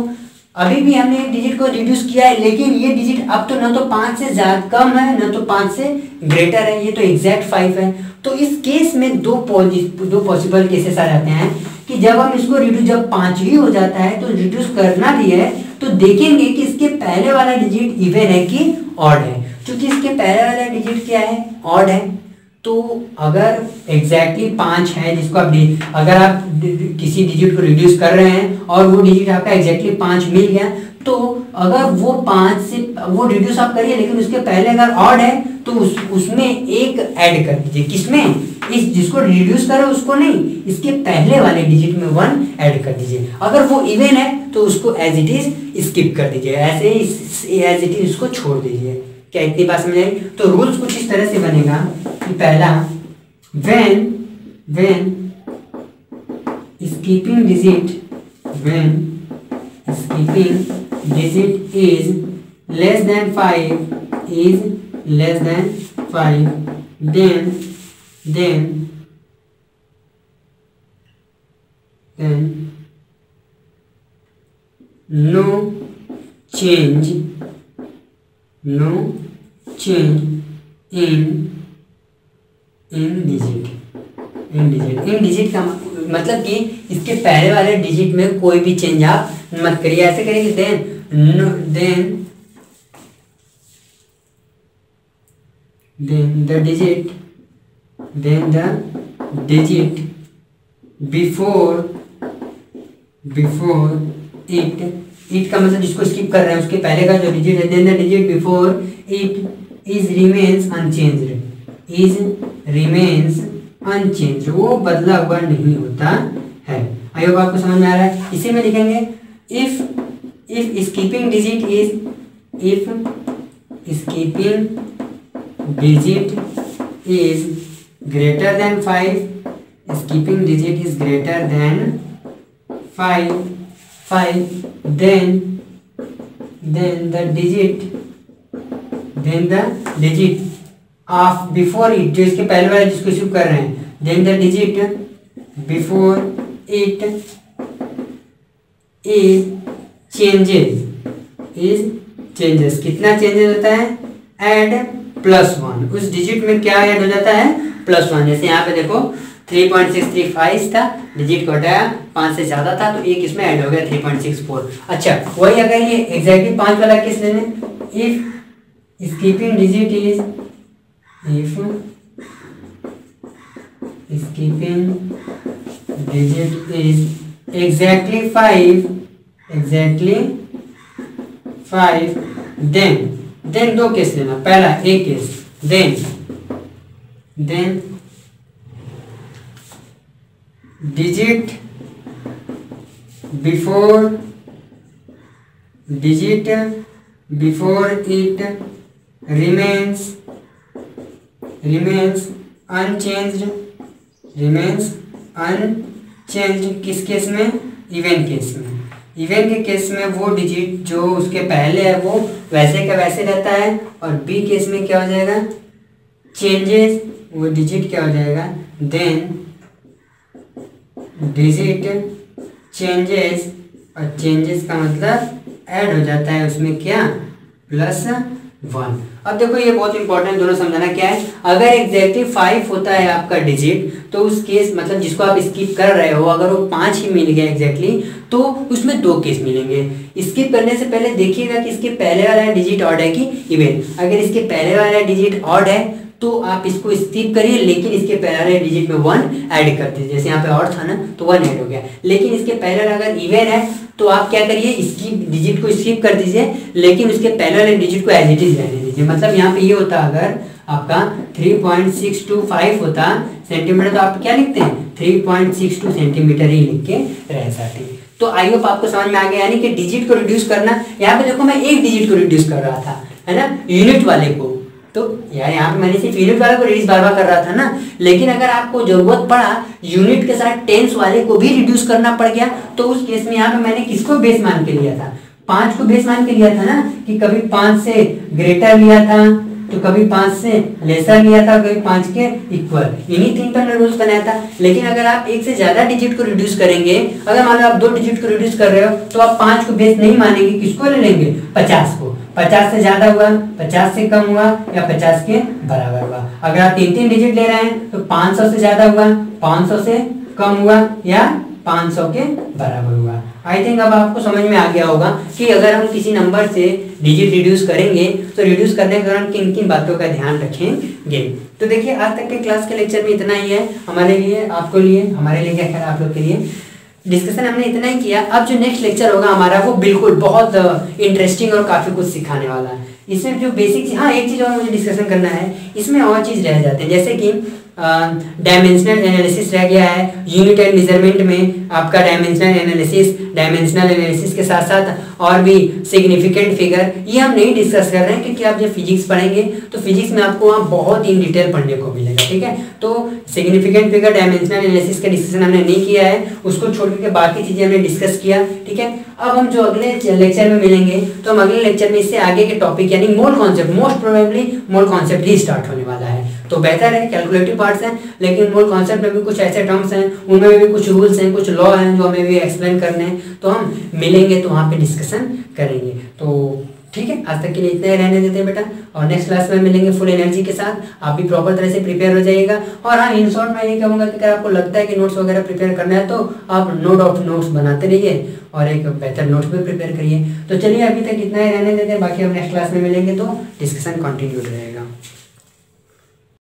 अभी भी हमने एक डिजिट को रिड्यूस किया है, लेकिन ये डिजिट अब तो न तो 5 से ज्यादा कम है न तो 5 से ग्रेटर है, ये तो एग्जैक्ट 5 है। तो इस केस में दो पॉसिबल केसेस आ जाते हैं कि जब हम इसको रिड्यूस, जब 5 ही हो जाता है तो रिड्यूस करना भी है तो देखेंगे कि इसके पहले वाला डिजिट इवन है कि ऑड है। क्योंकि इसके पहले वाला डिजिट क्या है, ऑड है, तो अगर एग्जैक्टली 5 है, जिसको आप अगर आप किसी डिजिट को रिड्यूस कर रहे हैं और वो डिजिट आपका एग्जैक्टली 5 मिल गया, तो अगर वो 5 से वो रिड्यूस आप करिए, लेकिन उसके पहले अगर ऑड है तो उसमें 1 ऐड कर दीजिए। किसमें, इस जिसको रिड्यूस करे उसको नहीं, इसके पहले वाले डिजिट में 1 ऐड कर दीजिए। अगर वो इवन है तो उसको एज इट इज स्किप कर दीजिए, ऐसे ही एज इट इज उसको छोड़ दीजिए। क्या इतनी बात समझ आई? तो रूल्स कुछ इस तरह से बनेगा कि पहला, when skipping digit is less than 5, then no change in digit का मतलब कि इसके पहले वाले डिजिट में कोई भी चेंज आप मत करिए। ऐसे करेंगे then the digit then the digit before it का मतलब जिसको स्किप कर रहे हैं उसके पहले का जो डिजिट है, then the digit before it is remains unchanged, वो बदला हुआ नहीं होता है। आई होप आपको समझ में आ रहा है। इसी में लिखेंगे if skipping digit is greater than 5, skipping digit is greater than 5, then the digit of before it, जो इसके पहले वाला जिसको स्किप कर रहे हैं, then the digit before it is changes, कितना चेंजेस होता है? ऐड +1, उस डिजिट में क्या ऐड हो जाता है? +1। जैसे यहाँ पे देखो 3.635 था, डिजिट को हटाया, 5 से ज़्यादा था तो एक इसमें ऐड हो गया 3.64। अच्छा, वही अगर ये एग्जैक्टली 5 वाला केस लेने, if skipping digit is exactly 5, then दो केस लेना। पहला एक case, then digit before it remains unchanged, किस केस में? इवन केस में। इवन के केस में वो डिजिट जो उसके पहले है वो वैसे का वैसे रहता है, और बी केस में क्या हो जाएगा? चेंजेस, वो डिजिट क्या हो जाएगा? देन डिजिट चेंजेस, और चेंजेस का मतलब ऐड हो जाता है उसमें क्या? +1। अब देखो ये बहुत इंपॉर्टेंट दोनों समझाना क्या है। अगर एग्जैक्टली 5 होता है आपका डिजिट, तो उस केस मतलब जिसको आप स्किप कर रहे हो, अगर वो 5 ही मिल गया एग्जैक्टली, तो उसमें 2 केस मिलेंगे। स्किप करने से पहले देखिएगा कि इसके पहले वाला डिजिट ऑड है कि इवन। अगर इसके पहले वाला डिजिट ऑड है तो आप इसको स्किप करिए, लेकिन इसके पहले वाले डिजिट में 1 ऐड कर दीजिए। जैसे यहाँ पे और था ना, तो 1 ऐड हो गया। लेकिन इसके पहले वाला अगर इवन है तो आप क्या करिए? इसकी डिजिट को स्किप कर दीजिए, लेकिन उसके पहले वाले डिजिट को एज इट इज रहने दीजिए। मतलब यहाँ पे ये होता, अगर आपका 3.625 होता सेंटीमीटर, तो आप क्या लिखते हैं? 3.62 सेंटीमीटर ही लिख के रह जाते। तो आई होप आपको समझ में आ गया। यानी कि डिजिट को रिड्यूस करना, यहाँ पे देखो मैं एक डिजिट को रिड्यूस कर रहा था, है ना, यूनिट वाले को। तो यार यहाँ पे मैंने सिर्फ यूनिट वाले को रिड्यूस बार बार कर रहा था ना, लेकिन अगर आपको जरूरत पड़ा यूनिट के साथ टेंस वाले को भी रिड्यूस करना पड़ गया, तो उस केस में यहाँ पे मैंने किसको बेस मान के लिया था? 5 को बेस मान के लिया था ना, कि कभी 5 से ग्रेटर लिया था, तो कभी 5 से लेसर लिया था, कभी 5 के इक्वल। इन्हीं 3 पर रूल्स बनाया था। लेकिन अगर आप एक से ज्यादा डिजिट को रिड्यूस करेंगे, अगर मान लो आप 2 डिजिट को रिड्यूस कर रहे हो, तो आप 5 को बेस नहीं मानेंगे, किसको ले लेंगे? 50 को। 50 से ज्यादा हुआ, 50 से कम हुआ, या 50 के बराबर हुआ। अगर आप 3 डिजिट ले रहे हैं तो 500 से ज्यादा हुआ, 500 से कम हुआ, या 500 के बराबर हुआ। आई थिंक अब आपको समझ में आ गया होगा कि अगर हम किसी नंबर से डिजिट रिड्यूस करेंगे तो रिड्यूस करने के दौरान किन किन बातों का ध्यान रखेंगे। तो देखिए, आज तक के क्लास के लेक्चर में इतना ही है। हमारे लिए, आपको लिए, हमारे लिए क्या खैर आप लोग के लिए डिस्कशन हमने इतना ही किया। अब जो नेक्स्ट लेक्चर होगा हमारा, वो बिल्कुल बहुत इंटरेस्टिंग और काफ़ी कुछ सिखाने वाला है। इसमें जो बेसिक, हाँ एक चीज़ और मुझे डिस्कशन करना है, इसमें और चीज़ रह जाते हैं, जैसे कि डायमेंशनल एनालिसिस रह गया है। यूनिट एंड मेजरमेंट में आपका डायमेंशनल एनालिसिस के साथ साथ और भी सिग्निफिकेंट फिगर, ये हम नहीं डिस्कस कर रहे हैं, क्योंकि आप जब फिजिक्स पढ़ेंगे तो फिजिक्स में आपको वहाँ बहुत इन डिटेल पढ़ने को मिलेगा। ठीक है, तो सिग्निफिकेंट फिगर, डायमेंशनल एनालिसिस का डिस्कशन हमने नहीं किया है, उसको छोड़ के बाकी चीज़ें हमने डिस्कस किया। ठीक है, अब हम जो अगले लेक्चर में मिलेंगे, तो हम अगले लेक्चर में इससे आगे के टॉपिक यानी mole concept, most probably mole concept ही स्टार्ट होने वाला है। तो बेहतर है, कैलकुलेटिव पार्ट्स हैं, लेकिन मोल कॉन्सेप्ट में भी कुछ ऐसे टर्म्स हैं, उनमें भी कुछ रूल्स हैं, कुछ लॉ हैं जो हमें भी एक्सप्लेन करने हैं। तो हम मिलेंगे तो वहाँ पे डिस्कशन करेंगे। तो ठीक है, आज तक के लिए इतना ही रहने देते हैं बेटा, और नेक्स्ट क्लास में मिलेंगे फुल एनर्जी के साथ। आप भी प्रॉपर तरह से प्रिपेयर हो जाइएगा। और हाँ, इन शॉर्ट मैं ये कहूँगा कि अगर आपको लगता है कि नोट्स वगैरह प्रिपेयर करना है, तो आप नोट्स बनाते रहिए और एक बेहतर नोट्स भी प्रिपेयर करिए। तो चलिए, अभी तक इतना ही रहने देते हैं, बाकी हम नेक्स्ट क्लास में मिलेंगे तो डिस्कशन कंटिन्यूड रहेगा।